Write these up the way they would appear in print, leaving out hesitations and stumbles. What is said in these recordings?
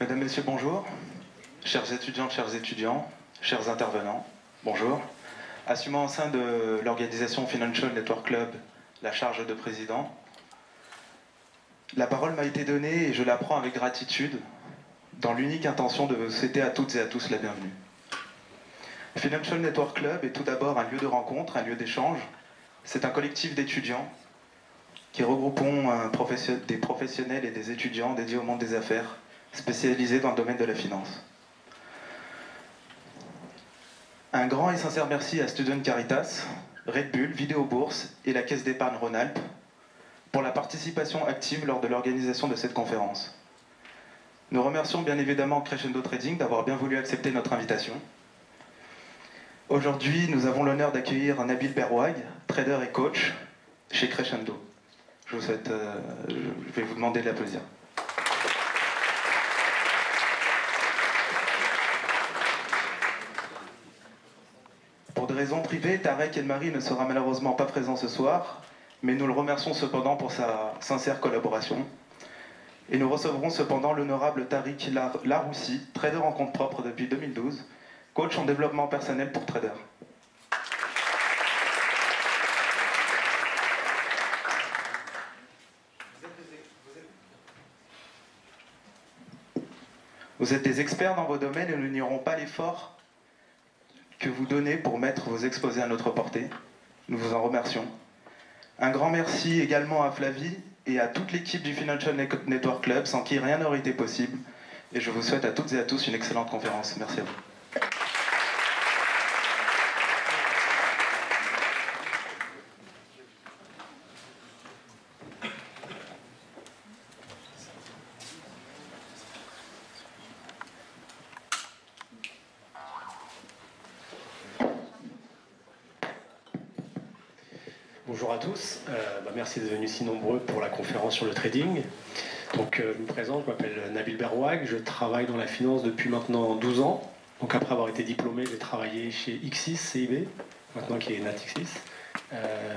Mesdames, Messieurs, bonjour. Chers étudiantes, chers étudiants, chers intervenants, bonjour. Assumant au sein de l'organisation Financial Network Club la charge de président, la parole m'a été donnée et je la prends avec gratitude, dans l'unique intention de vous souhaiter à toutes et à tous la bienvenue. Financial Network Club est tout d'abord un lieu de rencontre, un lieu d'échange. C'est un collectif d'étudiants qui regroupons des professionnels et des étudiants dédiés au monde des affaires, spécialisés dans le domaine de la finance. Un grand et sincère merci à Student Caritas, Red Bull, Vidéo Bourse et la Caisse d'épargne Rhône-Alpes pour la participation active lors de l'organisation de cette conférence. Nous remercions bien évidemment Crescendo Trading d'avoir bien voulu accepter notre invitation. Aujourd'hui, nous avons l'honneur d'accueillir Nabil Berwag, trader et coach chez Crescendo. Je vais vous demander de l'applaudir. Pour des raisons privées, Tarek El-Mari ne sera malheureusement pas présent ce soir, mais nous le remercions cependant pour sa sincère collaboration. Et nous recevrons cependant l'honorable Tariq Laroussi, trader en compte propre depuis 2012, coach en développement personnel pour traders. Vous êtes des experts dans vos domaines et nous n'ignorons pas l'effort que vous donnez pour mettre vos exposés à notre portée. Nous vous en remercions. Un grand merci également à Flavie et à toute l'équipe du Financial Network Club, sans qui rien n'aurait été possible. Et je vous souhaite à toutes et à tous une excellente conférence. Merci à vous. Bonjour à tous, merci d'être venus si nombreux pour la conférence sur le trading. Donc, je me présente, je m'appelle Nabil Berwag, je travaille dans la finance depuis maintenant 12 ans. Donc après avoir été diplômé, j'ai travaillé chez Xis CIB, maintenant qui est Natixis.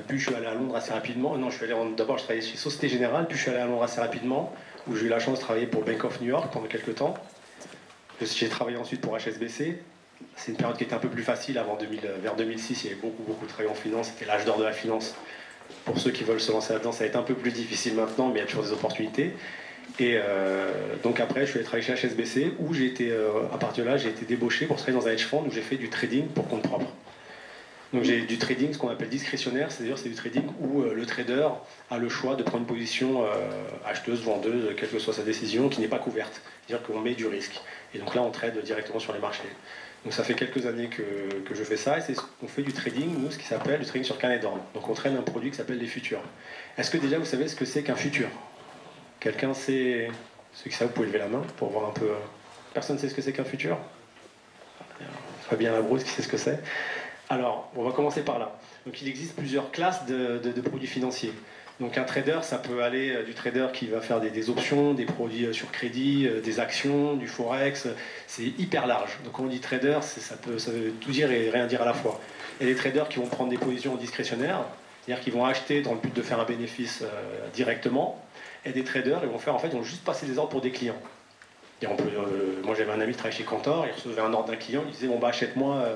Puis je suis allé à Londres assez rapidement. D'abord je travaillais chez Société Générale, puis je suis allé à Londres assez rapidement, où j'ai eu la chance de travailler pour Bank of New York pendant quelques temps. J'ai travaillé ensuite pour HSBC. C'est une période qui était un peu plus facile vers 2006, il y avait beaucoup de travail en finance, c'était l'âge d'or de la finance. Pour ceux qui veulent se lancer là-dedans, ça va être un peu plus difficile maintenant, mais il y a toujours des opportunités. Et donc après, je suis allé travailler chez HSBC, où à partir de là, j'ai été débauché pour travailler dans un hedge fund où j'ai fait du trading pour compte propre. Donc j'ai du trading, ce qu'on appelle discrétionnaire, c'est-à-dire c'est du trading où le trader a le choix de prendre une position acheteuse, vendeuse, quelle que soit sa décision, qui n'est pas couverte. C'est-à-dire qu'on met du risque. Et donc là, on trade directement sur les marchés. Donc ça fait quelques années que je fais ça, et c'est qu'on fait du trading, nous, ce qui s'appelle du trading sur carnet d'ordre. Donc on trade un produit qui s'appelle les futurs. Est-ce que déjà vous savez ce que c'est qu'un futur? Quelqu'un sait? Ceux qui savent, vous pouvez lever la main pour voir un peu. Personne ne sait ce que c'est qu'un futur? Fabien Labrousse qui sait ce que c'est. Alors, on va commencer par là. Donc il existe plusieurs classes de produits financiers. Donc un trader, ça peut aller du trader qui va faire des options, des produits sur crédit, des actions, du forex, c'est hyper large. Donc quand on dit trader, ça veut tout dire et rien dire à la fois. Il y a des traders qui vont prendre des positions discrétionnaires, c'est-à-dire qu'ils vont acheter dans le but de faire un bénéfice directement, et des traders, ils vont juste passer des ordres pour des clients. Moi j'avais un ami qui travaillait chez Cantor, il recevait un ordre d'un client, il disait achète-moi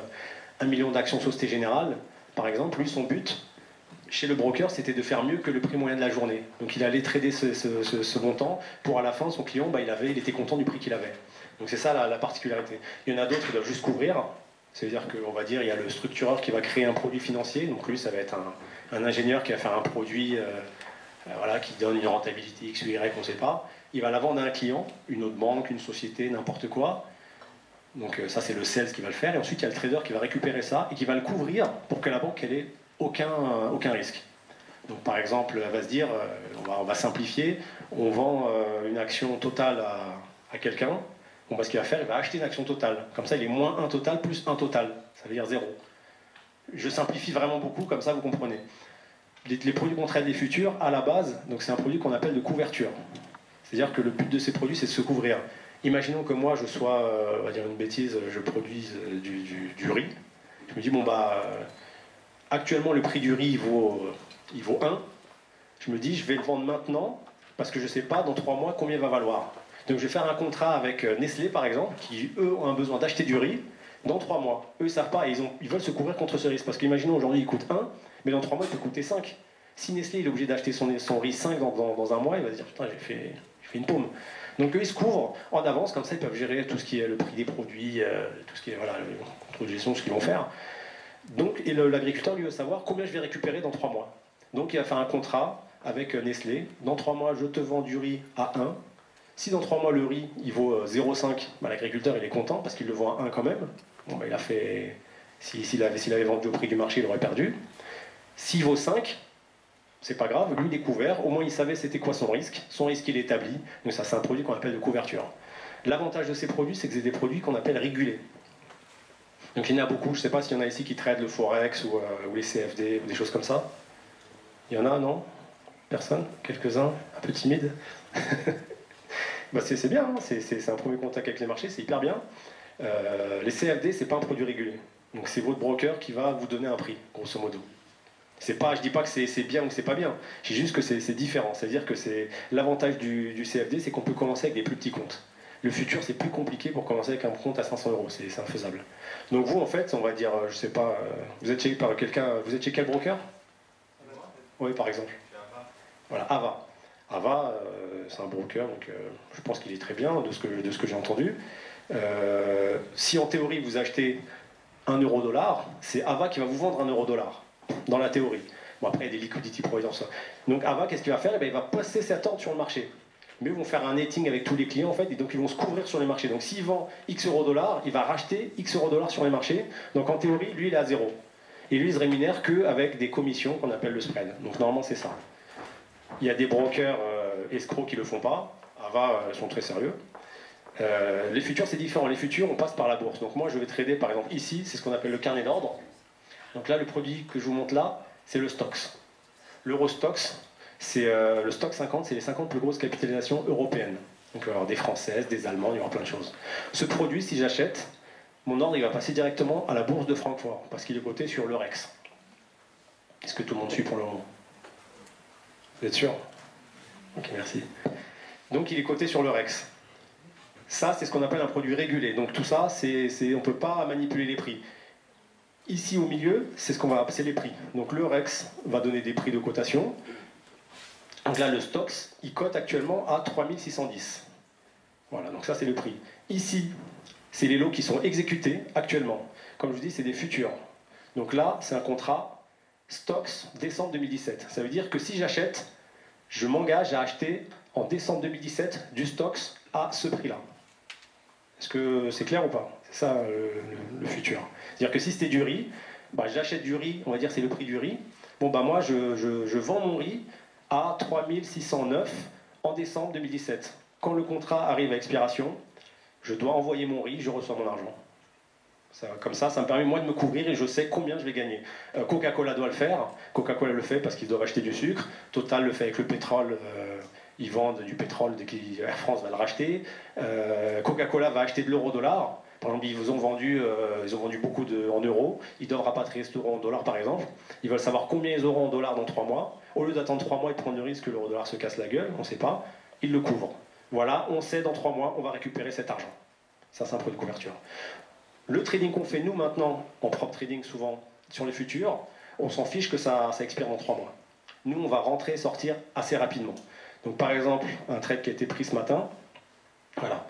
1 million d'actions Société Générale, par exemple. Lui, son but chez le broker, c'était de faire mieux que le prix moyen de la journée. Donc il allait trader ce montant pour à la fin, son client, il était content du prix qu'il avait. Donc c'est ça la particularité. Il y en a d'autres qui doivent juste couvrir. C'est-à-dire qu'on va dire, il y a le structureur qui va créer un produit financier. Donc lui, ça va être un ingénieur qui va faire un produit qui donne une rentabilité X ou Y, on ne sait pas. Il va la vendre à un client, une autre banque, une société, n'importe quoi. Donc ça, c'est le sales qui va le faire. Et ensuite, il y a le trader qui va récupérer ça et qui va le couvrir pour que la banque, elle ait aucun risque. Donc par exemple, elle va se dire, on va simplifier, on vend une action totale à quelqu'un, ce qu'il va faire, il va acheter une action totale. Comme ça, il est moins 1 total plus 1 total. Ça veut dire 0. Je simplifie vraiment beaucoup, comme ça vous comprenez. Les produits qu'on traite des futurs, à la base, donc c'est un produit qu'on appelle de couverture. C'est-à-dire que le but de ces produits, c'est de se couvrir. Imaginons que moi, je sois, on va dire une bêtise, je produise du riz. Je me dis, actuellement, le prix du riz, il vaut 1. Je me dis, je vais le vendre maintenant, parce que je ne sais pas, dans 3 mois, combien il va valoir. Donc je vais faire un contrat avec Nestlé par exemple, qui eux ont un besoin d'acheter du riz dans 3 mois. Eux ils savent pas, et ils veulent se couvrir contre ce risque. Parce qu'imaginons aujourd'hui il coûte 1, mais dans 3 mois il peut coûter 5. Si Nestlé il est obligé d'acheter son riz 5 dans un mois, il va se dire putain j'ai fait une paume. Donc eux ils se couvrent en avance, comme ça ils peuvent gérer tout ce qui est le prix des produits, tout ce qui est voilà, le contrôle de gestion, ce qu'ils vont faire. Donc l'agriculteur lui veut savoir combien je vais récupérer dans 3 mois. Donc il va faire un contrat avec Nestlé. Dans 3 mois je te vends du riz à 1. Si dans 3 mois le riz il vaut 0,5, bah, l'agriculteur il est content parce qu'il le vend à 1 quand même. Bon, bah, il a fait. S'il avait vendu au prix du marché, il aurait perdu. S'il vaut 5, c'est pas grave, lui il est couvert, au moins il savait c'était quoi son risque il est établi, donc ça c'est un produit qu'on appelle de couverture. L'avantage de ces produits, c'est que c'est des produits qu'on appelle régulés. Donc il y en a beaucoup, je sais pas s'il y en a ici qui traitent le Forex ou les CFD ou des choses comme ça. Il y en a, non? Personne? Quelques-uns? Un peu timides? Bah c'est bien, hein, c'est un premier contact avec les marchés, c'est hyper bien. Les CFD, c'est pas un produit régulé. Donc c'est votre broker qui va vous donner un prix, grosso modo. C'est pas, je dis pas que c'est bien ou que c'est pas bien, je dis juste que c'est différent. C'est-à-dire que l'avantage du CFD, c'est qu'on peut commencer avec des plus petits comptes. Le futur, c'est plus compliqué pour commencer avec un compte à 500 €, c'est infaisable. Donc vous, en fait, on va dire, je sais pas, vous êtes chez quel broker? Oui, par exemple. Voilà, Ava. Ava, c'est un broker, donc je pense qu'il est très bien de ce que j'ai entendu. Si en théorie vous achetez 1 euro-dollar, c'est Ava qui va vous vendre 1 euro-dollar, dans la théorie. Bon, après, il y a des liquidity providers. Donc Ava, qu'est-ce qu'il va faire? Eh bien, il va passer cette ordre sur le marché. Mais ils vont faire un netting avec tous les clients, en fait, et donc ils vont se couvrir sur les marchés. Donc s'il vend X euro-dollar, il va racheter X euro-dollar sur les marchés. Donc en théorie, lui, il est à 0. Et lui, il se rémunère qu'avec des commissions qu'on appelle le spread. Donc normalement, c'est ça. Il y a des brokers escrocs qui ne le font pas. Ava sont très sérieux. Les futurs, c'est différent. Les futurs, on passe par la bourse. Donc moi, je vais trader, par exemple, ici, c'est ce qu'on appelle le carnet d'ordre. Donc là, le produit que je vous montre là, c'est le Stoxx. L'Eurostoxx, c'est le Stoxx 50, c'est les 50 plus grosses capitalisations européennes. Donc il va y avoir des françaises, des allemandes, il y aura plein de choses. Ce produit, si j'achète, mon ordre, il va passer directement à la bourse de Francfort, parce qu'il est coté sur l'Eurex. Est-ce que tout le monde suit pour le moment? Vous êtes sûr? Ok, merci. Donc il est coté sur l'Eurex. Ça, c'est ce qu'on appelle un produit régulé. Donc tout ça, on ne peut pas manipuler les prix. Ici au milieu, c'est ce qu'on va appeler les prix. Donc l'Eurex va donner des prix de cotation. Donc là, le Stoxx, il cote actuellement à 3610. Voilà, donc ça c'est le prix. Ici, c'est les lots qui sont exécutés actuellement. Comme je vous dis, c'est des futurs. Donc là, c'est un contrat Stoxx décembre 2017. Ça veut dire que si j'achète, je m'engage à acheter en décembre 2017 du Stoxx à ce prix-là. Est-ce que c'est clair ou pas? C'est ça le futur. C'est-à-dire que si c'était du riz, bah, j'achète du riz, on va dire c'est le prix du riz. Bon bah moi je vends mon riz à 3609 en décembre 2017. Quand le contrat arrive à expiration, je dois envoyer mon riz, je reçois mon argent. Comme ça me permet moi de me couvrir et je sais combien je vais gagner. Coca-Cola doit le faire. Coca-Cola le fait parce qu'ils doivent acheter du sucre. Total le fait avec le pétrole. Ils vendent du pétrole, Air France va le racheter. Coca-Cola va acheter de l'euro-dollar. Par exemple, ils ont vendu beaucoup en euros. Ils doivent rapatrier cet euro en dollars, par exemple. Ils veulent savoir combien ils auront en dollars dans 3 mois. Au lieu d'attendre 3 mois et de prendre le risque que l'euro-dollar se casse la gueule, on ne sait pas, ils le couvrent. Voilà, on sait dans 3 mois, on va récupérer cet argent. Ça, c'est un produit de couverture. Le trading qu'on fait, nous, maintenant, en prop trading, souvent, sur les futurs, on s'en fiche que ça expire dans 3 mois. Nous, on va rentrer et sortir assez rapidement. Donc, par exemple, un trade qui a été pris ce matin, voilà.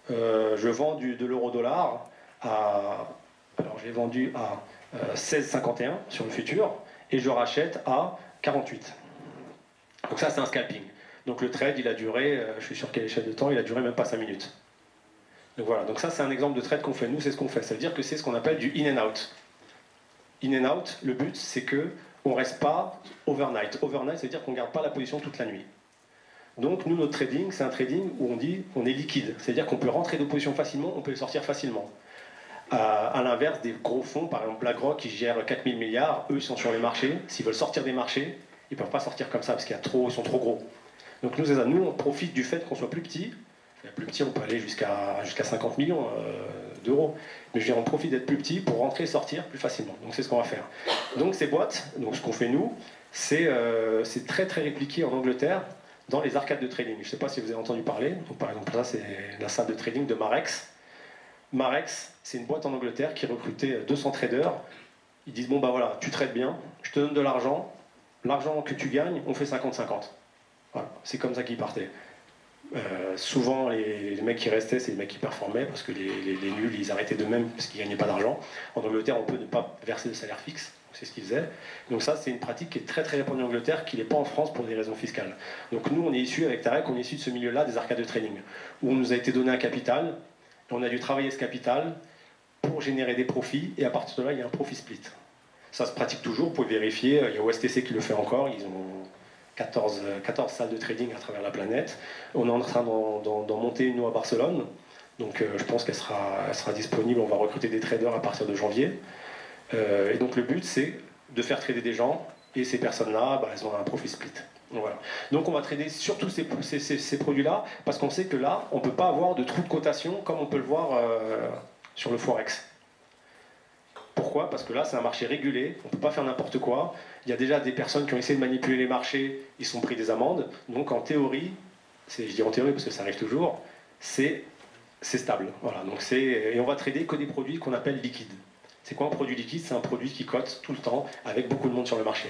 Je vends de l'euro-dollar à... Alors, j'ai vendu à 16,51 sur le futur, et je rachète à 48. Donc ça, c'est un scalping. Donc le trade, il a duré, je suis sûr qu'à l'échelle de temps, il a duré même pas 5 minutes. Donc voilà, donc ça c'est un exemple de trade qu'on fait. Nous, c'est ce qu'on fait. Ça veut dire que c'est ce qu'on appelle du in and out. In and out, le but, c'est qu'on ne reste pas overnight. Overnight, ça veut dire qu'on ne garde pas la position toute la nuit. Donc nous, notre trading, c'est un trading où on dit qu'on est liquide. C'est-à-dire qu'on peut rentrer de position facilement, on peut le sortir facilement. À l'inverse des gros fonds, par exemple BlackRock qui gère 4000 milliards, eux ils sont sur les marchés. S'ils veulent sortir des marchés, ils ne peuvent pas sortir comme ça parce ils sont trop gros. Donc nous, on profite du fait qu'on soit plus petit. Plus petit, on peut aller jusqu'à 50 millions d'euros. Mais je veux dire, on profite d'être plus petit pour rentrer et sortir plus facilement. Donc c'est ce qu'on va faire. Donc ces boîtes, donc ce qu'on fait nous, c'est très très répliqué en Angleterre. dans les arcades de trading. Je ne sais pas si vous avez entendu parler. Donc, par exemple, là, c'est la salle de trading de Marex. Marex, c'est une boîte en Angleterre qui recrutait 200 traders. Ils disent, bon, bah voilà, tu trades bien, je te donne de l'argent que tu gagnes, on fait 50-50. Voilà, c'est comme ça qu'ils partaient. Souvent, les mecs qui restaient, c'est les mecs qui performaient, parce que les nuls, ils arrêtaient d'eux-mêmes parce qu'ils ne gagnaient pas d'argent. En Angleterre, on peut ne pas verser de salaire fixe, c'est ce qu'ils faisaient. Donc ça, c'est une pratique qui est très très répandue en Angleterre, qui n'est pas en France pour des raisons fiscales. Donc nous, on est issus, avec Tarek, on est issus de ce milieu-là, des arcades de trading, où on nous a été donné un capital, et on a dû travailler ce capital pour générer des profits, et à partir de là, il y a un profit split. Ça se pratique toujours, vous pouvez vérifier, il y a OSTC qui le fait encore, ils ont 14 salles de trading à travers la planète. On est en train d'en monter une à Barcelone, donc je pense qu'elle sera disponible, on va recruter des traders à partir de janvier. Et donc le but c'est de faire trader des gens, et ces personnes-là, bah, elles ont un profit split. Donc, voilà. Donc on va trader surtout ces produits-là, parce qu'on sait que là, on ne peut pas avoir de trou de cotation comme on peut le voir sur le Forex. Pourquoi? Parce que là, c'est un marché régulé, on ne peut pas faire n'importe quoi. Il y a déjà des personnes qui ont essayé de manipuler les marchés, ils sont pris des amendes. Donc en théorie, je dis en théorie parce que ça arrive toujours, c'est stable. Voilà, donc et on va trader que des produits qu'on appelle liquides. C'est quoi un produit liquide? C'est un produit qui cote tout le temps avec beaucoup de monde sur le marché.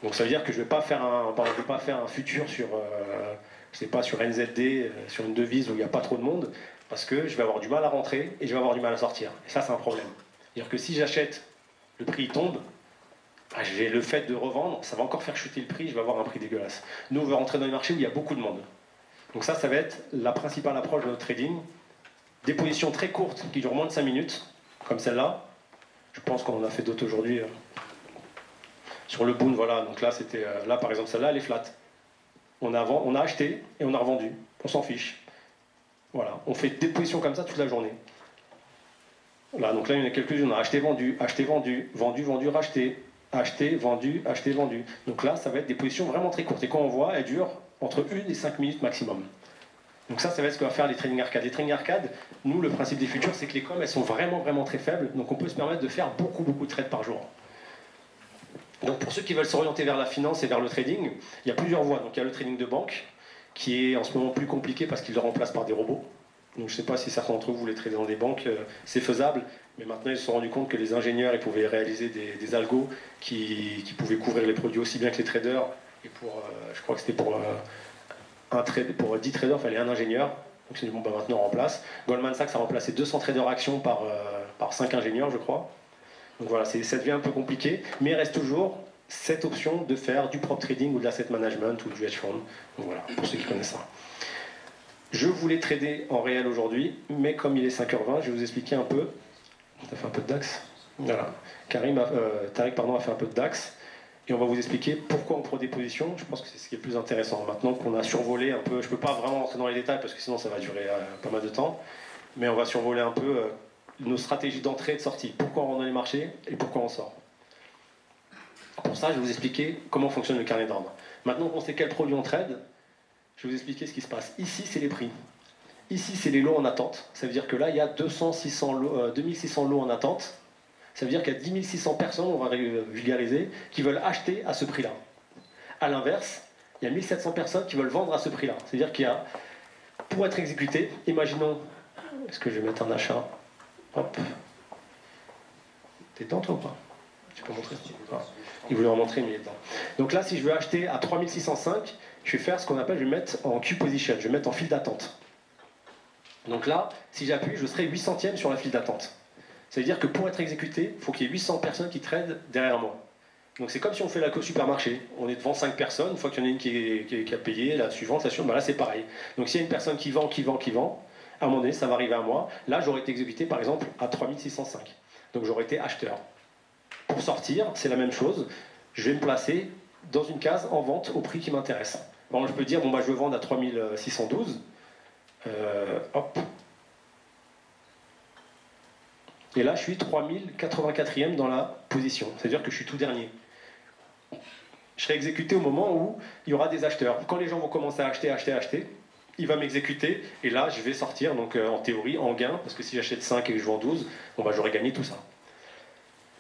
Donc ça veut dire que je ne vais pas faire un futur sur, je sais pas, sur NZD, sur une devise où il n'y a pas trop de monde, parce que je vais avoir du mal à rentrer et je vais avoir du mal à sortir. Et ça, c'est un problème. C'est-à-dire que si j'achète, le prix tombe, bah, j'ai le fait de revendre, ça va encore faire chuter le prix, je vais avoir un prix dégueulasse. Nous, on veut rentrer dans les marchés où il y a beaucoup de monde. Donc ça va être la principale approche de notre trading. Des positions très courtes qui durent moins de 5 minutes, comme celle-là. Je pense qu'on en a fait d'autres aujourd'hui. Sur le Boon, voilà, donc là, là par exemple, celle-là, elle est flat. On a acheté et on a revendu. On s'en fiche. Voilà, on fait des positions comme ça toute la journée. Là, donc là, il y en a quelques-unes. On a acheté, vendu, vendu, vendu, racheté, acheté, vendu, acheté, vendu. Donc là, ça va être des positions vraiment très courtes. Et quand on voit, elles durent entre 1 et 5 minutes maximum. Donc ça va être ce que va faire les trading arcades. Les trading arcades, nous, le principe des futurs, c'est que les coms, elles sont vraiment, vraiment très faibles. Donc on peut se permettre de faire beaucoup, beaucoup de trades par jour. Donc pour ceux qui veulent s'orienter vers la finance et vers le trading, il y a plusieurs voies. Donc il y a le trading de banque, qui est en ce moment plus compliqué parce qu'il le remplace par des robots. Donc je ne sais pas si certains d'entre vous voulaient trader dans des banques, c'est faisable, mais maintenant ils se sont rendus compte que les ingénieurs ils pouvaient réaliser des algos qui pouvaient couvrir les produits aussi bien que les traders. Et je crois que c'était pour 10 traders, il fallait un ingénieur. Donc c'est bon, bah maintenant on remplace. Goldman Sachs a remplacé 200 traders actions par 5 ingénieurs, je crois. Donc voilà, ça devient un peu compliqué, mais il reste toujours cette option de faire du prop trading ou de l'asset management ou du hedge fund. Donc voilà, pour ceux qui connaissent ça. Je voulais trader en réel aujourd'hui, mais comme il est 5h20, je vais vous expliquer un peu. Ça fait un peu de DAX. Voilà. Tarek a fait un peu de DAX. Et on va vous expliquer pourquoi on prend des positions. Je pense que c'est ce qui est le plus intéressant. Maintenant qu'on a survolé un peu, je ne peux pas vraiment rentrer dans les détails parce que sinon ça va durer pas mal de temps. Mais on va survoler un peu nos stratégies d'entrée et de sortie. Pourquoi on rentre dans les marchés et pourquoi on sort. Pour ça, je vais vous expliquer comment fonctionne le carnet d'ordre. Maintenant qu'on sait quel produit on trade, je vais vous expliquer ce qui se passe. Ici, c'est les prix. Ici, c'est les lots en attente. Ça veut dire que là, il y a 2600 lots en attente. Ça veut dire qu'il y a 10 600 personnes, on va vulgariser, qui veulent acheter à ce prix-là. A l'inverse, il y a 1700 personnes qui veulent vendre à ce prix-là. C'est-à-dire qu'il y a, pour être exécuté, imaginons, est-ce que je vais mettre un achat? Hop. T'es dedans toi ou pas? Tu peux montrer? Il voulait en montrer, mais il est dedans. Donc là, si je veux acheter à 3605, je vais faire ce qu'on appelle, je vais mettre en queue position, je vais mettre en file d'attente. Donc là, si j'appuie, je serai 800e sur la file d'attente. Ça veut dire que pour être exécuté, il faut qu'il y ait 800 personnes qui tradent derrière moi. Donc c'est comme si on fait la queue au supermarché. On est devant 5 personnes, une fois qu'il y en a une qui a payé, la suivante, bah là c'est pareil. Donc s'il y a une personne qui vend, à un moment donné, ça va arriver à moi. Là, j'aurais été exécuté par exemple à 3605. Donc j'aurais été acheteur. Pour sortir, c'est la même chose. Je vais me placer dans une case en vente au prix qui m'intéresse. Bon, je peux dire, bon, bah, je veux vendre à 3612. Hop. Et là, je suis 3084e dans la position. C'est-à-dire que je suis tout dernier. Je serai exécuté au moment où il y aura des acheteurs. Quand les gens vont commencer à acheter, il va m'exécuter. Et là, je vais sortir, donc en théorie, en gain. Parce que si j'achète 5 et que je vends 12, bon, bah, j'aurai gagné tout ça.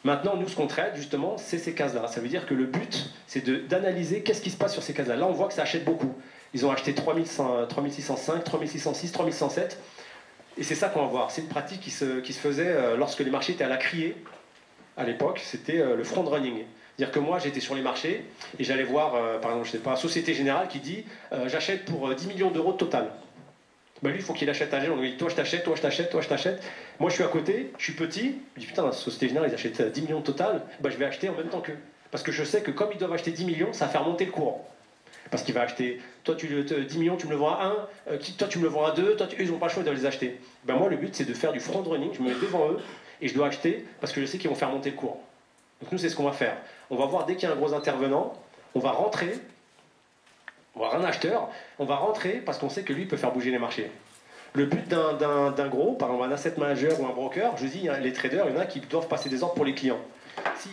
Maintenant, nous, ce qu'on traite, justement, c'est ces cases-là. Ça veut dire que le but, c'est d'analyser qu'est-ce qui se passe sur ces cases-là. Là, on voit que ça achète beaucoup. Ils ont acheté 3605, 3606, 3107. Et c'est ça qu'on va voir. C'est une pratique qui se faisait lorsque les marchés étaient à la criée. À l'époque, c'était le front-running. C'est-à-dire que moi, j'étais sur les marchés et j'allais voir, par exemple, je sais pas, Société Générale qui dit j'achète pour 10 millions d'euros de total. Ben lui, il faut qu'il achète à G. On lui dit toi, je t'achète, toi, je t'achète, toi, je t'achète. Moi, je suis à côté, je suis petit. Je dis putain, la Société Générale, ils achètent 10 millions de total. Ben, je vais acheter en même temps qu'eux. Parce que je sais que comme ils doivent acheter 10 millions, ça va faire monter le cours. Parce qu'il va acheter, toi, 10 millions, tu me le vends à 1, toi, tu me le vends à 2, toi, eux, ils n'ont pas le choix de les acheter. Ben, moi, le but, c'est de faire du front-running. Je me mets devant eux et je dois acheter parce que je sais qu'ils vont faire monter le cours. Donc, nous, c'est ce qu'on va faire. On va voir dès qu'il y a un gros intervenant, on va rentrer, on va avoir un acheteur, on va rentrer parce qu'on sait que lui, il peut faire bouger les marchés. Le but d'un gros, par exemple un asset manager ou un broker, je dis, les traders, il y en a qui doivent passer des ordres pour les clients. Si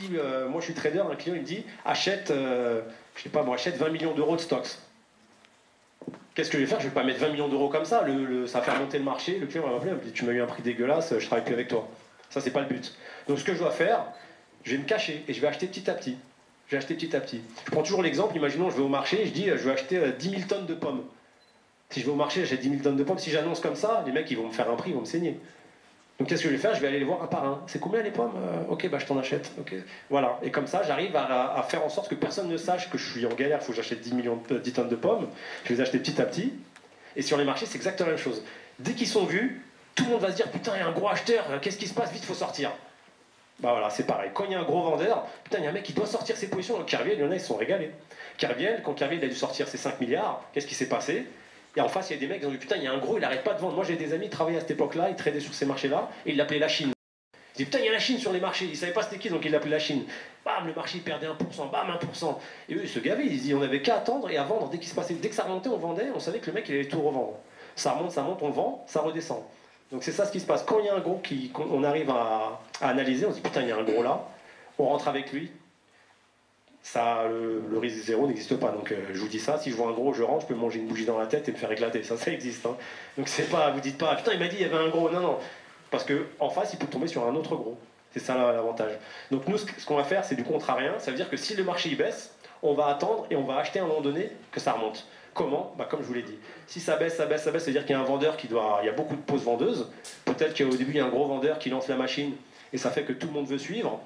moi je suis trader, un client il me dit achète, je sais pas, moi achète 20 millions d'euros de stocks. Qu'est-ce que je vais faire? Je vais pas mettre 20 millions d'euros comme ça, ça va faire monter le marché, le client va m'appeler, il me dit tu m'as eu un prix dégueulasse, je travaille plus avec toi. Ça c'est pas le but. Donc ce que je dois faire, je vais me cacher et je vais acheter petit à petit. Je vais acheter petit à petit. Je prends toujours l'exemple, imaginons je vais au marché, je dis je vais acheter 10 000 tonnes de pommes. Si je vais au marché, j'achète 10 000 tonnes de pommes. Si j'annonce comme ça, les mecs, ils vont me faire un prix, ils vont me saigner. Donc qu'est-ce que je vais faire? Je vais aller les voir un par un. C'est combien les pommes? Ok, bah je t'en achète. Okay. Voilà. Et comme ça, j'arrive à faire en sorte que personne ne sache que je suis en galère, il faut que j'achète 10 tonnes de pommes. Je vais les acheter petit à petit. Et sur les marchés, c'est exactement la même chose. Dès qu'ils sont vus, tout le monde va se dire putain, il y a un gros acheteur, qu'est-ce qui se passe? Vite, il faut sortir. Bah voilà, c'est pareil. Quand il y a un gros vendeur, putain, il y a un mec qui doit sortir ses positions. Donc Kerviel, il y en a, ils se sont régalés. Kerviel, quand Kerviel a dû sortir ses 5 milliards, qu'est-ce qui s'est passé? Et en face, il y a des mecs qui ont dit putain, il y a un gros, il n'arrête pas de vendre. Moi, j'ai des amis qui travaillaient à cette époque-là, ils tradaient sur ces marchés-là, et ils l'appelaient la Chine. Ils disaient putain, il y a la Chine sur les marchés. Ils ne savaient pas c'était qui, donc ils l'appelaient la Chine. Bam, le marché il perdait 1%, bam, 1%. Et eux, ils se gavaient, ils disaient on n'avait qu'à attendre et à vendre. Dès que ça remontait, on vendait, on savait que le mec, il allait tout revendre. Ça remonte, on vend, ça redescend. Donc c'est ça ce qui se passe. Quand il y a un gros qu'on arrive à analyser, on se dit putain, il y a un gros là, on rentre avec lui. Ça, le risque zéro n'existe pas. Donc je vous dis ça, si je vois un gros, je rentre, je peux me manger une bougie dans la tête et me faire éclater. Ça existe. Hein. Donc c'est pas, vous dites pas, putain, il m'a dit il y avait un gros. Non, non. Parce qu'en face, il peut tomber sur un autre gros. C'est ça l'avantage. Donc nous, ce qu'on va faire, c'est du contrarien. Ça veut dire que si le marché il baisse, on va attendre et on va acheter à un moment donné que ça remonte. Comment? Bah, comme je vous l'ai dit. Si ça baisse, ça veut dire qu'il y a un vendeur il y a beaucoup de pauses vendeuses. Peut-être qu'au début, il y a un gros vendeur qui lance la machine et ça fait que tout le monde veut suivre.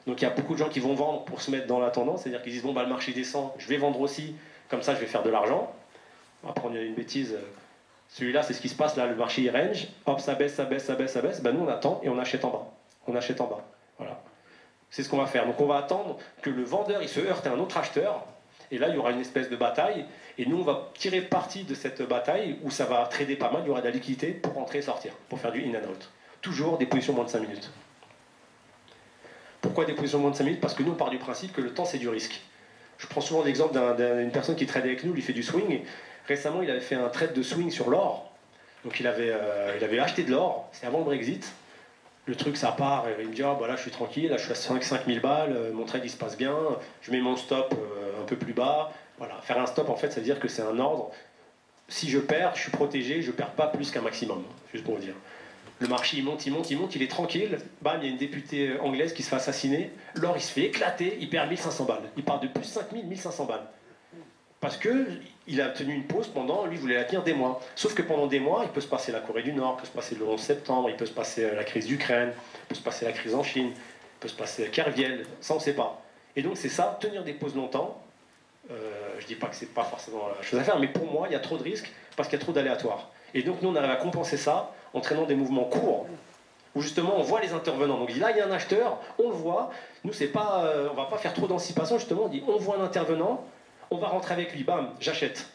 Donc il y a beaucoup de gens qui vont vendre pour se mettre dans la tendance, c'est-à-dire qu'ils disent bon bah le marché descend, je vais vendre aussi, comme ça je vais faire de l'argent. On va prendre une bêtise, celui-là c'est ce qui se passe là, le marché il range, hop ça baisse, bah nous on attend et on achète en bas. On achète en bas. Voilà. C'est ce qu'on va faire. Donc on va attendre que le vendeur il se heurte à un autre acheteur, et là il y aura une espèce de bataille, et nous on va tirer parti de cette bataille où ça va trader pas mal, il y aura de la liquidité pour rentrer et sortir, pour faire du in and out. Toujours des positions moins de 5 minutes. Pourquoi des positions moins de 5 minutes? Parce que nous, on part du principe que le temps, c'est du risque. Je prends souvent l'exemple d'une personne qui trade avec nous, il fait du swing. Récemment, il avait fait un trade de swing sur l'or. Donc, il avait acheté de l'or, c'est avant le Brexit. Le truc, ça part, il me dit ah, bah là, je suis tranquille, là, je suis à 5 000 balles, mon trade, il se passe bien, je mets mon stop un peu plus bas. Voilà. Faire un stop, en fait, ça veut dire que c'est un ordre. Si je perds, je suis protégé, je ne perds pas plus qu'un maximum, juste pour vous dire. Le marché il monte, il est tranquille. Bam, il y a une députée anglaise qui se fait assassiner. L'or il se fait éclater, il perd 1500 balles. Il part de plus 5000, 1500 balles. Parce qu'il a tenu une pause pendant, lui il voulait la tenir des mois. Sauf que pendant des mois, il peut se passer la Corée du Nord, il peut se passer le 11 septembre, il peut se passer la crise d'Ukraine, il peut se passer la crise en Chine, il peut se passer Kerviel, ça on ne sait pas. Et donc c'est ça, tenir des pauses longtemps. Je dis pas que c'est pas forcément la chose à faire, mais pour moi il y a trop de risques parce qu'il y a trop d'aléatoires. Et donc nous on arrive à compenser ça en traînant des mouvements courts, où justement on voit les intervenants. Donc là il y a un acheteur, on le voit, nous c'est pas, on va pas faire trop d'anticipation, justement on dit on voit un intervenant, on va rentrer avec lui, bam, j'achète.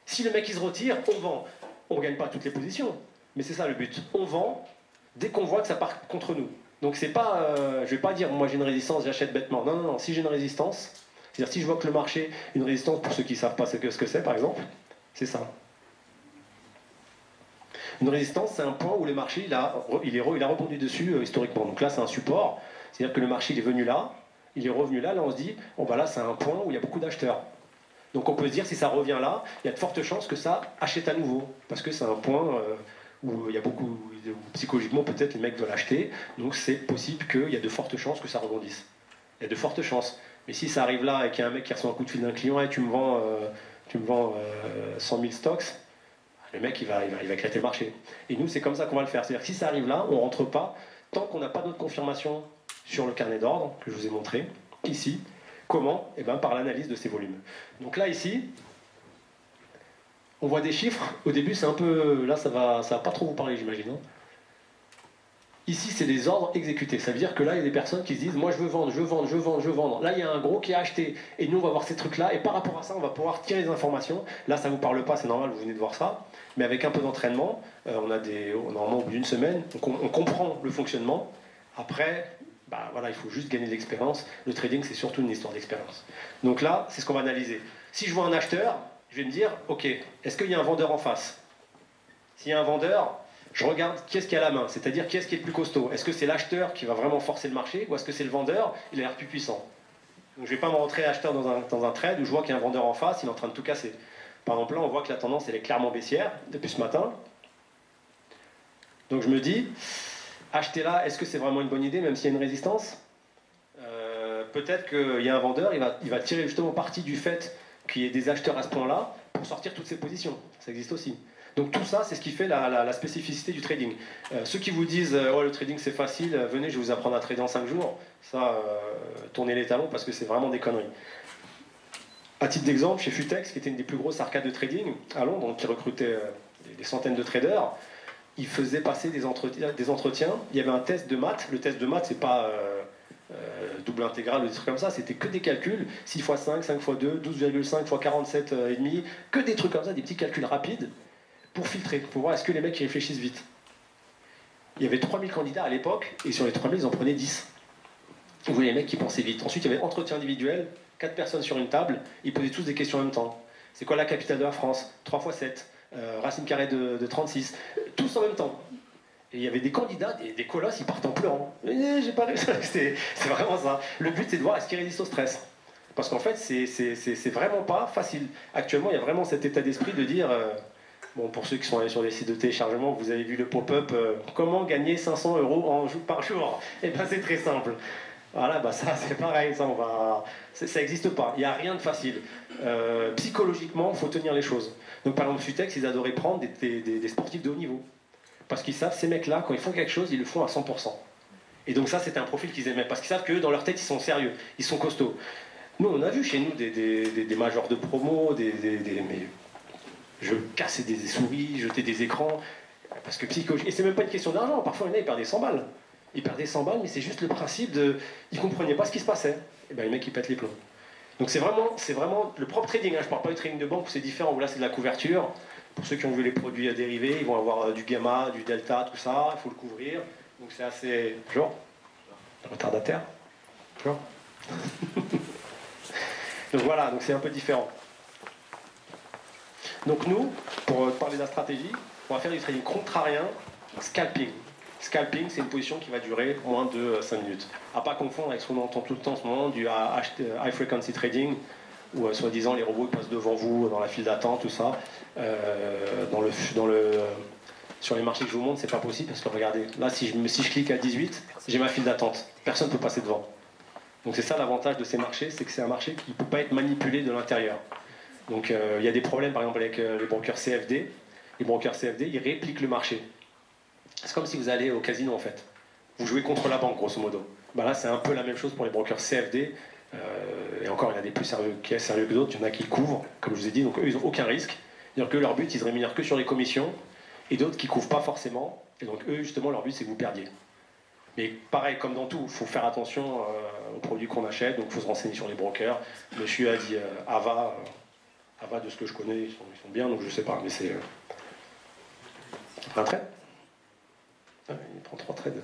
Si le mec il se retire, on vend. On ne gagne pas toutes les positions, mais c'est ça le but. On vend dès qu'on voit que ça part contre nous. Donc c'est pas, je vais pas dire moi j'ai une résistance, j'achète bêtement. Non, non, non, si j'ai une résistance, c'est-à-dire si je vois que le marché, une résistance pour ceux qui ne savent pas ce que c'est par exemple, c'est ça. Une résistance, c'est un point où le marché il a rebondi dessus historiquement. Donc là, c'est un support. C'est-à-dire que le marché il est venu là, il est revenu là. Là, on se dit, bon, bah là, c'est un point où il y a beaucoup d'acheteurs. Donc on peut se dire, si ça revient là, il y a de fortes chances que ça achète à nouveau. Parce que c'est un point où il y a beaucoup, où psychologiquement peut-être les mecs veulent acheter, donc c'est possible qu'il y a de fortes chances que ça rebondisse. Il y a de fortes chances. Mais si ça arrive là et qu'il y a un mec qui reçoit un coup de fil d'un client et tu me vends 100 000 stocks, le mec il va éclater le marché. Et nous c'est comme ça qu'on va le faire. C'est-à-dire que si ça arrive là, on ne rentre pas tant qu'on n'a pas d'autres confirmations sur le carnet d'ordre que je vous ai montré ici. Comment? Eh bien par l'analyse de ces volumes. Donc là ici, on voit des chiffres. Au début c'est un peu... Là ça va pas trop vous parler j'imagine. Hein. Ici, c'est des ordres exécutés. Ça veut dire que là, il y a des personnes qui se disent « Moi, je veux vendre, je veux vendre, je veux vendre, je veux vendre. » Là, il y a un gros qui a acheté. Et nous, on va voir ces trucs-là. Et par rapport à ça, on va pouvoir tirer des informations. Là, ça ne vous parle pas, c'est normal, vous venez de voir ça. Mais avec un peu d'entraînement, normalement, au bout d'une semaine, on comprend le fonctionnement. Après, bah, voilà, il faut juste gagner de l'expérience. Le trading, c'est surtout une histoire d'expérience. Donc là, c'est ce qu'on va analyser. Si je vois un acheteur, je vais me dire « Ok, est-ce qu'il y a un vendeur en face ?» S'il y a un vendeur... Je regarde qui est-ce qui a la main, c'est-à-dire qui est-ce qui est le plus costaud. Est-ce que c'est l'acheteur qui va vraiment forcer le marché ou est-ce que c'est le vendeur, il a l'air plus puissant. Donc je ne vais pas me rentrer acheteur dans un trade où je vois qu'il y a un vendeur en face, il est en train de tout casser. Par exemple là, on voit que la tendance elle est clairement baissière depuis ce matin. Donc je me dis, acheter là, est-ce que c'est vraiment une bonne idée même s'il y a une résistance? Peut-être qu'il y a un vendeur, il va tirer justement parti du fait qu'il y ait des acheteurs à ce point-là pour sortir toutes ses positions. Ça existe aussi. Donc tout ça, c'est ce qui fait la spécificité du trading. Ceux qui vous disent oh, le trading c'est facile, venez, je vais vous apprendre à trader en 5 jours, ça, tournez les talons parce que c'est vraiment des conneries. À titre d'exemple, chez Futex, qui était une des plus grosses arcades de trading à Londres, donc qui recrutait des centaines de traders, ils faisaient passer des entretiens. Il y avait un test de maths. Le test de maths, c'est pas double intégral ou des trucs comme ça, c'était que des calculs, 6 x 5, 5 x 2, 12,5 x 47,5, que des trucs comme ça, des petits calculs rapides, pour filtrer, pour voir est-ce que les mecs ils réfléchissent vite. Il y avait 3000 candidats à l'époque, et sur les 3000, ils en prenaient 10. Vous voyez les mecs qui pensaient vite. Ensuite, il y avait entretien individuel, 4 personnes sur une table, ils posaient tous des questions en même temps. C'est quoi la capitale de la France? 3 x 7, racine carrée de 36, tous en même temps. Et il y avait des candidats, des colosses, ils partent en pleurant. J'ai pas réussi. C'est vraiment ça. Le but, c'est de voir est-ce qu'ils résistent au stress. Parce qu'en fait, c'est vraiment pas facile. Actuellement, il y a vraiment cet état d'esprit de dire... Bon, pour ceux qui sont allés sur les sites de téléchargement, vous avez vu le pop-up comment gagner 500 € par jour? Eh bien, c'est très simple. Voilà, bah ça, c'est pareil, ça n'existe pas. Il n'y a rien de facile. Psychologiquement, il faut tenir les choses. Donc, par exemple, Futex, ils adoraient prendre des sportifs de haut niveau. Parce qu'ils savent, ces mecs-là, quand ils font quelque chose, ils le font à 100%. Et donc, ça, c'était un profil qu'ils aimaient. Parce qu'ils savent qu'eux, dans leur tête, ils sont sérieux, ils sont costauds. Nous, on a vu chez nous des majors de promo, mais je cassais des souris, jetais des écrans, parce que psychologiquement... Et c'est même pas une question d'argent, parfois ils perdaient 100 balles. Ils perdaient 100 balles, mais c'est juste le principe de... Ils comprenaient pas ce qui se passait. Et bien les mecs, ils pètent les plombs. Donc c'est vraiment le propre trading, hein. Je parle pas du trading de banque où c'est différent, où là c'est de la couverture. Pour ceux qui ont vu les produits dérivés, ils vont avoir du gamma, du delta, tout ça, il faut le couvrir. Donc c'est assez... Genre retardataire. Genre Donc voilà, donc c'est un peu différent. Donc nous, pour parler de la stratégie, on va faire du trading contrarien, scalping. Scalping, c'est une position qui va durer moins de 5 minutes. À pas confondre avec ce qu'on entend tout le temps en ce moment, du high frequency trading, où soi-disant les robots passent devant vous dans la file d'attente, tout ça. Sur les marchés que je vous montre, c'est pas possible, parce que regardez, là si je clique à 18, j'ai ma file d'attente. Personne ne peut passer devant. Donc c'est ça l'avantage de ces marchés, c'est que c'est un marché qui ne peut pas être manipulé de l'intérieur. Donc il y a des problèmes par exemple avec les brokers CFD. Les brokers CFD, ils répliquent le marché. C'est comme si vous allez au casino en fait. Vous jouez contre la banque grosso modo. Ben là c'est un peu la même chose pour les brokers CFD. Et encore il y en a des plus sérieux que d'autres. Il y en a qui couvrent, comme je vous ai dit. Donc eux ils n'ont aucun risque. C'est-à-dire que leur but ils se rémunèrent que sur les commissions. Et d'autres qui ne couvrent pas forcément. Et donc eux justement leur but c'est que vous perdiez. Mais pareil, comme dans tout, il faut faire attention aux produits qu'on achète. Donc il faut se renseigner sur les brokers. Monsieur a dit Ava... Ava, de ce que je connais, ils sont bien, donc je sais pas, mais c'est... Un trade? Il prend 3 trades.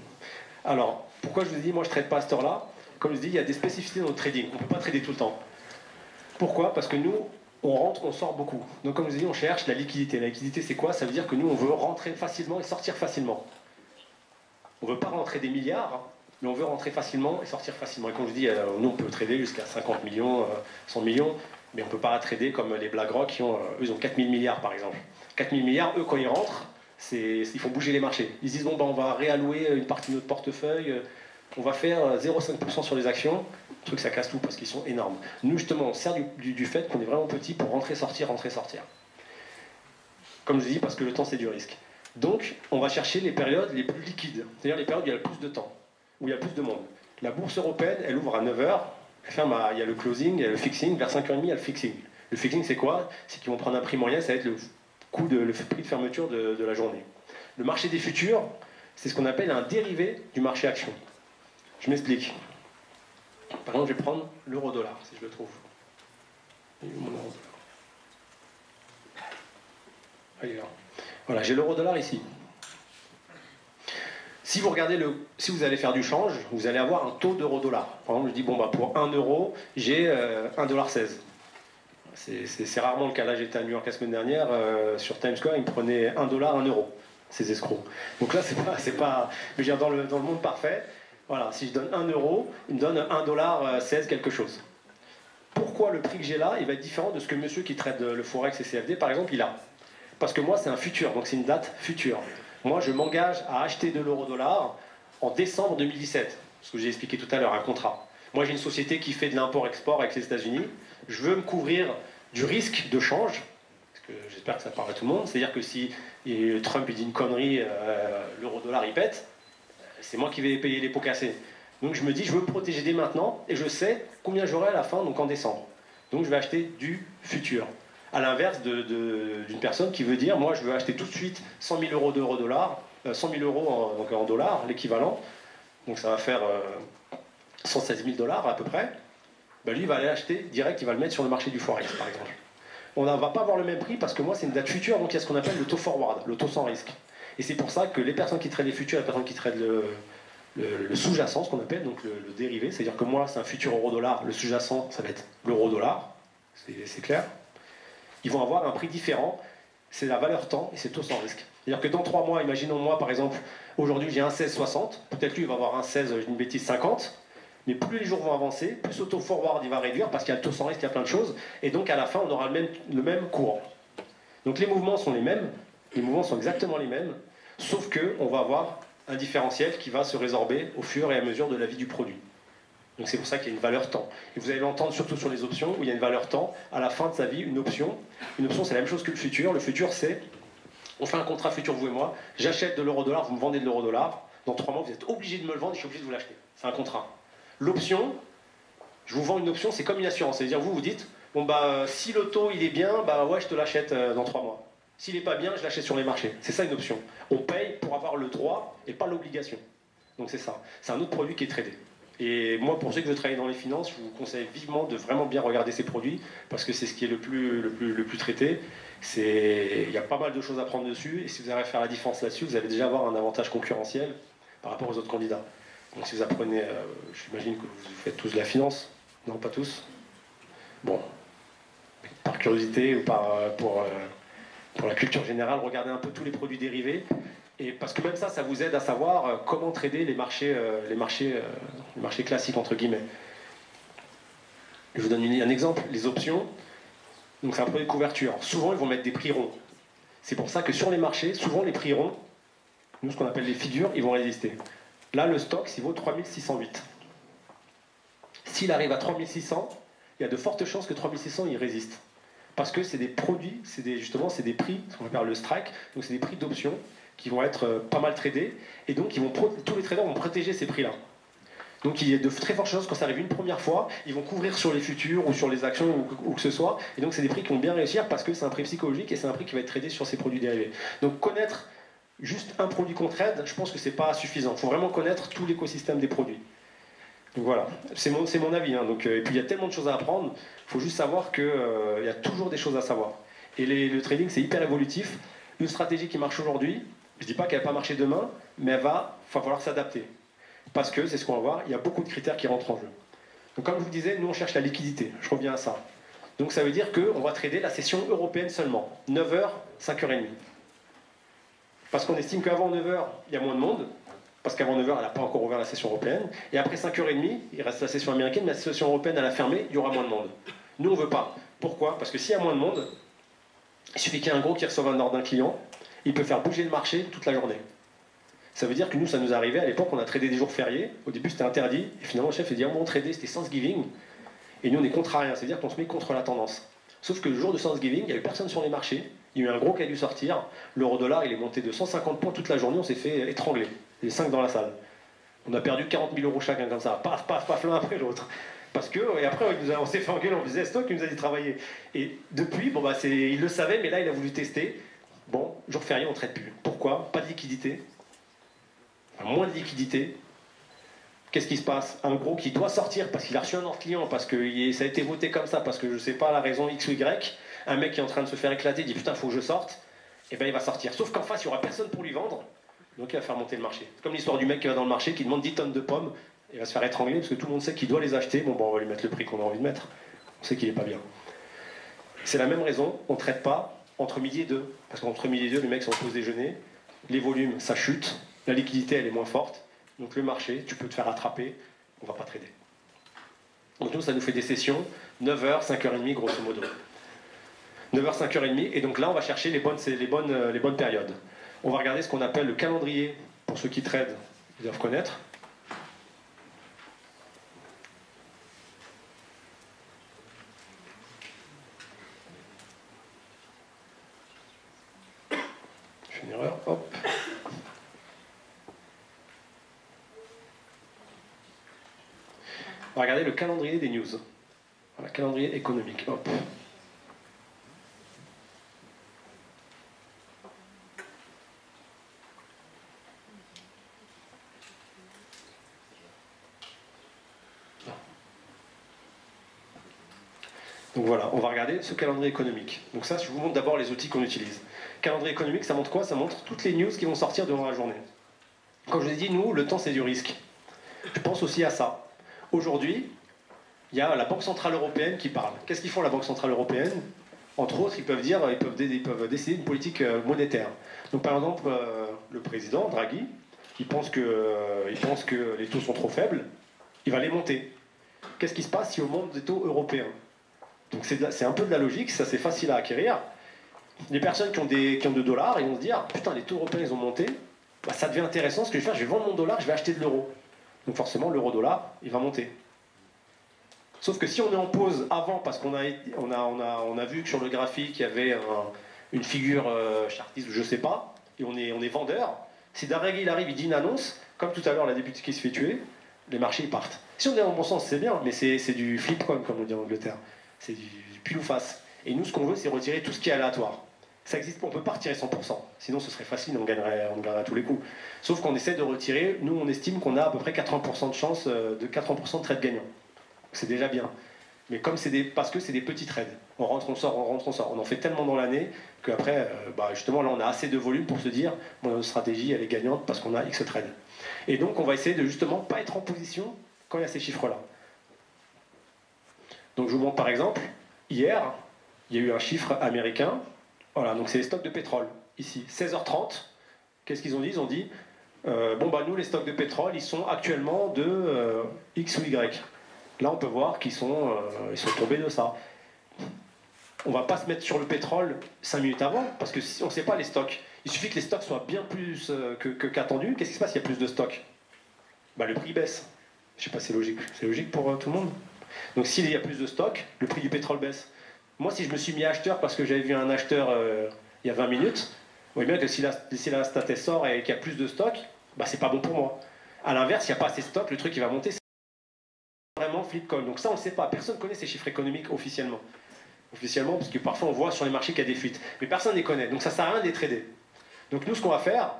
Alors, pourquoi je vous ai dit, moi je ne trade pas à cette heure-là? Comme je vous ai dit, il y a des spécificités dans notre trading. On ne peut pas trader tout le temps. Pourquoi? Parce que nous, on rentre, on sort beaucoup. Donc comme je vous ai dit, on cherche la liquidité. La liquidité, c'est quoi? Ça veut dire que nous, on veut rentrer facilement et sortir facilement. On ne veut pas rentrer des milliards, mais on veut rentrer facilement et sortir facilement. Et comme je vous dis, nous, on peut trader jusqu'à 50 millions, 100 millions, mais on ne peut pas trader comme les BlackRock qui ont, eux, ils ont 4000 milliards par exemple. 4000 milliards, eux, quand ils rentrent, ils font bouger les marchés. Ils se disent, bon, ben, on va réallouer une partie de notre portefeuille, on va faire 0,5% sur les actions. Le truc, ça casse tout parce qu'ils sont énormes. Nous, justement, on sert du fait qu'on est vraiment petit pour rentrer, sortir, rentrer, sortir. Comme je dis, parce que le temps, c'est du risque. Donc, on va chercher les périodes les plus liquides, c'est-à-dire les périodes où il y a le plus de temps, où il y a le plus de monde. La bourse européenne, elle ouvre à 9 heures, elle ferme il y a le closing, il y a le fixing, vers 5h30, il y a le fixing. Le fixing, c'est quoi? C'est qu'ils vont prendre un prix moyen, ça va être le prix de fermeture de la journée. Le marché des futurs, c'est ce qu'on appelle un dérivé du marché action. Je m'explique. Par exemple, je vais prendre l'euro-dollar, si je le trouve. Il est où mon euro-dollar? Ah, il est là. Voilà, j'ai l'euro-dollar ici. Si vous regardez si vous allez faire du change, vous allez avoir un taux d'euro-dollar. Par exemple, je dis, bon, bah, pour 1 euro, j'ai 1,16 $. C'est rarement le cas. Là, j'étais à New York la semaine dernière, sur Times Square, ils me prenaient 1 dollar, 1 euro, ces escrocs. Donc là, c'est pas mais je veux dire, dans le monde parfait, voilà, si je donne 1 euro, il me donne 1,16 $ quelque chose. Pourquoi le prix que j'ai là, il va être différent de ce que monsieur qui traite le Forex et CFD, par exemple, il a? Parce que moi, c'est un futur, donc c'est une date future. Moi, je m'engage à acheter de l'euro-dollar en décembre 2017, ce que j'ai expliqué tout à l'heure, un contrat. Moi, j'ai une société qui fait de l'import-export avec les États-Unis. Je veux me couvrir du risque de change, parce que j'espère que ça parle à tout le monde. C'est-à-dire que si Trump il dit une connerie, l'euro-dollar il pète, c'est moi qui vais payer les pots cassés. Donc je me dis, je veux me protéger dès maintenant, et je sais combien j'aurai à la fin, donc en décembre. Donc je vais acheter du futur. À l'inverse d'une personne qui veut dire, moi je veux acheter tout de suite 100 000 euros d'euro-dollar, 100 000 euros donc en dollars, l'équivalent, donc ça va faire 116 000 $ à peu près. Ben lui il va aller acheter direct, il va le mettre sur le marché du Forex par exemple. On ne va pas avoir le même prix parce que moi c'est une date future, donc il y a ce qu'on appelle le taux forward, le taux sans risque. Et c'est pour ça que les personnes qui traitent les futurs, les personnes qui traitent le sous-jacent, ce qu'on appelle, donc le dérivé, c'est-à-dire que moi c'est un futur euro-dollar, le sous-jacent ça va être l'euro-dollar, c'est clair. Ils vont avoir un prix différent, c'est la valeur temps et c'est taux sans risque. C'est-à-dire que dans 3 mois, imaginons moi par exemple, aujourd'hui j'ai un 16,60, peut-être lui il va avoir un 16, je dis une bêtise, 50, mais plus les jours vont avancer, plus le taux forward il va réduire parce qu'il y a le taux sans risque, il y a plein de choses, et donc à la fin on aura le même courant. Donc les mouvements sont les mêmes, les mouvements sont exactement les mêmes, sauf qu'on va avoir un différentiel qui va se résorber au fur et à mesure de la vie du produit. Donc c'est pour ça qu'il y a une valeur temps. Et vous allez l'entendre surtout sur les options, où il y a une valeur temps. À la fin de sa vie, une option c'est la même chose que le futur. Le futur c'est, on fait un contrat futur vous et moi, j'achète de l'euro-dollar, vous me vendez de l'euro-dollar, dans 3 mois vous êtes obligé de me le vendre et je suis obligé de vous l'acheter. C'est un contrat. L'option, je vous vends une option, c'est comme une assurance. C'est-à-dire vous dites, bon bah si le taux il est bien, bah ouais je te l'achète dans 3 mois. S'il n'est pas bien, je l'achète sur les marchés. C'est ça une option. On paye pour avoir le droit et pas l'obligation. Donc c'est ça. C'est un autre produit qui est tradé. Et moi, pour ceux qui veulent travailler dans les finances, je vous conseille vivement de vraiment bien regarder ces produits, parce que c'est ce qui est le plus traité. Il y a pas mal de choses à prendre dessus, et si vous arrivez à faire la différence là-dessus, vous allez déjà avoir un avantage concurrentiel par rapport aux autres candidats. Donc si vous apprenez, j'imagine que vous faites tous de la finance, non pas tous? Bon, par curiosité ou pour la culture générale, regardez un peu tous les produits dérivés. Et parce que même ça vous aide à savoir comment trader les marchés classiques, entre guillemets. Je vous donne un exemple, les options, donc c'est un produit de couverture. Souvent, ils vont mettre des prix ronds. C'est pour ça que sur les marchés, souvent les prix ronds, nous ce qu'on appelle les figures, ils vont résister. Là, le stock, il vaut 3608. S'il arrive à 3600, il y a de fortes chances que 3600, il résiste. Parce que c'est des produits, justement, c'est des prix, ce qu'on appelle le strike, donc c'est des prix d'options, qui vont être pas mal tradés, et donc tous les traders vont protéger ces prix-là. Donc il y a de très fortes chances, quand ça arrive une première fois, ils vont couvrir sur les futurs ou sur les actions ou que ce soit, et donc c'est des prix qui vont bien réussir parce que c'est un prix psychologique et c'est un prix qui va être tradé sur ces produits dérivés. Donc connaître juste un produit qu'on trade, je pense que c'est pas suffisant. Il faut vraiment connaître tout l'écosystème des produits. Donc voilà, c'est mon avis. Hein. Donc, et puis il y a tellement de choses à apprendre, il faut juste savoir qu'il y a toujours des choses à savoir. Et le trading c'est hyper évolutif. Une stratégie qui marche aujourd'hui, je ne dis pas qu'elle ne va pas marcher demain, mais il va falloir s'adapter. Parce que, c'est ce qu'on va voir, il y a beaucoup de critères qui rentrent en jeu. Donc comme je vous disais, nous on cherche la liquidité, je reviens à ça. Donc ça veut dire qu'on va trader la session européenne seulement, 9h, 5h30. Parce qu'on estime qu'avant 9h, il y a moins de monde, parce qu'avant 9h, elle n'a pas encore ouvert la session européenne, et après 5h30, il reste la session américaine, mais la session européenne, elle a fermé, il y aura moins de monde. Nous on ne veut pas. Pourquoi? Parce que s'il y a moins de monde, il suffit qu'il y ait un gros qui reçoive un ordre d'un client, il peut faire bouger le marché toute la journée. Ça veut dire que nous, ça nous arrivait, à l'époque, on a tradé des jours fériés, au début c'était interdit, et finalement le chef a dit, on tradait, c'était Thanksgiving, et nous on est contrariens, c'est-à-dire qu'on se met contre la tendance. Sauf que le jour de Thanksgiving, il n'y avait personne sur les marchés, il y a eu un gros qui a dû sortir, l'euro-dollar il est monté de 150 points toute la journée, on s'est fait étrangler, les 5 dans la salle. On a perdu 40 000 euros chacun comme ça, paf, paf, paf, l'un après l'autre. Parce que, et après on s'est fait engueuler, on disait, c'est toi qui nous a dit de travailler. Et depuis, bon, bah, il le savait, mais là il a voulu tester. Bon, jour férié, on ne traite plus. Pourquoi? Pas de liquidité. Enfin, moins de liquidité. Qu'est-ce qui se passe? Un gros qui doit sortir parce qu'il a reçu un ordre client, parce que ça a été voté comme ça, parce que je ne sais pas la raison X ou Y. Un mec qui est en train de se faire éclater dit putain, il faut que je sorte. Et ben il va sortir. Sauf qu'en face, il n'y aura personne pour lui vendre. Donc il va faire monter le marché. C'est comme l'histoire du mec qui va dans le marché, qui demande 10 tonnes de pommes. Il va se faire étrangler parce que tout le monde sait qu'il doit les acheter. Bon, ben, on va lui mettre le prix qu'on a envie de mettre. On sait qu'il n'est pas bien. C'est la même raison, on ne traite pas entre midi et 2. Parce qu'entre midi et 2, les mecs sont en pause déjeuner. Les volumes, ça chute. La liquidité, elle est moins forte. Donc le marché, tu peux te faire attraper. On ne va pas trader. Donc nous, ça nous fait des sessions 9h, 5h30 grosso modo. 9h, 5h30. Et donc là, on va chercher les bonnes périodes. On va regarder ce qu'on appelle le calendrier. Pour ceux qui tradent, ils doivent connaître. Je fais une erreur, hop. On va regarder le calendrier des news. Voilà, calendrier économique, hop. Donc voilà, on va regarder ce calendrier économique. Donc ça, je vous montre d'abord les outils qu'on utilise. Calendrier économique, ça montre quoi? Ça montre toutes les news qui vont sortir durant la journée. Comme je vous ai dit, nous, le temps, c'est du risque. Je pense aussi à ça. Aujourd'hui, il y a la Banque Centrale Européenne qui parle. Qu'est-ce qu'ils font, la Banque Centrale Européenne? Entre autres, ils peuvent décider une politique monétaire. Donc par exemple, le président, Draghi, il pense que les taux sont trop faibles, il va les monter. Qu'est-ce qui se passe si on monte des taux européens? Donc c'est un peu de la logique, ça c'est facile à acquérir. Les personnes qui ont de dollars, ils vont se dire, putain, les taux européens ils ont monté, bah, ça devient intéressant, ce que je vais faire, je vais vendre mon dollar, je vais acheter de l'euro. Donc forcément, l'euro-dollar, il va monter. Sauf que si on est en pause avant, parce qu'on a vu que sur le graphique, il y avait une figure chartiste ou je sais pas, et on est vendeur, si Draghi il arrive, il dit une annonce, comme tout à l'heure la députée qui se fait tuer, les marchés ils partent. Si on est en bon sens, c'est bien, mais c'est du flip-con, comme on dit en Angleterre. C'est du pile ou face. Et nous, ce qu'on veut, c'est retirer tout ce qui est aléatoire. Ça existe pas, on ne peut pas retirer 100%. Sinon, ce serait facile, on gagnerait à tous les coups. Sauf qu'on essaie de retirer, nous, on estime qu'on a à peu près 80% de chance de 80% de trades gagnants. C'est déjà bien. Mais comme parce que c'est des petits trades. On rentre, on sort, on rentre, on sort. On en fait tellement dans l'année qu'après, justement, là, on a assez de volume pour se dire, notre stratégie, elle est gagnante parce qu'on a X trades. Et donc, on va essayer de justement pas être en position quand il y a ces chiffres-là. Donc, je vous montre par exemple, hier, il y a eu un chiffre américain. Voilà, donc c'est les stocks de pétrole. Ici, 16h30. Qu'est-ce qu'ils ont dit? Ils ont dit, nous, les stocks de pétrole, ils sont actuellement de X ou Y. Là, on peut voir qu'ils sont tombés de ça. On ne va pas se mettre sur le pétrole 5 minutes avant, parce que si on ne sait pas les stocks. Il suffit que les stocks soient bien plus qu'attendus. Qu'est-ce qui se passe s'il y a plus de stocks? Le prix baisse. Je ne sais pas si c'est logique. C'est logique pour tout le monde? Donc s'il y a plus de stocks, le prix du pétrole baisse. Moi, si je me suis mis acheteur parce que j'avais vu un acheteur il y a 20 minutes, vous voyez bien que si la stat sort et qu'il y a plus de stocks, c'est pas bon pour moi. A l'inverse, il n'y a pas assez de stocks, le truc il va monter. C'est vraiment flip-call. Donc ça, on ne sait pas. Personne ne connaît ces chiffres économiques officiellement. Officiellement, parce que parfois on voit sur les marchés qu'il y a des fuites. Mais personne ne les connaît. Donc ça ne sert à rien de les trader. Donc nous, ce qu'on va faire,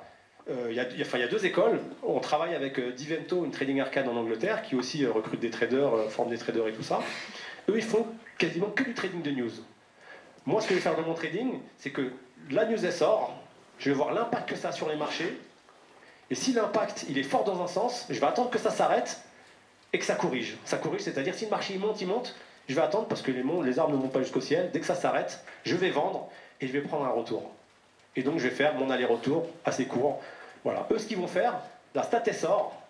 il y a deux écoles. On travaille avec Divento, une trading arcade en Angleterre, qui aussi recrute des traders, forme des traders et tout ça. Eux, ils font quasiment que du trading de news. Moi, ce que je vais faire dans mon trading, c'est que la news, elle sort, je vais voir l'impact que ça a sur les marchés, et si l'impact, il est fort dans un sens, je vais attendre que ça s'arrête et que ça corrige. Ça corrige, c'est-à-dire si le marché il monte, je vais attendre parce que les arbres ne montent pas jusqu'au ciel. Dès que ça s'arrête, je vais vendre et je vais prendre un retour. Et donc, je vais faire mon aller-retour assez court. Voilà. Eux, ce qu'ils vont faire, la stat, elle sort.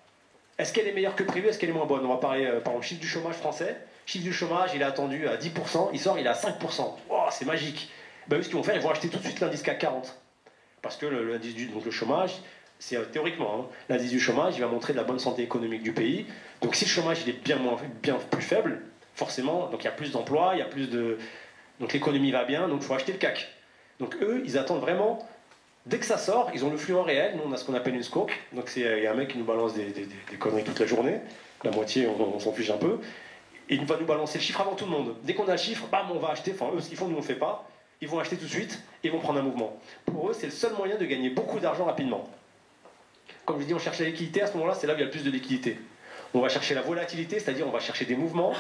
Est-ce qu'elle est meilleure que prévu? Est-ce qu'elle est moins bonne? On va parler, par exemple, chiffre du chômage français. Chiffre du chômage, il est attendu à 10%, il sort, il est à 5%. Oh, c'est magique. Eux, ce qu'ils vont faire, ils vont acheter tout de suite l'indice CAC 40. Parce que donc le chômage, c'est théoriquement, hein, l'indice du chômage, il va montrer de la bonne santé économique du pays. Donc si le chômage il est bien plus faible, forcément, donc il y a plus d'emplois, il y a plus de... Donc l'économie va bien, donc il faut acheter le CAC. Donc eux, ils attendent vraiment, dès que ça sort, ils ont le flux en réel, nous on a ce qu'on appelle une SCOC, donc il y a un mec qui nous balance des conneries toute la journée, la moitié on s'en fiche un peu, et il va nous balancer le chiffre avant tout le monde. Dès qu'on a le chiffre, bam, on va acheter, enfin eux ce qu'ils font, nous on ne le fait pas, ils vont acheter tout de suite, et ils vont prendre un mouvement. Pour eux, c'est le seul moyen de gagner beaucoup d'argent rapidement. Comme je dis, on cherche la liquidité, à ce moment-là, c'est là où il y a le plus de liquidité. On va chercher la volatilité, c'est-à-dire on va chercher des mouvements.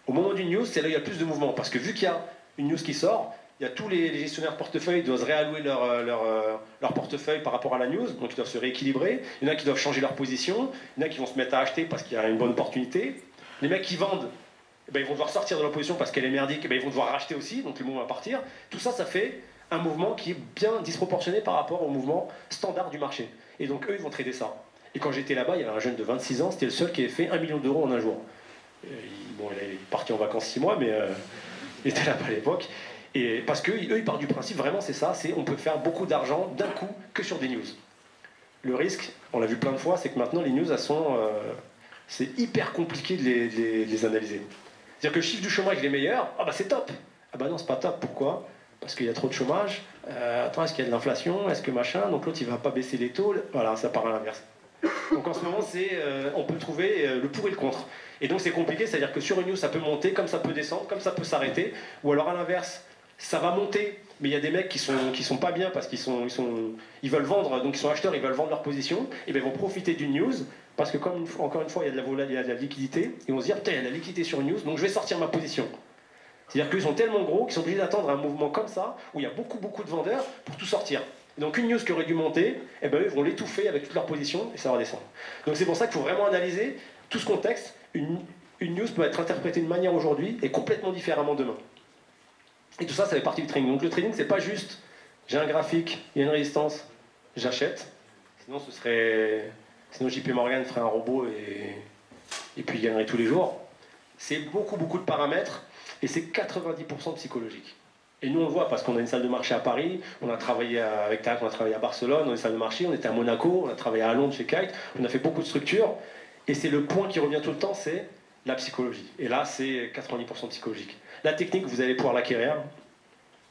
Au moment d'une news, c'est là où il y a le plus de mouvements, parce que vu qu'il y a une news qui sort, il y a tous les gestionnaires de portefeuille doivent réallouer leur portefeuille par rapport à la news, donc ils doivent se rééquilibrer. Il y en a qui doivent changer leur position, il y en a qui vont se mettre à acheter parce qu'il y a une bonne opportunité. Les mecs qui vendent, eh ben, ils vont devoir sortir de leur position parce qu'elle est merdique, eh ben, ils vont devoir racheter aussi, donc le mouvement va partir. Tout ça, ça fait un mouvement qui est bien disproportionné par rapport au mouvement standard du marché. Et donc eux, ils vont trader ça. Et quand j'étais là-bas, il y avait un jeune de 26 ans, c'était le seul qui avait fait 1 million d'euros en un jour. Il est parti en vacances 6 mois, mais il était là-bas à l'époque. Et parce qu'eux, ils partent du principe, vraiment c'est ça, c'est on peut faire beaucoup d'argent d'un coup que sur des news. Le risque, on l'a vu plein de fois, c'est que maintenant les news, c'est hyper compliqué de les analyser. C'est-à-dire que le chiffre du chômage il est meilleur, ah bah c'est top. Ah bah non, c'est pas top, pourquoi? Parce qu'il y a trop de chômage, attends, est-ce qu'il y a de l'inflation, est-ce que machin, donc l'autre il va pas baisser les taux, voilà, ça part à l'inverse. Donc en ce moment, on peut trouver le pour et le contre. Et donc c'est compliqué, c'est-à-dire que sur une news, ça peut monter, comme ça peut descendre, comme ça peut s'arrêter, ou alors à l'inverse, ça va monter, mais il y a des mecs qui sont pas bien parce ils veulent vendre, donc ils sont acheteurs, ils veulent vendre leur position, et bien ils vont profiter d'une news, parce que comme encore une fois, il y a de la liquidité, ils vont se dire, putain, il y a de la liquidité sur une news, donc je vais sortir ma position. C'est-à-dire qu'ils sont tellement gros qu'ils sont obligés d'attendre un mouvement comme ça, où il y a beaucoup de vendeurs pour tout sortir. Donc une news qui aurait dû monter, eh ben, eux vont l'étouffer avec toute leur position et ça va descendre. Donc c'est pour ça qu'il faut vraiment analyser tout ce contexte. Une news peut être interprétée d'une manière aujourd'hui et complètement différemment demain. Et tout ça, ça fait partie du trading. Donc le trading, c'est pas juste j'ai un graphique, il y a une résistance, j'achète. Sinon JP Morgan ferait un robot et puis il gagnerait tous les jours. C'est beaucoup de paramètres et c'est 90% psychologique. Et nous on le voit parce qu'on a une salle de marché à Paris, on a travaillé avec TAC, on a travaillé à Barcelone, on a une salle de marché, on était à Monaco, on a travaillé à Londres chez Kite, on a fait beaucoup de structures. Et c'est le point qui revient tout le temps, c'est la psychologie. Et là, c'est 90% psychologique. La technique, vous allez pouvoir l'acquérir.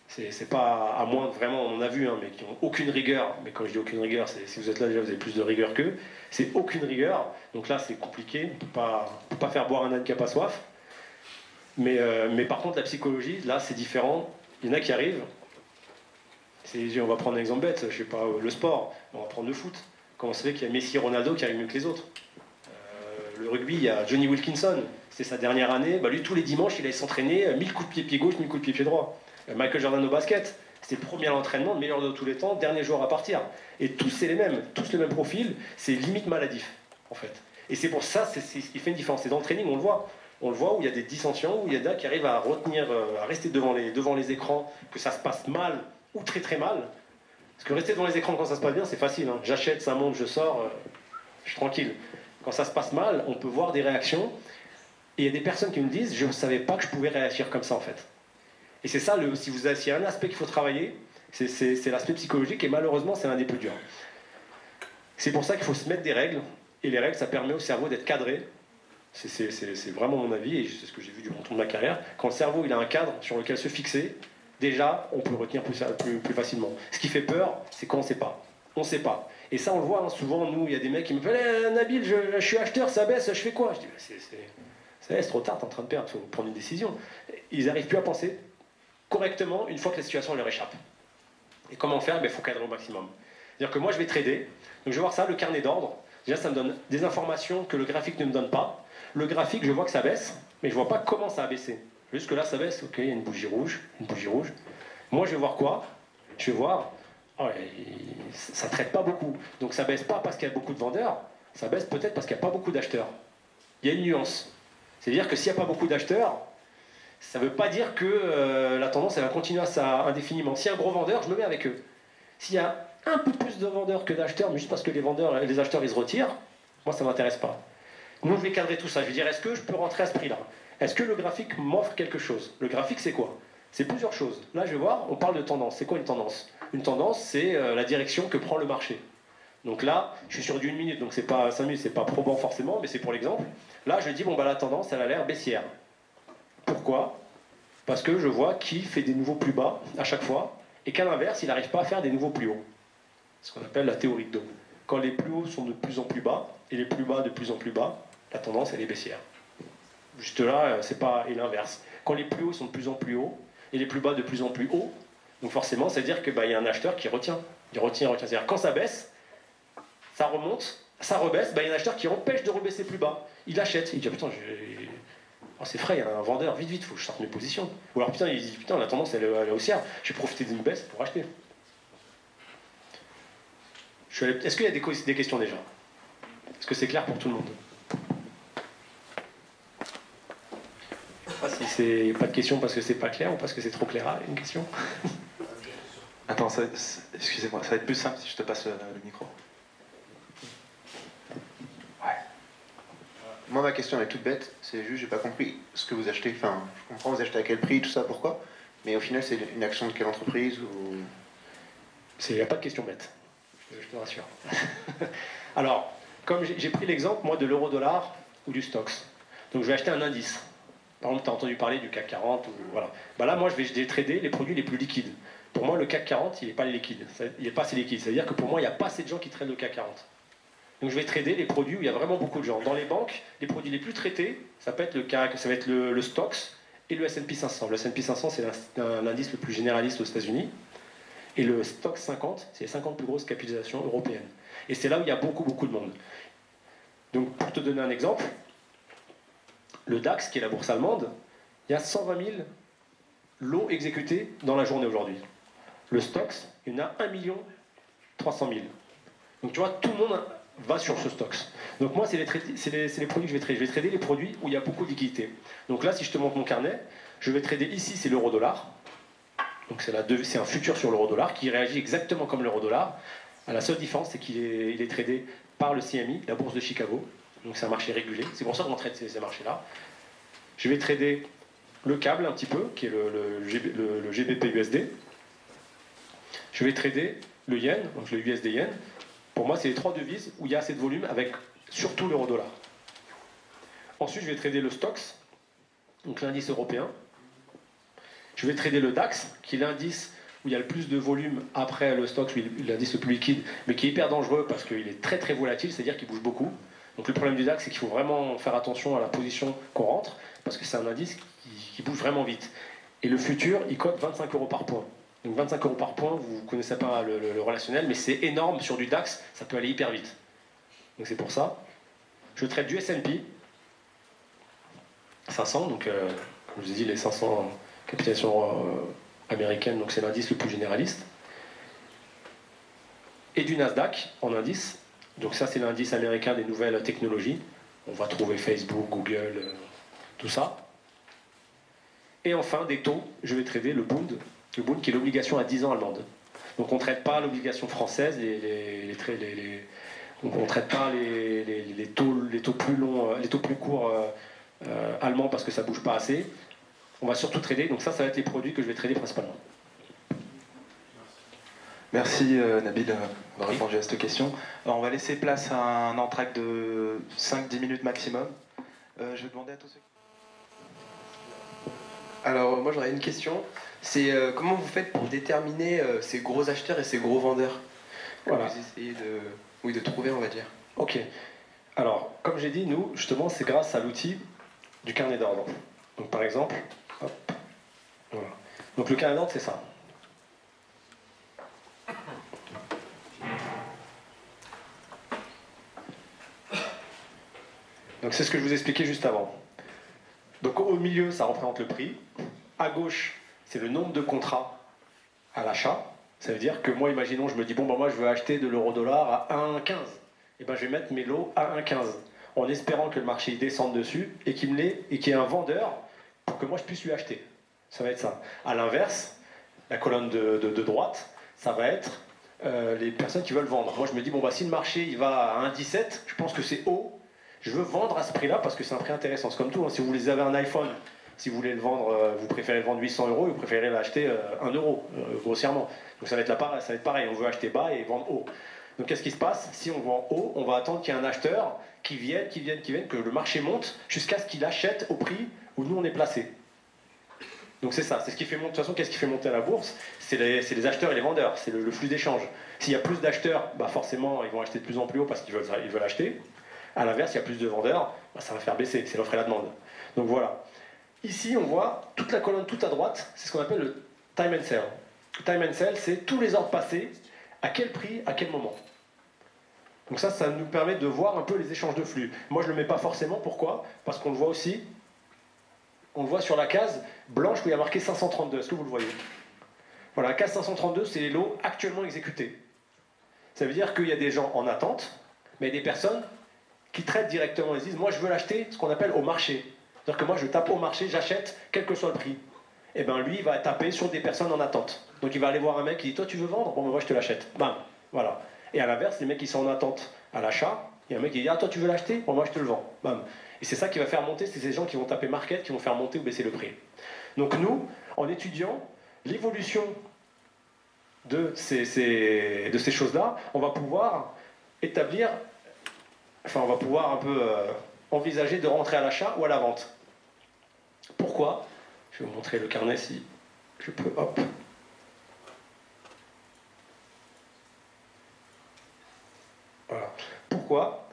C'est pas à moins, vraiment, on en a vu, hein, mais qui n'ont aucune rigueur. Mais quand je dis aucune rigueur, c'est si vous êtes là déjà, vous avez plus de rigueur qu'eux. C'est aucune rigueur. Donc là, c'est compliqué. On peut pas faire boire un âne qui n'a pas soif. Mais par contre, la psychologie, là, c'est différent. Il y en a qui arrivent. On va prendre un exemple bête, je sais pas, le sport. On va prendre le foot. Comment ça fait qu'il y a Messi et Ronaldo qui arrivent mieux que les autres? Le rugby, il y a Johnny Wilkinson. C'était sa dernière année. Bah, lui, tous les dimanches, il allait s'entraîner 1000 coups de pied gauche, 1000 coups de pied droit. Michael Jordan au basket, c'était le premier à l'entraînement, le meilleur de tous les temps, dernier joueur à partir. Et tous, c'est les mêmes, tous le même profil, c'est limite maladif, en fait. Et c'est pour ça, c'est ce qui fait une différence. Et dans le training, on le voit. On le voit où il y a des dissensions, où il y a des gars qui arrivent à retenir, à rester devant les écrans, que ça se passe mal ou très mal. Parce que rester devant les écrans quand ça se passe bien, c'est facile. Hein. J'achète, ça monte, je sors, je suis tranquille. Quand ça se passe mal, on peut voir des réactions. Et il y a des personnes qui me disent, je ne savais pas que je pouvais réagir comme ça, en fait. Et c'est ça, s'il y a un aspect qu'il faut travailler, c'est l'aspect psychologique, et malheureusement, c'est l'un des plus durs. C'est pour ça qu'il faut se mettre des règles, et les règles, ça permet au cerveau d'être cadré. C'est vraiment mon avis, et c'est ce que j'ai vu durant toute ma carrière. Quand le cerveau il a un cadre sur lequel se fixer, déjà, on peut retenir plus facilement. Ce qui fait peur, c'est quand on ne sait pas. On ne sait pas. Et ça, on le voit, hein, souvent, nous, il y a des mecs qui me disent « Nabil, je suis acheteur, ça baisse, je fais quoi ?» Je dis « C'est trop tard, t'es en train de perdre, il faut prendre une décision. » Ils n'arrivent plus à penser correctement une fois que la situation leur échappe. Et comment faire? Il faut cadrer au maximum. C'est-à-dire que moi, je vais trader, donc je vais voir ça, le carnet d'ordre. Déjà, ça me donne des informations que le graphique ne me donne pas. Le graphique, je vois que ça baisse, mais je ne vois pas comment ça a baissé. Juste que là, ça baisse, ok, il y a une bougie rouge. Moi, je vais voir quoi? Je vais voir, ça ne traite pas beaucoup. Donc ça baisse pas parce qu'il y a beaucoup de vendeurs, ça baisse peut-être parce qu'il n'y a pas beaucoup d'acheteurs. Il y a une nuance. C'est-à-dire que s'il n'y a pas beaucoup d'acheteurs, ça ne veut pas dire que la tendance elle va continuer à ça indéfiniment. S'il y a un gros vendeur, je me mets avec eux. S'il y a un peu plus de vendeurs que d'acheteurs, mais juste parce que les acheteurs ils se retirent, moi ça ne m'intéresse pas. Nous je vais cadrer tout ça, je vais dire est-ce que je peux rentrer à ce prix-là? Est-ce que le graphique m'offre quelque chose? Le graphique c'est quoi? C'est plusieurs choses. Là je vais voir, on parle de tendance. C'est quoi une tendance? Une tendance, c'est la direction que prend le marché. Donc là, je suis sur du 1 minute, donc c'est pas 5 minutes, c'est pas probant forcément, mais c'est pour l'exemple. Là, je dis, bon, bah, la tendance, elle a l'air baissière. Pourquoi? Parce que je vois qui fait des nouveaux plus bas à chaque fois, et qu'à l'inverse, il n'arrive pas à faire des nouveaux plus hauts. Ce qu'on appelle la théorie de Dohm. Quand les plus hauts sont de plus en plus bas, et les plus bas de plus en plus bas, la tendance, elle est baissière. Juste là, c'est pas et l'inverse. Quand les plus hauts sont de plus en plus hauts, et les plus bas de plus en plus hauts, donc forcément, c'est-à-dire qu'il y a un acheteur qui retient. Il retient. C'est-à-dire quand ça baisse, ça remonte, ça rebaisse, il y a un acheteur qui empêche de rebaisser plus bas. Il achète. Il dit, putain, oh, c'est frais, il y a un vendeur, vite, il faut que je sorte mes positions. Ou alors, il dit, putain, la tendance, elle est haussière. J'ai profité d'une baisse pour acheter. Est-ce qu'il y a des questions déjà? Est-ce que c'est clair pour tout le monde? Je ne sais pas si c'est pas de questions parce que c'est pas clair ou parce que c'est trop clair. Une question? Attends, excusez-moi, ça va être plus simple si je te passe le micro. Ouais. Moi, ma question est toute bête, c'est juste, j'ai pas compris ce que vous achetez. Enfin, je comprends, vous achetez à quel prix, tout ça, pourquoi. Mais au final, c'est une action de quelle entreprise ou... Il n'y a pas de question bête, je te rassure. Alors, comme j'ai pris l'exemple, moi, de l'euro-dollar ou du Stoxx. Donc, je vais acheter un indice. Par exemple, tu as entendu parler du CAC 40, ou, voilà. Là, moi, je vais trader les produits les plus liquides. Pour moi, le CAC 40, il n'est pas liquide. Il n'est pas assez liquide. C'est-à-dire que pour moi, il n'y a pas assez de gens qui traitent le CAC 40. Donc je vais trader les produits où il y a vraiment beaucoup de gens. Dans les banques, les produits les plus traités, ça va être le Stoxx et le S&P 500. Le S&P 500, c'est l'indice le plus généraliste aux États-Unis. Et le Stoxx 50, c'est les 50 plus grosses capitalisations européennes. Et c'est là où il y a beaucoup, beaucoup de monde. Donc pour te donner un exemple, le DAX, qui est la bourse allemande, il y a 120 000 lots exécutés dans la journée aujourd'hui. Le Stoxx, il y en a 1 300 000. Donc tu vois, tout le monde va sur ce Stoxx. Donc moi, c'est les produits que je vais trader. Je vais trader les produits où il y a beaucoup de liquidité. Donc là, si je te montre mon carnet, je vais trader ici, c'est l'euro-dollar. Donc c'est un futur sur l'euro-dollar qui réagit exactement comme l'euro-dollar. La seule différence, c'est qu'il est tradé par le CME, la bourse de Chicago. Donc c'est un marché régulé. C'est pour ça qu'on traite ces marchés-là. Je vais trader le câble un petit peu, qui est le GBP USD. Je vais trader le yen, donc le USD yen. Pour moi, c'est les 3 devises où il y a assez de volume avec surtout l'euro-dollar. Ensuite, je vais trader le Stoxx, donc l'indice européen. Je vais trader le DAX, qui est l'indice où il y a le plus de volume après le Stoxx, l'indice le plus liquide, mais qui est hyper dangereux parce qu'il est très très volatile, c'est-à-dire qu'il bouge beaucoup. Donc le problème du DAX, c'est qu'il faut vraiment faire attention à la position qu'on rentre, parce que c'est un indice qui bouge vraiment vite. Et le futur, il cote 25 € par point. Donc 25 € par point, vous ne connaissez pas le relationnel, mais c'est énorme sur du DAX, ça peut aller hyper vite. Donc c'est pour ça. Je traite du S&P 500, donc comme je vous ai dit, les 500 capitalisations américaines, donc c'est l'indice le plus généraliste. Et du Nasdaq en indice, donc ça c'est l'indice américain des nouvelles technologies. On va trouver Facebook, Google, tout ça. Et enfin des taux, je vais trader le Bund. Le Bund qui est l'obligation à 10 ans allemande. Donc on ne traite pas l'obligation française, on ne traite pas les taux plus longs, les taux plus courts allemands parce que ça ne bouge pas assez. On va surtout trader, donc ça va être les produits que je vais trader principalement. Merci Nabil d'avoir répondu à cette question. Alors, on va laisser place à un entracte de 5-10 minutes maximum. Je vais demander à tous ceux... Alors moi j'aurais une question, c'est comment vous faites pour déterminer ces gros acheteurs et ces gros vendeurs? Voilà. Vous essayez de trouver, on va dire. Ok. Alors, comme j'ai dit, nous, justement, c'est grâce à l'outil du carnet d'ordre. Donc par exemple, hop, voilà. Donc le carnet d'ordre, c'est ça. Donc c'est ce que je vous expliquais juste avant. Donc au milieu, ça représente le prix. À gauche, c'est le nombre de contrats à l'achat. Ça veut dire que moi, imaginons, je me dis, bon, ben, moi, je veux acheter de l'euro-dollar à 1,15. Et ben, je vais mettre mes lots à 1,15, en espérant que le marché descende dessus et qu'il y ait un vendeur pour que moi, je puisse lui acheter. Ça va être ça. À l'inverse, la colonne de droite, ça va être les personnes qui veulent vendre. Moi, je me dis, bon, bah, si le marché il va à 1,17, je pense que c'est haut. Je veux vendre à ce prix-là parce que c'est un prix intéressant. C'est comme tout, hein. Si vous avez un iPhone, Si vous voulez le vendre, vous préférez le vendre 800 euros, vous préférez l'acheter 1 euro, grossièrement. Donc ça va être pareil, on veut acheter bas et vendre haut. Donc qu'est-ce qui se passe? Si on vend haut, on va attendre qu'il y ait un acheteur qui vienne, que le marché monte jusqu'à ce qu'il achète au prix où nous on est placé. Donc c'est ça, c'est ce qui fait monter. De toute façon, qu'est-ce qui fait monter la bourse? C'est les acheteurs et les vendeurs, c'est le flux d'échange. S'il y a plus d'acheteurs, bah forcément ils vont acheter de plus en plus haut parce qu'ils veulent acheter. À l'inverse, il y a plus de vendeurs, bah ça va faire baisser, c'est l'offre et la demande. Donc voilà. Ici, on voit toute la colonne tout à droite, c'est ce qu'on appelle le time and sell. Time and sell, c'est tous les ordres passés, à quel prix, à quel moment. Donc ça nous permet de voir un peu les échanges de flux. Moi, je ne le mets pas forcément, pourquoi? Parce qu'on le voit aussi, on le voit sur la case blanche où il y a marqué 532. Est-ce que vous le voyez? Voilà, la case 532, c'est les lots actuellement exécutés. Ça veut dire qu'il y a des gens en attente, mais il y a des personnes qui traitent directement. Ils disent, moi, je veux l'acheter, ce qu'on appelle au marché. C'est-à-dire que moi, je tape au marché, j'achète, quel que soit le prix. Et bien, lui, il va taper sur des personnes en attente. Donc, il va aller voir un mec qui dit, toi, tu veux vendre? Bon, ben, moi, je te l'achète. Bam, voilà. Et à l'inverse, les mecs qui sont en attente à l'achat, il y a un mec qui dit, ah, toi, tu veux l'acheter? Bon, moi, je te le vends. Bam. Et c'est ça qui va faire monter, c'est ces gens qui vont taper market, qui vont faire monter ou baisser le prix. Donc, nous, en étudiant l'évolution de ces choses-là, on va pouvoir établir, enfin, on va pouvoir un peu envisager de rentrer à l'achat ou à la vente. Pourquoi? Je vais vous montrer le carnet si je peux. Hop. Voilà. Pourquoi?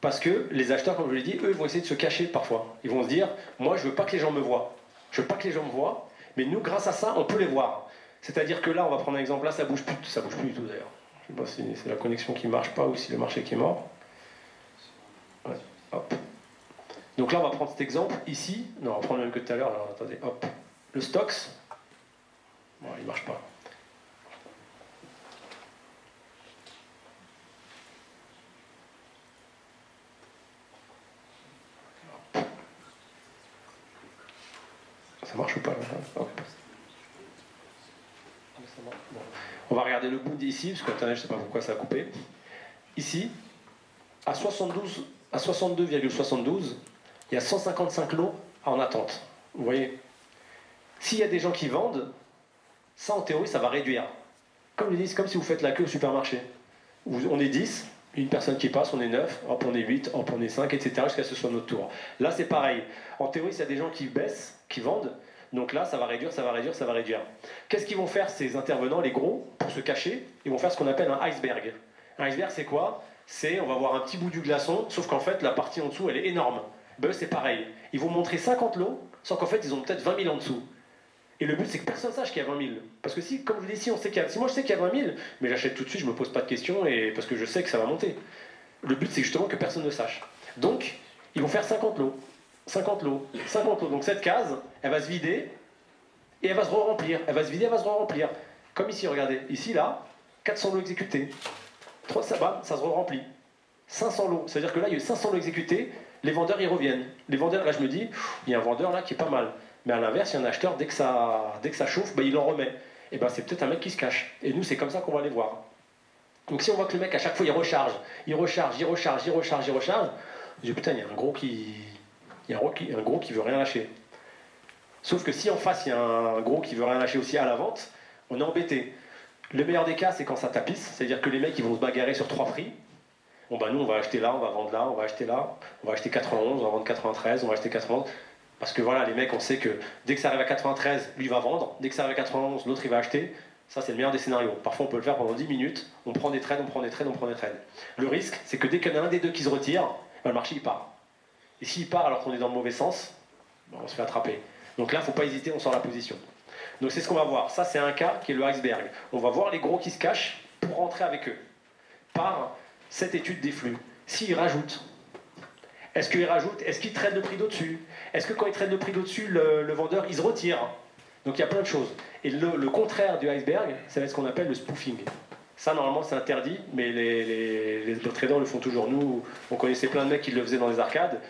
Parce que les acheteurs, comme je l'ai dit, eux, ils vont essayer de se cacher parfois. Ils vont se dire, moi, je veux pas que les gens me voient. Je veux pas que les gens me voient, mais nous, grâce à ça, on peut les voir. C'est-à-dire que là, on va prendre un exemple, là, ça bouge plus du tout d'ailleurs. Je sais pas si c'est la connexion qui marche pas ou si le marché qui est mort. Ouais. Hop. Donc là, on va prendre cet exemple ici. Non, on va prendre le même que tout à l'heure. Alors, attendez, hop. Le Stoxx. Bon, il ne marche pas. Hop. Ça marche ou pas là? Hop. Bon. On va regarder le bout d'ici, parce qu'Internet, je ne sais pas pourquoi ça a coupé. Ici, à 62,72, il y a 155 lots en attente. Vous voyez? S'il y a des gens qui vendent, ça en théorie, ça va réduire. Comme je dis, c'est comme si vous faites la queue au supermarché. On est 10, une personne qui passe, on est 9, hop, on est 8, hop, on est 5, etc. jusqu'à ce que ce soit notre tour. Là, c'est pareil. En théorie, s'il y a des gens qui baissent, qui vendent, donc là, ça va réduire, ça va réduire, ça va réduire. Qu'est-ce qu'ils vont faire, ces intervenants, les gros, pour se cacher? Ils vont faire ce qu'on appelle un iceberg. Un iceberg, c'est quoi? C'est, on va voir un petit bout du glaçon, sauf qu'en fait, la partie en dessous, elle est énorme. Ben, c'est pareil. Ils vont montrer 50 lots, sauf qu'en fait, ils ont peut-être 20 000 en dessous. Et le but, c'est que personne ne sache qu'il y a 20 000. Parce que si, comme je vous dis, si moi je sais qu'il y a 20 000, mais j'achète tout de suite, je ne me pose pas de questions, et parce que je sais que ça va monter. Le but, c'est justement que personne ne sache. Donc, ils vont faire 50 lots. 50 lots. 50 lots. Donc cette case, elle va se vider, et elle va se re-remplir. Elle va se vider, elle va se re-remplir. Comme ici, regardez. Ici, là, 400 lots exécutés. 3, ça se re-remplit. 500 lots. C'est-à-dire que là, il y a eu 500 lots exécutés, les vendeurs, ils reviennent. Les vendeurs, là, je me dis, il y a un vendeur là qui est pas mal. Mais à l'inverse, il y a un acheteur, dès que ça chauffe, ben, il en remet. Et ben c'est peut-être un mec qui se cache. Et nous, c'est comme ça qu'on va aller voir. Donc si on voit que le mec, à chaque fois, il recharge, je dis putain, il y a un gros qui veut rien lâcher. Sauf que si en face, il y a un gros qui veut rien lâcher aussi à la vente, on est embêté. Le meilleur des cas, c'est quand ça tapisse, c'est-à-dire que les mecs, ils vont se bagarrer sur 3 prix. Bon bah nous, on va acheter là, on va vendre là, on va acheter là, on va acheter 91, on va vendre 93, on va acheter 91. Parce que voilà, les mecs, on sait que dès que ça arrive à 93, lui va vendre. Dès que ça arrive à 91, l'autre il va acheter. Ça, c'est le meilleur des scénarios. Parfois, on peut le faire pendant 10 minutes. On prend des trades, on prend des trades, on prend des trades. Le risque, c'est que dès qu'il y en a un des deux qui se retire, ben, le marché il part. Et s'il part alors qu'on est dans le mauvais sens, ben, on se fait attraper. Donc là, il ne faut pas hésiter, on sort la position. Donc c'est ce qu'on va voir. Ça, c'est un cas qui est le iceberg. On va voir les gros qui se cachent pour rentrer avec eux. Par cette étude des flux. S'ils rajoutent. Est-ce qu'il rajoute? Est-ce qu'il traite le prix d'au-dessus? Est-ce que quand il traite le prix d'au-dessus, le vendeur, il se retire? Donc il y a plein de choses. Et le contraire du iceberg, ça va être ce qu'on appelle le spoofing. Ça, normalement, c'est interdit, mais les traders le font toujours. Nous, on connaissait plein de mecs qui le faisaient dans les arcades.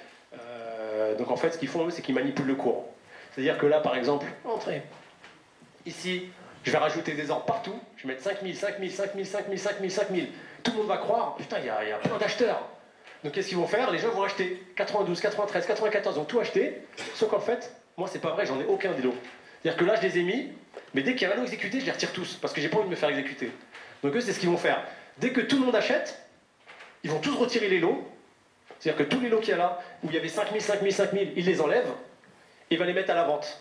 Donc en fait, ce qu'ils font, eux, c'est qu'ils manipulent le cours. C'est-à-dire que là, par exemple, entrez. Ici, je vais rajouter des ordres partout. Je vais mettre 5000, 5000, 5000, 5000, 5000, 5000. Tout le monde va croire, putain, il y a plein d'acheteurs. Donc qu'est-ce qu'ils vont faire? Les gens vont acheter 92, 93, 94, ils ont tout acheté, sauf qu'en fait, moi c'est pas vrai, j'en ai aucun des lots. C'est-à-dire que là je les ai mis, mais dès qu'il y a un lot exécuté, je les retire tous, parce que j'ai pas envie de me faire exécuter. Donc eux c'est ce qu'ils vont faire. Dès que tout le monde achète, ils vont tous retirer les lots. C'est-à-dire que tous les lots qu'il y a là, où il y avait 5000, 5000, 5000, il les enlève, et il va les mettre à la vente.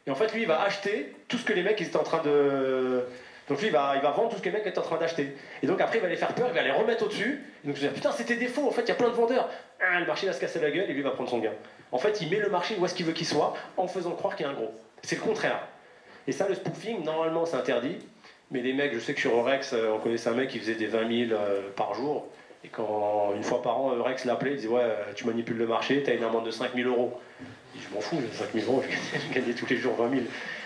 Et en fait lui il va acheter tout ce que les mecs ils étaient en train de... Donc lui il va vendre tout ce que les mecs étaient en train d'acheter. Et donc après il va les faire peur, il va les remettre au-dessus. Et donc je vais dire putain c'était des faux, en fait il y a plein de vendeurs. Ah, le marché va se casser la gueule et lui va prendre son gain. En fait il met le marché où est-ce qu'il veut qu'il soit en faisant croire qu'il y a un gros. C'est le contraire. Et ça le spoofing normalement c'est interdit. Mais les mecs, je sais que sur Eurex, on connaissait un mec qui faisait des 20 000 par jour. Et quand une fois par an Eurex l'appelait, il disait ouais tu manipules le marché, t'as une amende de 5 000 euros. Je m'en fous, 5 000 euros, je gagnais tous les jours 20 000.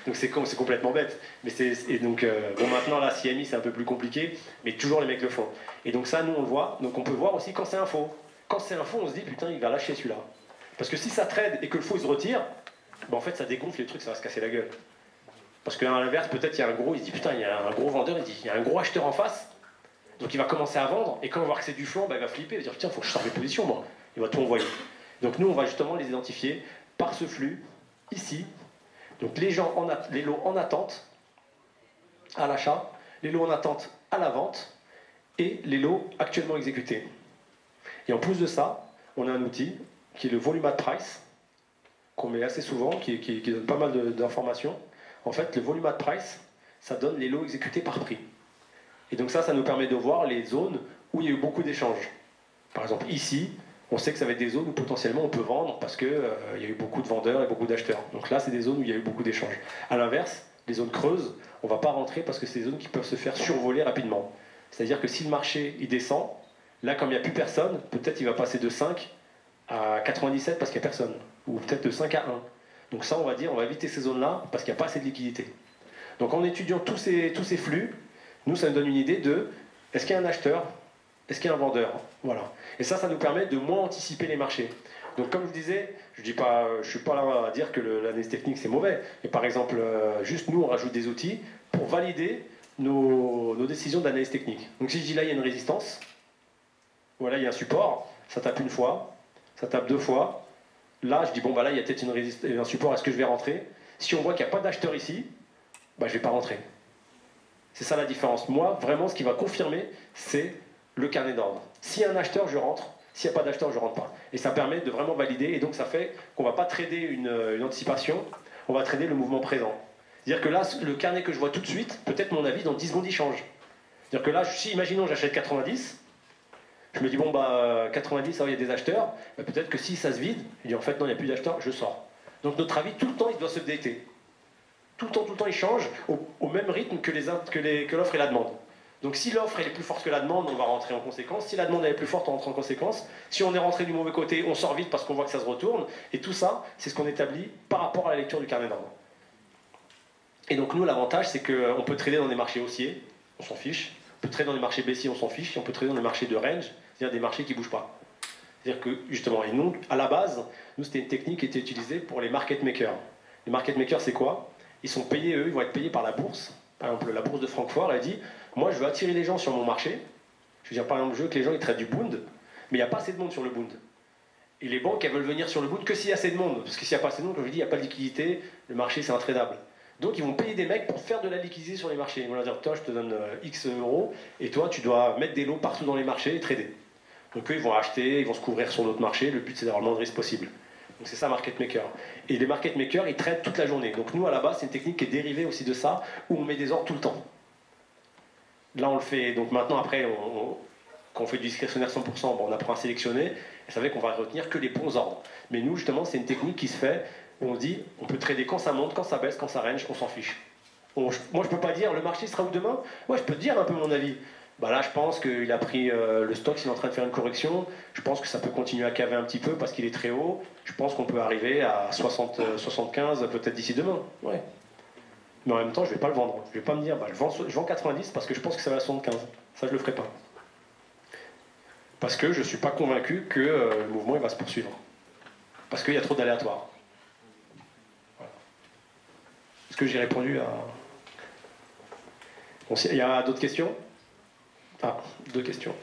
Donc c'est complètement bête. Mais et donc, bon, maintenant, là, CMI, c'est un peu plus compliqué, mais toujours les mecs le font. Et donc ça, nous, on le voit. Donc on peut voir aussi quand c'est un faux. Quand c'est un faux, on se dit, putain, il va lâcher celui-là. Parce que si ça trade et que le faux, il se retire, ben, en fait, ça dégonfle les trucs, ça va se casser la gueule. Parce qu'à l'inverse, peut-être, il y a un gros, il se dit, putain, il y a un gros vendeur, il dit, il y a un gros acheteur en face, donc il va commencer à vendre, et quand il va voir que c'est du flanc, ben, il va flipper, il va dire, putain, il faut que je sorte mes positions, moi. Il va tout envoyer. Donc nous, on va justement les identifier par ce flux, ici. Donc les lots en attente à l'achat, les lots en attente à la vente, et les lots actuellement exécutés. Et en plus de ça, on a un outil qui est le volume price, qu'on met assez souvent, qui donne pas mal d'informations. En fait, le volume price, ça donne les lots exécutés par prix. Et donc ça nous permet de voir les zones où il y a eu beaucoup d'échanges. Par exemple, ici, on sait que ça va être des zones où potentiellement on peut vendre parce qu'il y a eu beaucoup de vendeurs et beaucoup d'acheteurs. Donc là, c'est des zones où il y a eu beaucoup d'échanges. A l'inverse, les zones creuses, on ne va pas rentrer parce que c'est des zones qui peuvent se faire survoler rapidement. C'est-à-dire que si le marché il descend, là, comme il n'y a plus personne, peut-être il va passer de 5 à 97 parce qu'il n'y a personne. Ou peut-être de 5 à 1. Donc ça, on va dire, on va éviter ces zones-là parce qu'il n'y a pas assez de liquidité. Donc en étudiant tous ces flux, nous, ça nous donne une idée de est-ce qu'il y a un acheteur, est-ce qu'il y a un vendeur? Voilà. Et ça nous permet de moins anticiper les marchés. Donc comme je vous disais, je ne suis pas là à dire que l'analyse technique c'est mauvais. Mais par exemple, juste nous, on rajoute des outils pour valider nos décisions d'analyse technique. Donc si je dis là, il y a une résistance, voilà, il y a un support, ça tape une fois, ça tape deux fois. Là, je dis, bon, bah là, il y a peut-être un support, est-ce que je vais rentrer? Si on voit qu'il n'y a pas d'acheteur ici, bah, je ne vais pas rentrer. C'est ça la différence. Moi, vraiment, ce qui va confirmer, c'est le carnet d'ordre. S'il y a un acheteur, je rentre. S'il n'y a pas d'acheteur, je ne rentre pas. Et ça permet de vraiment valider. Et donc, ça fait qu'on ne va pas trader une anticipation, on va trader le mouvement présent. C'est-à-dire que là, le carnet que je vois tout de suite, peut-être mon avis, dans 10 secondes, il change. C'est-à-dire que là, si, imaginons, j'achète 90, je me dis, bon, bah, 90, il y a des acheteurs. Bah, peut-être que si ça se vide, je dis, en fait, non, il n'y a plus d'acheteurs, je sors. Donc, notre avis, tout le temps, il doit se updater. Tout le temps, il change au même rythme que l'offre et la demande. Donc si l'offre est plus forte que la demande, on va rentrer en conséquence. Si la demande est plus forte, on rentre en conséquence. Si on est rentré du mauvais côté, on sort vite parce qu'on voit que ça se retourne. Et tout ça, c'est ce qu'on établit par rapport à la lecture du carnet d'ordre. Et donc nous, l'avantage, c'est qu'on peut trader dans des marchés haussiers, on s'en fiche. On peut trader dans des marchés baissiers, on s'en fiche. Et on peut trader dans des marchés de range, c'est-à-dire des marchés qui ne bougent pas. C'est-à-dire que, justement, et nous, à la base, nous, c'était une technique qui était utilisée pour les market makers. Les market makers, c'est quoi? Ils sont payés, eux, ils vont être payés par la bourse. Par exemple, la bourse de Francfort, elle dit, moi, je veux attirer les gens sur mon marché. Je veux dire, par exemple, je veux que les gens ils traitent du Bund, mais il n'y a pas assez de monde sur le Bund. Et les banques, elles veulent venir sur le Bund que s'il y a assez de monde. Parce que s'il n'y a pas assez de monde, comme je dis, il n'y a pas de liquidité, le marché, c'est intradable. Donc, ils vont payer des mecs pour faire de la liquidité sur les marchés. Ils vont leur dire, toi, je te donne X euros, et toi, tu dois mettre des lots partout dans les marchés et trader. Donc, eux, ils vont acheter, ils vont se couvrir sur d'autres marchés. Le but, c'est d'avoir le moins de risque possible. Donc c'est ça market maker. Et les market makers, ils traitent toute la journée. Donc nous, à la base, c'est une technique qui est dérivée aussi de ça, où on met des ordres tout le temps. Là, on le fait. Donc maintenant, après, quand on fait du discrétionnaire 100%, bon, on apprend à sélectionner, et ça fait qu'on va retenir que les bons ordres. Mais nous, justement, c'est une technique qui se fait, où on se dit, on peut trader quand ça monte, quand ça baisse, quand ça range, on s'en fiche. Moi, je peux pas dire, le marché sera où demain? Moi, je peux te dire un peu mon avis. Bah là, je pense qu'il a pris le stock, il est en train de faire une correction. Je pense que ça peut continuer à caver un petit peu parce qu'il est très haut. Je pense qu'on peut arriver à 60, 75 peut-être d'ici demain. Ouais. Mais en même temps, je ne vais pas le vendre. Je ne vais pas me dire, bah, je vends 90 parce que je pense que ça va à 75. Ça, je ne le ferai pas. Parce que je ne suis pas convaincu que le mouvement il va se poursuivre. Parce qu'il y a trop d'aléatoires. Voilà. Est-ce que j'ai répondu à... Bon, il y a d'autres questions? Ah, deux questions.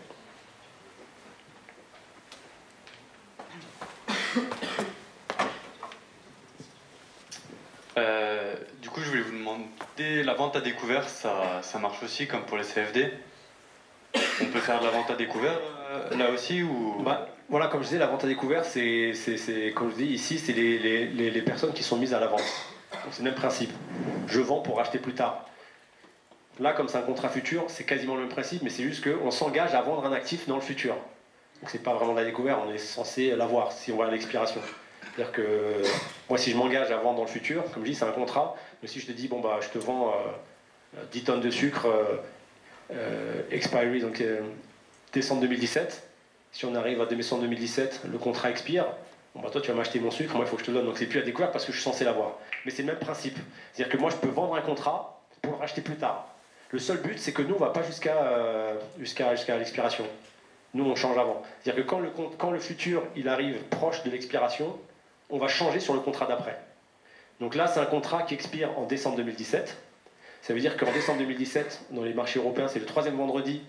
La vente à découvert, ça marche aussi comme pour les CFD. On peut faire de la vente à découvert là aussi ou... Voilà, comme je disais, la vente à découvert, c'est comme je dis ici, c'est les personnes qui sont mises à la vente. Donc c'est le même principe. Je vends pour racheter plus tard. Là, comme c'est un contrat futur, c'est quasiment le même principe, mais c'est juste qu'on s'engage à vendre un actif dans le futur. Donc c'est pas vraiment de la découverte, on est censé l'avoir si on va à l'expiration. C'est-à-dire que moi, si je m'engage à vendre dans le futur, comme je dis, c'est un contrat, mais si je te dis, bon, bah, je te vends 10 tonnes de sucre, expiry, donc décembre 2017, si on arrive à décembre 2017, le contrat expire, bon, bah, toi, tu vas m'acheter mon sucre, moi, il faut que je te donne. Donc c'est plus la découverte parce que je suis censé l'avoir. Mais c'est le même principe. C'est-à-dire que moi, je peux vendre un contrat pour le racheter plus tard. Le seul but, c'est que nous, on ne va pas jusqu'à l'expiration. Nous, on change avant. C'est-à-dire que quand le futur il arrive proche de l'expiration, on va changer sur le contrat d'après. Donc là, c'est un contrat qui expire en décembre 2017. Ça veut dire qu'en décembre 2017, dans les marchés européens, c'est le 3e vendredi,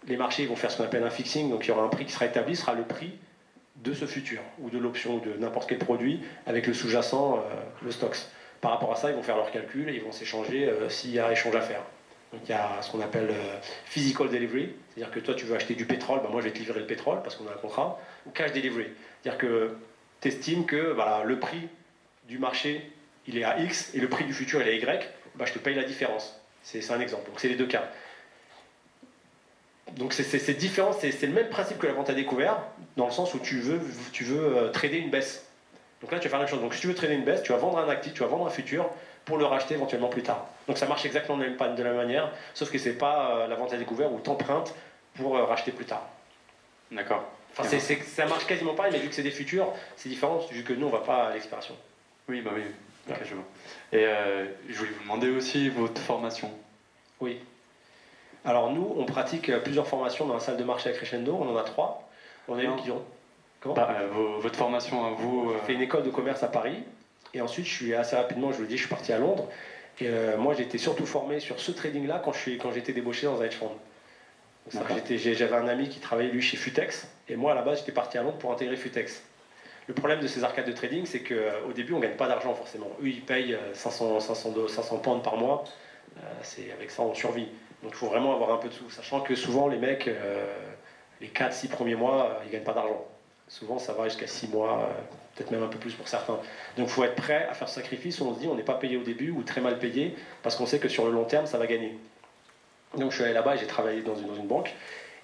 les marchés vont faire ce qu'on appelle un fixing. Donc il y aura un prix qui sera établi, ce sera le prix de ce futur, ou de l'option, ou de n'importe quel produit, avec le sous-jacent, le stocks. Par rapport à ça, ils vont faire leurs calculs et ils vont s'échanger s'il y a échange à faire. Donc il y a ce qu'on appelle physical delivery, c'est-à-dire que toi tu veux acheter du pétrole, ben moi je vais te livrer le pétrole parce qu'on a un contrat, ou cash delivery, c'est-à-dire que tu estimes que voilà, le prix du marché il est à X et le prix du futur il est à Y, ben, je te paye la différence. C'est un exemple, donc c'est les deux cas. Donc c'est différent, c'est le même principe que la vente à découvert, dans le sens où tu veux trader une baisse. Donc là tu vas faire la même chose, donc si tu veux trader une baisse, tu vas vendre un actif, tu vas vendre un futur, pour le racheter éventuellement plus tard. Donc ça marche exactement de la même manière, sauf que c'est pas la vente à découvert où tu empruntes pour racheter plus tard. D'accord. Enfin, ça marche quasiment pareil, mais vu que c'est des futurs, c'est différent, vu que nous on va pas à l'expiration. Oui, bah oui. Ok, je vois. Et je voulais vous demander aussi votre formation. Oui. Alors nous, on pratique plusieurs formations dans la salle de marché à Crescendo, on en a 3. On a une qui ont... Comment votre formation à vous... J'ai fait une école de commerce à Paris. Et ensuite, je suis assez rapidement, je vous le dis, je suis parti à Londres. Et moi, j'ai été surtout formé sur ce trading-là quand j'étais débauché dans un hedge fund. J'avais un ami qui travaillait, lui, chez Futex. Et moi, à la base, j'étais parti à Londres pour intégrer Futex. Le problème de ces arcades de trading, c'est qu'au début, on ne gagne pas d'argent, forcément. Eux, ils payent 500 pounds par mois. Avec ça, on survit. Donc, il faut vraiment avoir un peu de sous. Sachant que souvent, les mecs, les 4-6 premiers mois, ils ne gagnent pas d'argent. Souvent, ça va jusqu'à 6 mois, peut-être même un peu plus pour certains. Donc, il faut être prêt à faire ce sacrifice où on se dit on n'est pas payé au début ou très mal payé parce qu'on sait que sur le long terme, ça va gagner. Donc, je suis allé là-bas et j'ai travaillé dans une banque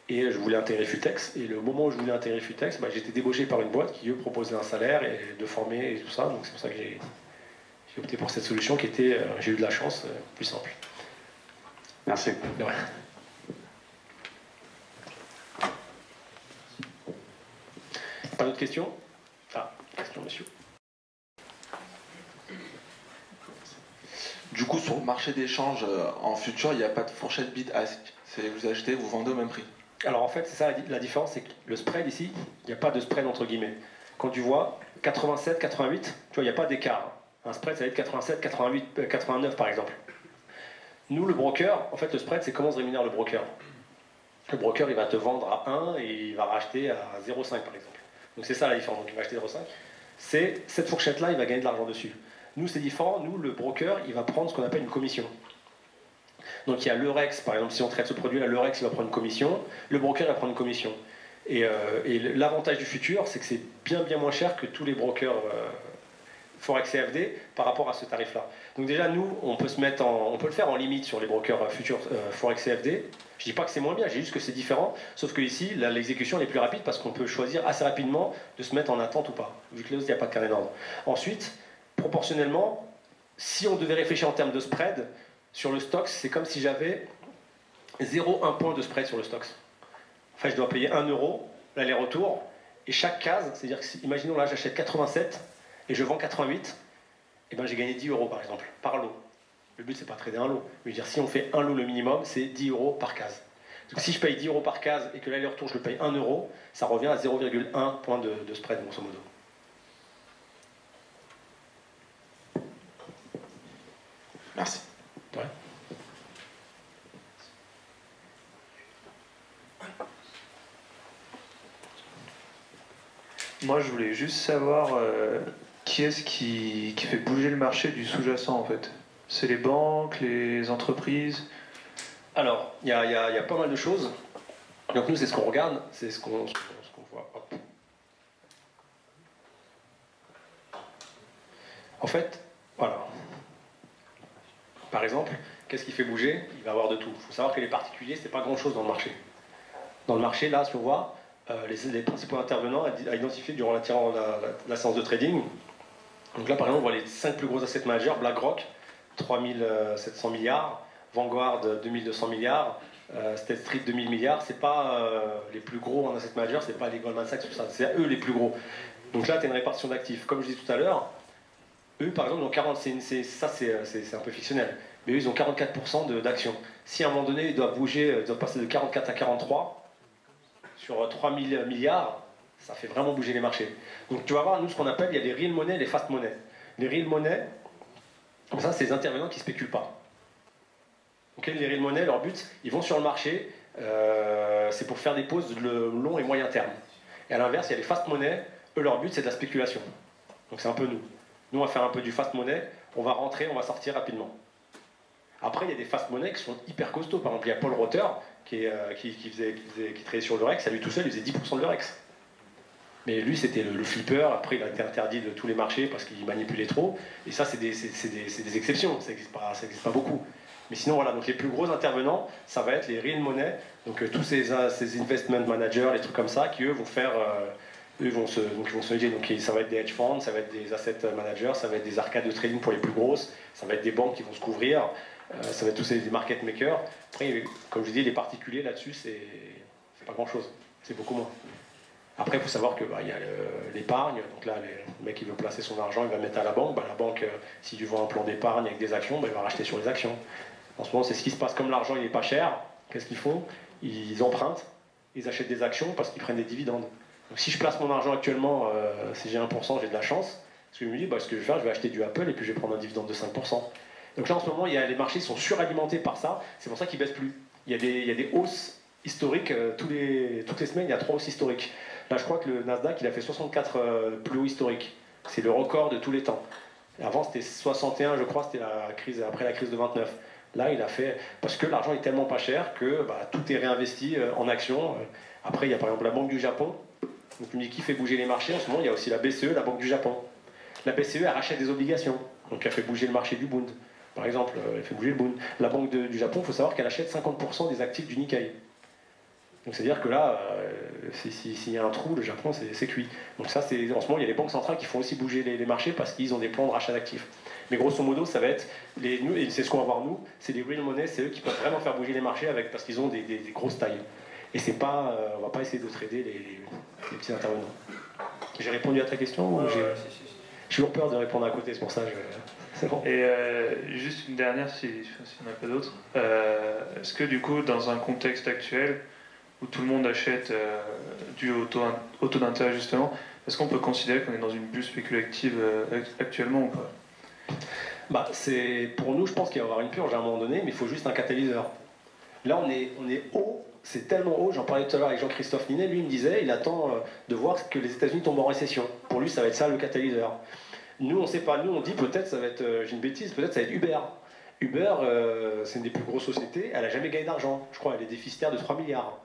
et je voulais intégrer Futex. Et le moment où je voulais intégrer Futex, j'étais débauché par une boîte qui, eux, proposait un salaire et de former et tout ça. Donc, c'est pour ça que j'ai opté pour cette solution qui était, j'ai eu de la chance, plus simple. Merci. Ouais. Pas d'autres questions? Question, monsieur. Du coup, sur le marché d'échange en futur, il n'y a pas de fourchette bid-ask. C'est vous achetez, vous vendez au même prix. Alors en fait, c'est ça la différence, c'est que le spread ici, il n'y a pas de spread entre guillemets. Quand tu vois 87, 88, tu vois, il n'y a pas d'écart. Un spread, ça va être 87, 88, 89 par exemple. Nous, le broker, en fait, le spread, c'est comment se rémunère le broker. Le broker, il va te vendre à 1 et il va racheter à 0,5 par exemple. Donc c'est ça la différence. Donc il va acheter 0,5. C'est cette fourchette-là, il va gagner de l'argent dessus. Nous, c'est différent. Nous, le broker, il va prendre ce qu'on appelle une commission. Donc il y a l'Eurex, par exemple, si on traite ce produit-là, l'Eurex, il va prendre une commission. Le broker, il va prendre une commission. Et l'avantage du futur, c'est que c'est bien moins cher que tous les brokers Forex CFD par rapport à ce tarif-là. Donc déjà, nous, on peut le faire en limite sur les brokers futurs Forex CFD. Je dis pas que c'est moins bien, j'ai juste que c'est différent. Sauf que ici, l'exécution est plus rapide parce qu'on peut choisir assez rapidement de se mettre en attente ou pas, vu que là, il n'y a pas de carnet d'ordre. Ensuite, proportionnellement, si on devait réfléchir en termes de spread, sur le Stoxx, c'est comme si j'avais 0,1 point de spread sur le Stoxx. Enfin, je dois payer 1 euro l'aller-retour, et chaque case, c'est-à-dire que, imaginons là, j'achète 87 et je vends 88, et ben j'ai gagné 10 euros par exemple, par lot. Le but, c'est pas de trader un lot. Mais je veux dire, si on fait un lot le minimum, c'est 10 euros par case. Donc si je paye 10 euros par case et que l'aller-retour, je le paye 1 euro, ça revient à 0,1 point de spread, grosso modo. Merci. Ouais. Moi, je voulais juste savoir qui est-ce qui fait bouger le marché du sous-jacent, en fait. C'est les banques, les entreprises? Alors, il y a pas mal de choses. Donc nous, c'est ce qu'on regarde, c'est ce qu'on voit. Hop. En fait, voilà. Par exemple, qu'est-ce qui fait bouger? Il va y avoir de tout. Il faut savoir que les particuliers, c'est pas grand-chose dans le marché. Dans le marché, là, si on voit, les principaux intervenants à identifier durant la séance de trading. Donc là, par exemple, on voit les 5 plus gros asset managers: BlackRock, 3700 milliards, Vanguard, 2200 milliards, State Street, 2000 milliards. C'est pas les plus gros en asset manager, c'est pas les Goldman Sachs, tout ça, c'est eux les plus gros. Donc là, tu as une répartition d'actifs. Comme je disais tout à l'heure, eux, par exemple, ont 40, c'est un peu fictionnel, mais eux, ils ont 44% d'actions. Si à un moment donné, ils doivent bouger, ils doivent passer de 44 à 43 sur 3000 milliards, ça fait vraiment bouger les marchés. Donc tu vas voir, nous, ce qu'on appelle, il y a les real money et les fast money. Les real money, ça, c'est les intervenants qui ne spéculent pas. Donc les real money, leur but, ils vont sur le marché, c'est pour faire des pauses de long et moyen terme. Et à l'inverse, il y a les fast money, eux, leur but, c'est de la spéculation. Donc c'est un peu nous. Nous, on va faire un peu du fast money, on va rentrer, on va sortir rapidement. Après, il y a des fast money qui sont hyper costauds. Par exemple, il y a Paul Rotter qui travaillait sur le Rex, à lui tout seul, il faisait 10% de l'Eurex. Mais lui, c'était le flipper. Après, il a été interdit de tous les marchés parce qu'il manipulait trop. Et ça, c'est des exceptions. Ça n'existe pas beaucoup. Mais sinon, voilà. Donc, les plus gros intervenants, ça va être les real money. Donc, tous ces investment managers, les trucs comme ça, qui eux vont faire. Ils vont se aider. Donc, ça va être des hedge funds, ça va être des asset managers, ça va être des arcades de trading pour les plus grosses, ça va être des banques qui vont se couvrir, ça va être tous des market makers. Après, comme je dis, les particuliers là-dessus, c'est pas grand-chose. C'est beaucoup moins. Après, il faut savoir que y a l'épargne. Donc là, le mec qui veut placer son argent, il va mettre à la banque. La banque, s'il lui vend un plan d'épargne avec des actions, il va racheter sur les actions. En ce moment, c'est ce qui se passe. Comme l'argent, il n'est pas cher, qu'est-ce qu'ils font? Ils empruntent, ils achètent des actions parce qu'ils prennent des dividendes. Donc si je place mon argent actuellement, si j'ai 1%, j'ai de la chance. Parce que je me dis, ce que je vais faire, je vais acheter du Apple et puis je vais prendre un dividende de 5%. Donc là, en ce moment, les marchés sont suralimentés par ça. C'est pour ça qu'ils ne baissent plus. Il y a des hausses historiques. Toutes les semaines, il y a 3 hausses historiques. Là, je crois que le Nasdaq, il a fait 64 plus hauts historiques. C'est le record de tous les temps. Avant, c'était 61, je crois, c'était après la crise de 29. Là, il a fait... Parce que l'argent est tellement pas cher que tout est réinvesti en actions. Après, il y a par exemple la Banque du Japon. Donc, je me dis, qui fait bouger les marchés? En ce moment, il y a aussi la BCE, la Banque du Japon. La BCE, elle rachète des obligations. Donc, elle fait bouger le marché du Bund. Par exemple, elle fait bouger le Bund. La Banque du Japon, il faut savoir qu'elle achète 50% des actifs du Nikkei. Donc, c'est-à-dire que là, s'il y a un trou, le Japon, c'est cuit. Donc, ça, en ce moment, il y a les banques centrales qui font aussi bouger les marchés parce qu'ils ont des plans de rachat d'actifs. Mais grosso modo, ça va être, et c'est ce qu'on va voir nous, c'est les real money, c'est eux qui peuvent vraiment faire bouger les marchés parce qu'ils ont des grosses tailles. Et c'est pas, on va pas essayer de trader les petits intervenants. J'ai répondu à ta question ou j'ai toujours peur de répondre à côté, c'est pour ça que c'est bon. Et juste une dernière, s'il n'y en a pas d'autres. Est-ce que du coup, dans un contexte actuel où tout le monde achète dû au taux d'intérêt justement, est-ce qu'on peut considérer qu'on est dans une bulle spéculative actuellement ou pas? Pour nous, je pense qu'il va y avoir une purge à un moment donné, mais il faut juste un catalyseur. Là, on est haut. C'est tellement haut, j'en parlais tout à l'heure avec Jean-Christophe Ninet, lui il me disait, il attend de voir que les États-Unis tombent en récession. Pour lui, ça va être ça le catalyseur. Nous, on ne sait pas, nous on dit peut-être ça va être, j'ai une bêtise, peut-être ça va être Uber. Uber, c'est une des plus grosses sociétés, elle n'a jamais gagné d'argent. Je crois qu'elle est déficitaire de 3 milliards.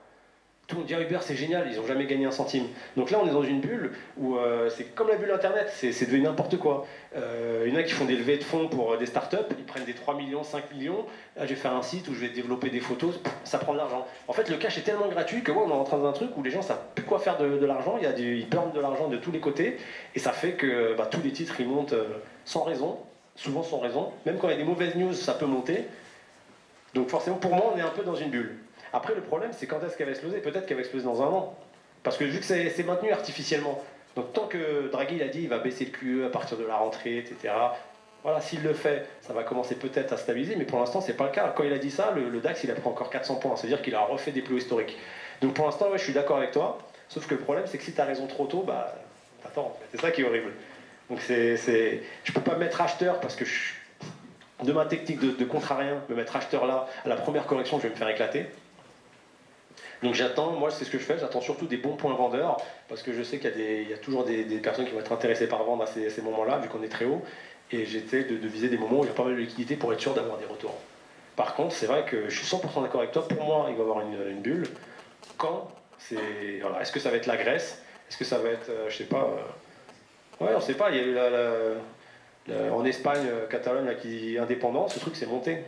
Tout le monde dit Uber c'est génial, ils n'ont jamais gagné un centime. Donc là on est dans une bulle où c'est comme la bulle internet, c'est devenu n'importe quoi. Il y en a qui font des levées de fonds pour des startups, ils prennent des 3 millions, 5 millions, là je vais faire un site où je vais développer des photos, ça prend de l'argent. En fait le cash est tellement gratuit que on est en train d'un truc où les gens ne savent plus quoi faire de l'argent, ils burn de l'argent de tous les côtés, et ça fait que tous les titres ils montent sans raison, souvent sans raison, même quand il y a des mauvaises news ça peut monter. Donc forcément pour moi on est un peu dans une bulle. Après, le problème, c'est quand est-ce qu'elle va exploser? Peut-être qu'elle va exploser dans un an. Parce que vu que c'est maintenu artificiellement. Donc tant que Draghi il a dit il va baisser le QE à partir de la rentrée, etc. Voilà, s'il le fait, ça va commencer peut-être à stabiliser, mais pour l'instant, c'est pas le cas. Quand il a dit ça, le DAX, il a pris encore 400 points. C'est-à-dire qu'il a refait des plus hauts historiques. Donc pour l'instant, ouais, je suis d'accord avec toi. Sauf que le problème, c'est que si tu as raison trop tôt, t'attends. En fait. C'est ça qui est horrible. Donc je peux pas me mettre acheteur parce que de ma technique de contrarien, me mettre acheteur là, à la première correction, je vais me faire éclater. Donc j'attends, moi c'est ce que je fais, j'attends surtout des bons points vendeurs, parce que je sais qu'il y a toujours des personnes qui vont être intéressées par vendre à ces moments-là, vu qu'on est très haut. et j'étais de viser des moments où il y a pas mal de liquidité pour être sûr d'avoir des retours. Par contre, c'est vrai que je suis 100% d'accord avec toi, pour moi, il va y avoir une bulle. Quand c'est. Voilà. Est-ce que ça va être la Grèce? Est-ce que ça va être, je sais pas. Ouais, on sait pas, il y a eu en Espagne, Catalogne, là, qui indépendant, ce truc s'est monté.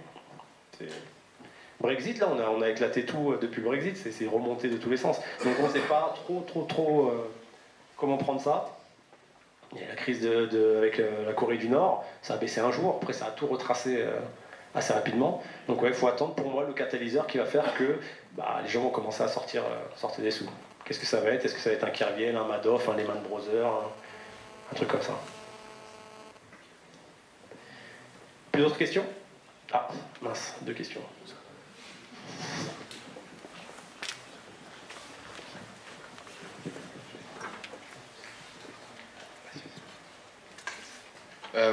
Brexit, là, on a éclaté tout depuis le Brexit, c'est remonté de tous les sens. Donc on ne sait pas trop comment prendre ça. Il y a la crise avec la Corée du Nord, ça a baissé un jour, après ça a tout retracé assez rapidement. Donc ouais, il faut attendre pour moi le catalyseur qui va faire que les gens vont commencer à sortir des sous. Qu'est-ce que ça va être? Est-ce que ça va être un Kerviel, un Madoff, un Lehman Brothers, un truc comme ça? Plus d'autres questions? Ah, mince, 2 questions.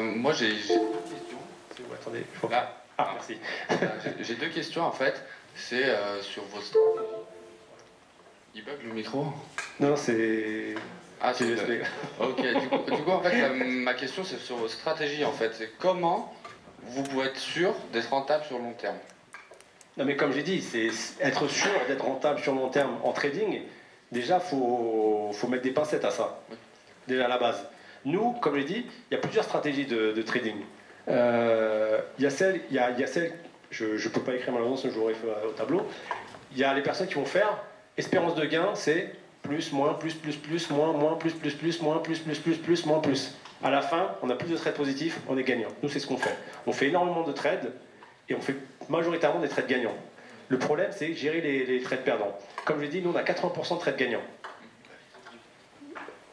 Moi j'ai 2 questions. Attendez, il faut... merci. J'ai 2 questions en fait. C'est sur vos stratégies. Il bug le micro? Non, c'est. Ah, c'est USB. Ok, du coup en fait, ma question c'est sur vos stratégies en fait. C'est comment vous pouvez être sûr d'être rentable sur le long terme? Non, mais comme j'ai dit, c'est être sûr d'être rentable sur le long terme en trading. Déjà, faut mettre des pincettes à ça. Déjà à la base. Nous, comme j'ai dit, il y a plusieurs stratégies de trading. Il y a celle, je ne peux pas écrire malheureusement, sinon je l'aurais fait au tableau. Il y a les personnes qui vont faire espérance de gain, c'est plus, moins, plus, moins, moins, plus, moins, plus, moins, plus. À la fin, on a plus de trades positifs, on est gagnant. Nous, c'est ce qu'on fait. On fait énormément de trades et on fait majoritairement des trades gagnants. Le problème, c'est gérer les trades perdants. Comme je l'ai dit, nous, on a 80% de trades gagnants.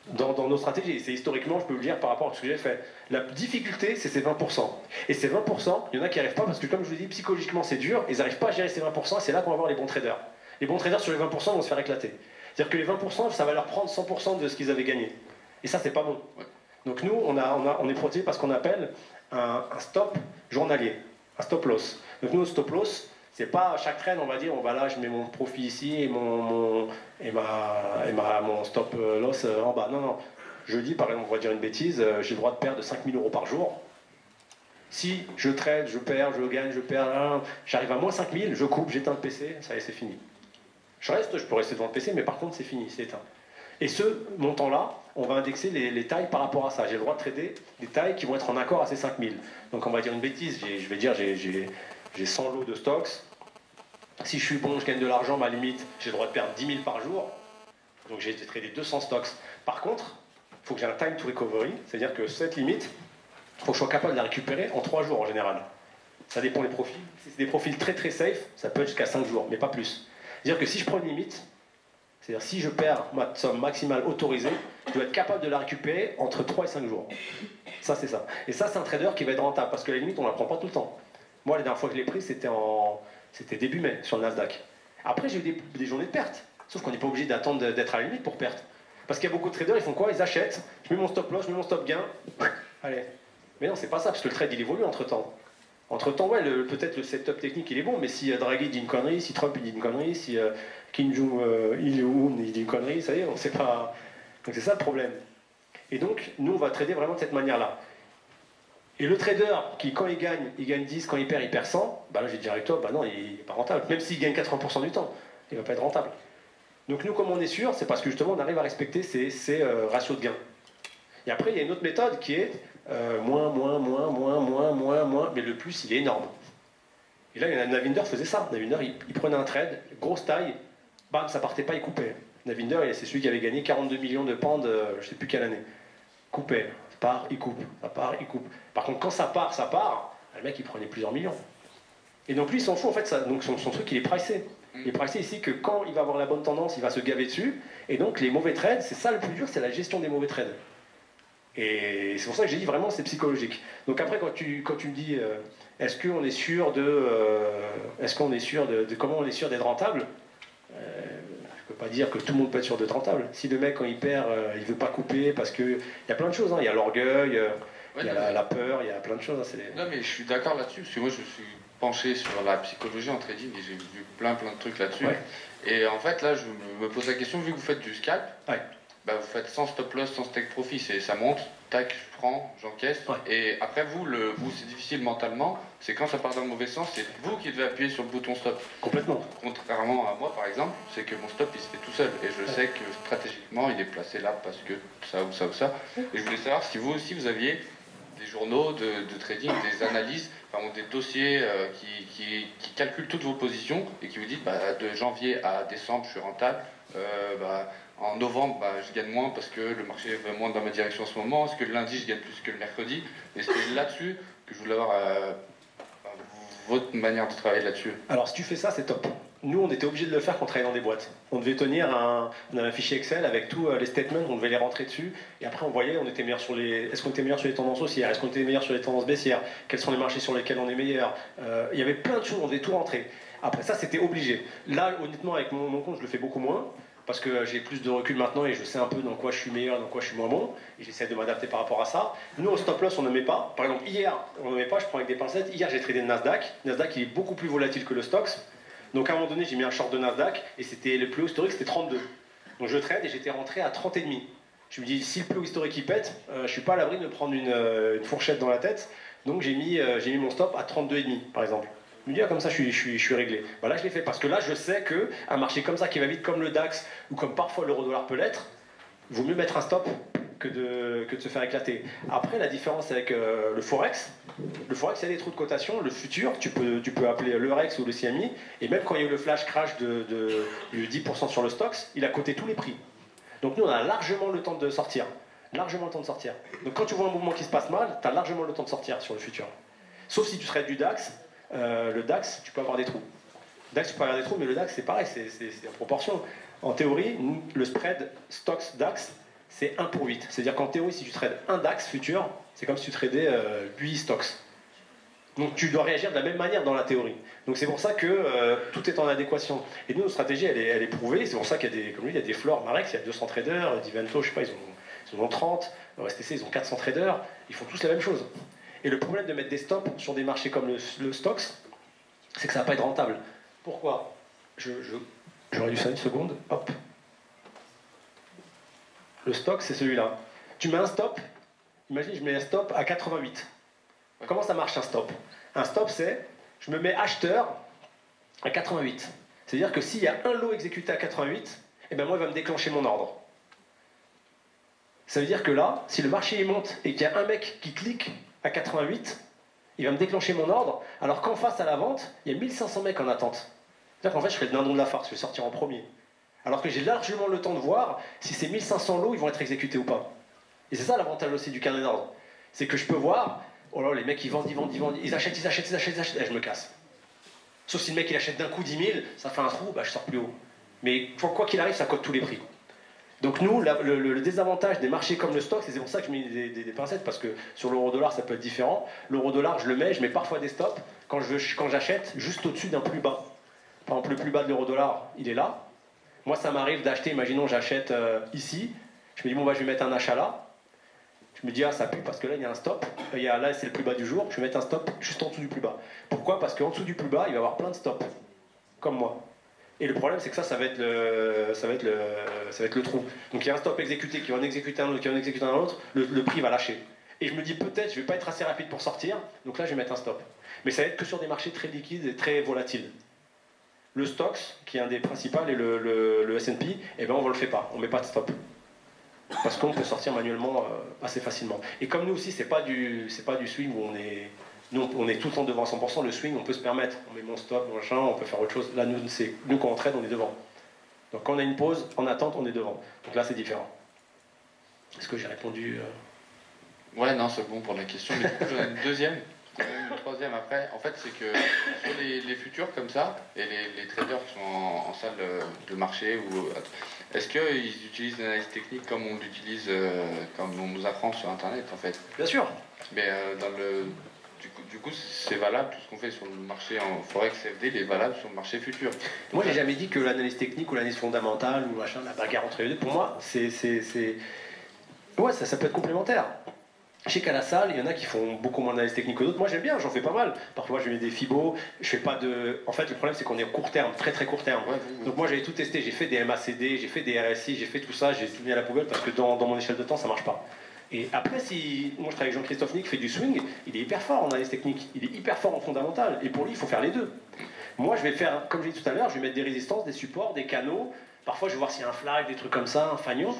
Dans nos stratégies, c'est historiquement, je peux vous le dire par rapport à ce que j'ai fait. La difficulté, c'est ces 20%. Et ces 20%, il y en a qui n'y arrivent pas parce que, comme je vous dis, psychologiquement, c'est dur, ils n'arrivent pas à gérer ces 20%, et c'est là qu'on va voir les bons traders. Les bons traders sur les 20% vont se faire éclater. C'est-à-dire que les 20%, ça va leur prendre 100% de ce qu'ils avaient gagné. Et ça, c'est pas bon. Donc nous, on est protégé par ce qu'on appelle un stop journalier, un stop loss. Donc nous, stop loss, c'est pas à chaque trade, on va dire, là, je mets mon profit ici et mon stop loss en bas. Non. Je dis, par exemple, on va dire une bêtise, j'ai le droit de perdre 5 000 € par jour. Si je trade, je perds, je gagne, je perds, j'arrive à moins 5 000, je coupe, j'éteins le PC, ça y est, c'est fini. Je peux rester devant le PC, mais par contre, c'est fini, c'est éteint. Et ce montant-là, on va indexer les tailles par rapport à ça. J'ai le droit de trader des tailles qui vont être en accord à ces 5 000. Donc on va dire une bêtise, je vais dire j'ai 100 lots de stocks. Si je suis bon, je gagne de l'argent, ma limite, j'ai le droit de perdre 10 000 par jour. Donc j'ai tradé 200 stocks. Par contre, il faut que j'ai un time to recovery, c'est-à-dire que cette limite, il faut que je sois capable de la récupérer en 3 jours en général. Ça dépend des profils. Si c'est des profils très très safe, ça peut être jusqu'à 5 jours, mais pas plus. C'est-à-dire que si je prends une limite, c'est-à-dire si je perds ma somme maximale autorisée, je dois être capable de la récupérer entre 3 et 5 jours. Ça, c'est ça. Et ça, c'est un trader qui va être rentable, parce que la limite, on ne la prend pas tout le temps. Moi, la dernière fois que je l'ai pris, c'était début mai, sur le Nasdaq. Après, j'ai eu des journées de perte. Sauf qu'on n'est pas obligé d'attendre d'être à la limite pour perte. Parce qu'il y a beaucoup de traders, ils font quoi? Ils achètent, je mets mon stop loss, je mets mon stop gain, allez. Mais non, c'est pas ça, parce que le trade, il évolue entre-temps. Entre-temps, ouais, peut-être le setup technique, il est bon, mais si Draghi dit une connerie, si Trump il dit une connerie, si Kim Jong-un il dit une connerie, ça y est, on sait pas... Donc c'est ça le problème. Et donc, nous, on va trader vraiment de cette manière-là. Et le trader, qui quand il gagne 10, quand il perd 100, bah là, je vais dire avec toi, bah non, il n'est pas rentable. Même s'il gagne 80% du temps, il ne va pas être rentable. Donc nous, comme on est sûr, c'est parce que justement, on arrive à respecter ces ratios de gain. Et après, il y a une autre méthode qui est moins, mais le plus, il est énorme. Et là, Navinder faisait ça. Navinder, il prenait un trade, grosse taille, bam, ça partait pas, il coupait. Navinder, c'est celui qui avait gagné 42 millions de pounds, je ne sais plus quelle année. Coupait, ça part, il coupe, ça part, il coupe. Par contre, quand ça part, le mec, il prenait plusieurs millions. Et donc lui, il s'en fout, en fait, donc son truc, il est pricé. Il est pricé ici que quand il va avoir la bonne tendance, il va se gaver dessus. Et donc, les mauvais trades, c'est ça le plus dur, c'est la gestion des mauvais trades. Et c'est pour ça que j'ai dit vraiment c'est psychologique. Donc après quand tu me dis est-ce qu'on est sûr de comment on est sûr d'être rentable, je peux pas dire que tout le monde peut être sûr d'être rentable. Si le mec quand il perd il veut pas couper parce que il y a plein de choses, hein. Il y a l'orgueil, il y a la peur, il y a plein de choses. Hein. Non mais je suis d'accord là-dessus parce que moi je suis penché sur la psychologie en trading et j'ai vu plein de trucs là-dessus. Ouais. Et en fait là je me pose la question vu que vous faites du scalp. Ouais. bah, vous faites sans stop loss, sans take profit, ça monte, tac, je prends, j'encaisse. Ouais. Et après vous c'est difficile mentalement, c'est quand ça part dans le mauvais sens, c'est vous qui devez appuyer sur le bouton stop. Complètement. Contrairement à moi par exemple, c'est que mon stop il se fait tout seul et je sais que stratégiquement il est placé là parce que ça ou ça ou ça. Et je voulais savoir si vous aussi vous aviez des journaux de trading, des analyses, enfin, ou des dossiers qui calculent toutes vos positions et qui vous disent bah, de janvier à décembre je suis rentable, en novembre je gagne moins parce que le marché va moins dans ma direction en ce moment, est-ce que le lundi je gagne plus que le mercredi, et c'est là-dessus que je voulais avoir votre manière de travailler là-dessus. Alors si tu fais ça, c'est top. Nous, on était obligés de le faire quand on travaillait dans des boîtes. On devait tenir on avait un fichier Excel avec tous les statements, on devait les rentrer dessus, et après on voyait, on était meilleur sur est-ce qu'on était meilleur sur les tendances haussières, est-ce qu'on était meilleur sur les tendances baissières, quels sont les marchés sur lesquels on est meilleur. Il y avait plein de choses, on devait tout rentrer. Après ça, c'était obligé. Là, honnêtement, avec mon compte, je le fais beaucoup moins, parce que j'ai plus de recul maintenant et je sais un peu dans quoi je suis meilleur, dans quoi je suis moins bon, et j'essaie de m'adapter par rapport à ça. Nous, au stop loss, on ne met pas. Par exemple, hier, on ne met pas, je prends avec des pincettes. Hier, j'ai tradé le Nasdaq. Le Nasdaq, il est beaucoup plus volatile que le Stoxx. Donc à un moment donné, j'ai mis un short de Nasdaq, et c'était le plus haut historique, c'était 32. Donc je trade et j'étais rentré à 30,5. Je me dis, si le plus haut historique il pète, je suis pas à l'abri de me prendre une fourchette dans la tête. Donc j'ai mis mon stop à 32,5 par exemple. Je me dis, comme ça je suis réglé. Voilà, je l'ai fait parce que là je sais qu'un marché comme ça qui va vite, comme le DAX, ou comme parfois l'euro-dollar peut l'être, il vaut mieux mettre un stop que de se faire éclater. Après, la différence avec le Forex, il y a des trous de cotation. Le futur, tu peux appeler l'Eurex ou le CMI, et même quand il y a eu le flash crash du 10% sur le Stoxx, il a coté tous les prix. Donc nous, on a largement le temps de sortir. Largement le temps de sortir. Donc quand tu vois un mouvement qui se passe mal, tu as largement le temps de sortir sur le futur. Sauf si tu traites du DAX. Le DAX, tu peux avoir des trous. DAX, tu peux avoir des trous, mais le DAX, c'est pareil, c'est en proportion. En théorie, le spread Stoxx-DAX, c'est 1 pour 8. C'est-à-dire qu'en théorie, si tu trades un DAX futur, c'est comme si tu tradais 8 Stoxx. Donc tu dois réagir de la même manière dans la théorie. Donc c'est pour ça que tout est en adéquation. Et nous, notre stratégie, elle est prouvée. C'est pour ça qu'il y a des, comme lui, il y a des floors. Marex, il y a 200 traders. Divento, je sais pas, ils en ont 30. STC, ils ont 400 traders. Ils font tous la même chose. Et le problème de mettre des stops sur des marchés comme le Stoxx, c'est que ça va pas être rentable. Pourquoi? J'aurais dû ça une seconde. Hop. Le Stoxx, c'est celui-là. Tu mets un stop. Imagine, je mets un stop à 88. Comment ça marche un stop? Un stop, c'est, je me mets acheteur à 88. C'est-à-dire que s'il y a un lot exécuté à 88, eh ben moi, il va me déclencher mon ordre. Ça veut dire que là, si le marché il monte et qu'il y a un mec qui clique à 88, il va me déclencher mon ordre, alors qu'en face à la vente, il y a 1500 mecs en attente. C'est-à-dire qu'en fait, je serai le dindon de la farce, je vais sortir en premier. Alors que j'ai largement le temps de voir si ces 1500 lots, ils vont être exécutés ou pas. Et c'est ça l'avantage aussi du carnet d'ordre. C'est que je peux voir, oh là, les mecs, ils vendent, ils achètent, et je me casse. Sauf si le mec, il achète d'un coup 10 000, ça fait un trou, bah, je sors plus haut. Mais quoi qu'il arrive, ça cote tous les prix. Donc nous, le désavantage des marchés comme le Stoxx, et c'est pour ça que je mets des pincettes, parce que sur l'euro-dollar, ça peut être différent. L'euro-dollar, je le mets, je mets parfois des stops quand j'achète juste au-dessus d'un plus bas. Par exemple, le plus bas de l'euro-dollar, il est là. Moi, ça m'arrive d'acheter, imaginons, j'achète ici. Je me dis, bon, bah, je vais mettre un achat là. Je me dis, ah, ça pue parce que là, il y a un stop. Là, c'est le plus bas du jour. Je vais mettre un stop juste en dessous du plus bas. Pourquoi? Parce qu'en dessous du plus bas, il va y avoir plein de stops. Comme moi. Et le problème, c'est que ça va être le trou. Donc il y a un stop exécuté qui va en exécuter un autre, qui va en exécuter un autre, le prix va lâcher. Et je me dis peut-être, je vais pas être assez rapide pour sortir, donc là je vais mettre un stop. Mais ça va être que sur des marchés très liquides et très volatiles. Le Stoxx, qui est un des principaux, et le S&P, eh ben on ne le fait pas, on met pas de stop. Parce qu'on peut sortir manuellement assez facilement. Et comme nous aussi, c'est pas du swing où on est tout le temps devant à 100%, le swing, on peut se permettre. On met mon stop, machin, on peut faire autre chose. Là, nous quand on trade, on est devant. Donc quand on a une pause, en attente, on est devant. Donc là, c'est différent. Est-ce que j'ai répondu Ouais, non, c'est bon pour la question. Mais du coup, j'en ai une deuxième, une troisième après. En fait, c'est que sur les futurs comme ça, et les traders qui sont en salle de marché, est-ce qu'ils utilisent l'analyse technique comme on l'utilise, comme on nous apprend sur Internet, en fait? Bien sûr. Mais du coup, c'est valable, tout ce qu'on fait sur le marché en Forex CFD, il est valable sur le marché futur. Moi, j'ai jamais dit que l'analyse technique ou l'analyse fondamentale ou machin, la bagarre entre les deux, pour moi, ouais, ça peut être complémentaire. Je sais qu'à la salle, il y en a qui font beaucoup moins d'analyse technique que d'autres. Moi, j'aime bien, j'en fais pas mal. Parfois, je mets des fibos. Je fais pas de. En fait, le problème, c'est qu'on est court terme, très très court terme. Donc, moi, j'avais tout testé. J'ai fait des MACD, j'ai fait des RSI, j'ai fait tout ça. J'ai tout mis à la poubelle parce que dans mon échelle de temps, ça marche pas. Et après, si. Moi, je travaille avec Jean-Christophe Nick, qui fait du swing. Il est hyper fort en analyse technique. Il est hyper fort en fondamental. Et pour lui, il faut faire les deux. Moi, je vais faire, comme je l'ai dit tout à l'heure, je vais mettre des résistances, des supports, des canaux. Parfois, je vais voir s'il y a un flag, des trucs comme ça, un fagnon.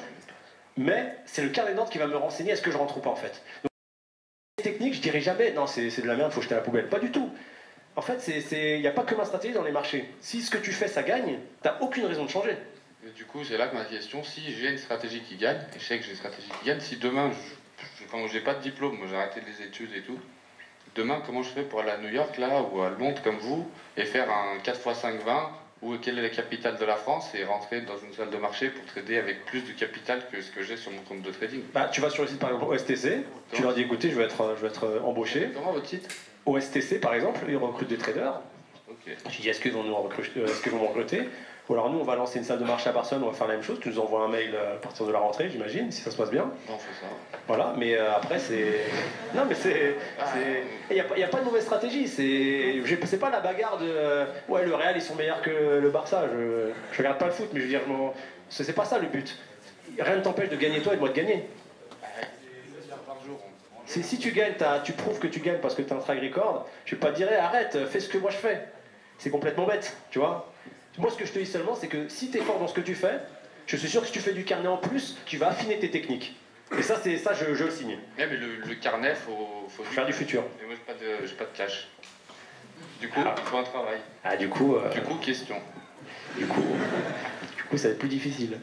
Mais c'est le carnet d'ordre qui va me renseigner est-ce que je rentre ou pas en fait. Technique, je dirais jamais, non, c'est de la merde, il faut jeter à la poubelle. Pas du tout. En fait, il n'y a pas que ma stratégie dans les marchés. Si ce que tu fais, ça gagne, t'as aucune raison de changer. Et du coup, c'est là que ma question, si j'ai une stratégie qui gagne, et je sais que j'ai une stratégie qui gagne, si demain, quand j'ai pas de diplôme, moi j'ai arrêté les études et tout, demain, comment je fais pour aller à New York, là, ou à Londres, comme vous, et faire un 4x5-20, ou quelle est la capitale de la France, et rentrer dans une salle de marché pour trader avec plus de capital que ce que j'ai sur mon compte de trading. Bah, tu vas sur le site par exemple OSTC, tu leur dis écoutez, je veux être embauché. Comment votre site? OSTC par exemple, ils recrutent des traders. Ok. Je dis est-ce qu'ils vont nous recruter? Ou alors nous on va lancer une salle de marché à Barcelone, on va faire la même chose, tu nous envoies un mail à partir de la rentrée, j'imagine, si ça se passe bien. On fait ça. Voilà, mais après c'est. Non mais c'est. Il n'y a pas de mauvaise stratégie, c'est pas la bagarre de. Ouais, le Real ils sont meilleurs que le Barça, je regarde pas le foot, mais je veux dire, c'est pas ça le but. Rien ne t'empêche de gagner toi et de moi de gagner. Si tu gagnes, tu prouves que tu gagnes parce que tu as un track record, je vais pas te dire arrête, fais ce que moi je fais. C'est complètement bête, tu vois. Moi ce que je te dis seulement, c'est que si tu es fort dans ce que tu fais, je suis sûr que si tu fais du carnet en plus, tu vas affiner tes techniques. Et ça, je le signe. Ouais, mais le carnet, faut faire du futur. Et moi, j'ai pas de cash. Du coup, il faut un travail. Ah, du coup, question. Du coup, ça va être plus difficile.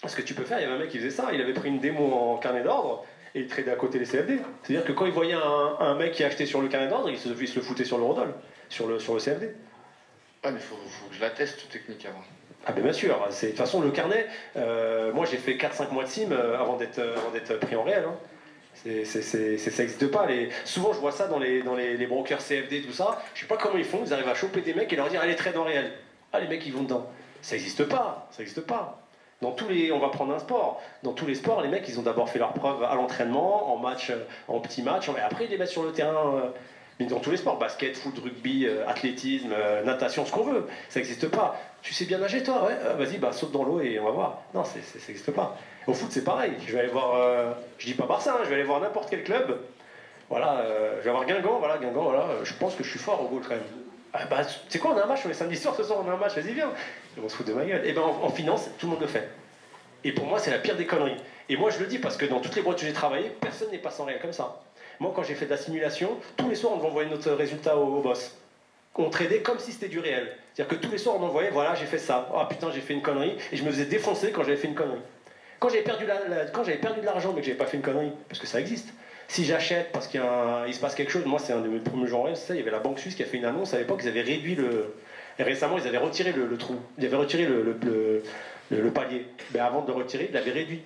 Ce que tu peux faire, il y avait un mec qui faisait ça, il avait pris une démo en carnet d'ordre et il tradait à côté les CFD. C'est-à-dire que quand il voyait un mec qui achetait sur le carnet d'ordre, il se le foutait sur l'eurodoll, sur le CFD. Ouais, mais faut que je la teste, toute technique avant. Ah ben bien sûr, de toute façon le carnet, moi j'ai fait 4-5 mois de sim avant d'être pris en réel. Hein. Ça n'existe pas. Souvent je vois ça dans les brokers CFD, tout ça, je sais pas comment ils font, ils arrivent à choper des mecs et leur dire allez trade en réel. Ah les mecs ils vont dedans. Ça n'existe pas, ça n'existe pas. On va prendre un sport. Dans tous les sports, les mecs ils ont d'abord fait leurs preuves à l'entraînement, en match, en petit match, et après ils les mettent sur le terrain. Mais dans tous les sports, basket, foot, rugby, athlétisme, natation, ce qu'on veut, ça n'existe pas. Tu sais bien nager toi? Ouais, vas-y, saute dans l'eau et on va voir. Non, ça n'existe pas. Au foot, c'est pareil. Je vais aller voir, je dis pas Barça, je vais aller voir n'importe quel club. Voilà, je vais avoir Guingamp, voilà, je pense que je suis fort au goal quand même. Tu sais quoi, on a un match, on est samedi soir, ce soir on a un match, vas-y viens. Et on se fout de ma gueule. Et en finance, tout le monde le fait. Et pour moi, c'est la pire des conneries. Et moi, je le dis parce que dans toutes les boîtes où j'ai travaillé, personne n'est passé en réel comme ça. Moi, quand j'ai fait de la simulation, tous les soirs, on devait envoyer notre résultat au boss. On tradait comme si c'était du réel. C'est-à-dire que tous les soirs, on envoyait, voilà, j'ai fait ça. Ah putain, j'ai fait une connerie. Et je me faisais défoncer quand j'avais fait une connerie. Quand j'avais perdu de l'argent, mais que j'avais pas fait une connerie, parce que ça existe. Si j'achète parce qu'il se passe quelque chose, moi, c'est un de mes premiers jours en réel, c'est ça, il y avait la Banque Suisse qui a fait une annonce à l'époque, ils avaient réduit Et récemment, ils avaient retiré le trou. Ils avaient retiré le palier. Mais avant de le retirer, ils l'avaient réduit.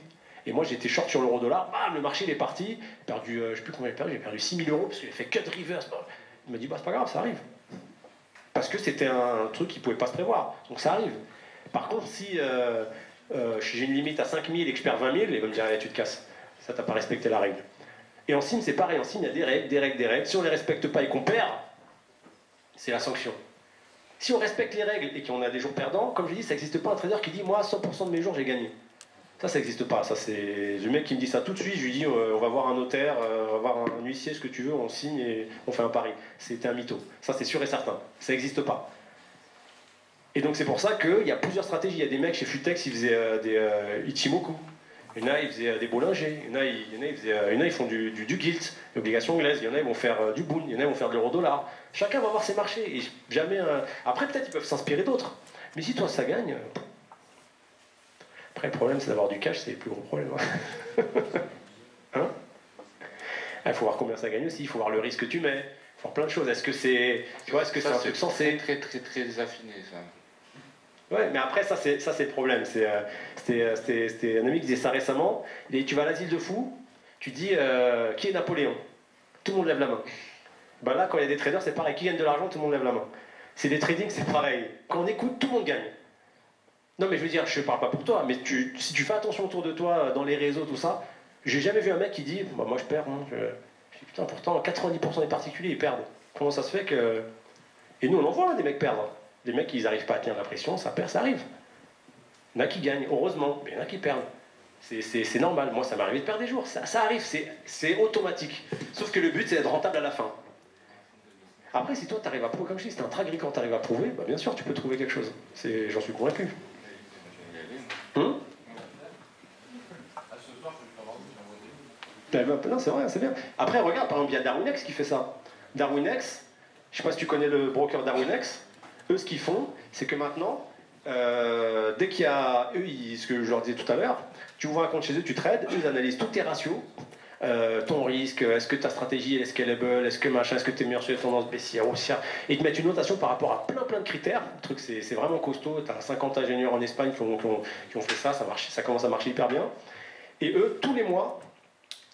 Et moi j'étais short sur l'euro-dollar, bam, le marché il est parti, j'ai perdu, je sais plus combien j'ai perdu 6 000 euros parce qu'il a fait cut reverse. Il m'a dit c'est pas grave, ça arrive. Parce que c'était un truc qui pouvait pas se prévoir, donc ça arrive. Par contre, si j'ai une limite à 5 000 et que je perds 20 000, il va me dire allez, tu te casses. Ça, t'as pas respecté la règle. Et en sim, c'est pareil, en sim, il y a des règles. Si on les respecte pas et qu'on perd, c'est la sanction. Si on respecte les règles et qu'on a des jours perdants, comme je dis, ça n'existe pas un trader qui dit moi 100% de mes jours j'ai gagné. Ça n'existe pas. Ça, c'est le mec qui me dit ça tout de suite. Je lui dis on va voir un notaire, on va voir un huissier, ce que tu veux, on signe et on fait un pari. C'était un mytho. Ça, c'est sûr et certain. Ça n'existe pas. Et donc, c'est pour ça qu'il y a plusieurs stratégies. Il y a des mecs chez Futex, ils faisaient des Ichimoku. Il y en a, ils faisaient des Bollinger. Il y en a, ils font du gilt, l'obligation anglaise. Il y en a, ils vont faire du boon. Il y en a, ils vont faire de l'euro-dollar. Chacun va voir ses marchés. Et jamais. Après, peut-être, ils peuvent s'inspirer d'autres. Mais si toi, ça gagne. Après, le problème, c'est d'avoir du cash, c'est le plus gros problème. Hein? Il faut voir combien ça gagne aussi, il faut voir le risque que tu mets, il faut voir plein de choses. Est-ce que c'est un truc sensé? C'est très affiné, ça. Ouais, mais après, ça c'est le problème. C'était un ami qui disait ça récemment. Tu vas à l'asile de fous, tu dis qui est Napoléon? Tout le monde lève la main. Ben là, quand il y a des traders, c'est pareil. Qui gagne de l'argent, tout le monde lève la main. C'est des trading, c'est pareil. Quand on écoute, tout le monde gagne. Non mais je veux dire, je parle pas pour toi, mais si tu fais attention autour de toi, dans les réseaux, tout ça, J'ai jamais vu un mec qui dit bah, moi je perds. Hein, je dis putain, pourtant 90% des particuliers ils perdent. Comment ça se fait que. Et nous on en voit hein, des mecs perdre. Des mecs ils n'arrivent pas à tenir la pression, ça perd, ça arrive. Il y en a qui gagnent, heureusement, mais il y en a qui perdent. C'est normal, moi ça m'est arrivé de perdre des jours, ça arrive, c'est automatique. Sauf que le but c'est d'être rentable à la fin. Après si toi tu arrives à prouver, comme je dis, c'est un track record, tu arrives à prouver, bah, bien sûr tu peux trouver quelque chose. J'en suis convaincu. Non, c'est vrai, c'est bien. Après, regarde, par exemple, il y a Darwinex qui fait ça. Darwinex, je sais pas si tu connais le broker Darwinex, eux, ce qu'ils font, c'est que maintenant, dès qu'il y a, ce que je leur disais tout à l'heure, tu ouvres un compte chez eux, tu trades, eux, ils analysent tous tes ratios, ton risque, est-ce que ta stratégie elle est scalable, est-ce que machin, est-ce que tu es meilleur sur les tendances baissières, haussières, et ils te mettent une notation par rapport à plein de critères. Le truc, c'est vraiment costaud. Tu as 50 ingénieurs en Espagne qui ont fait ça, ça commence à marcher hyper bien. Et eux, tous les mois,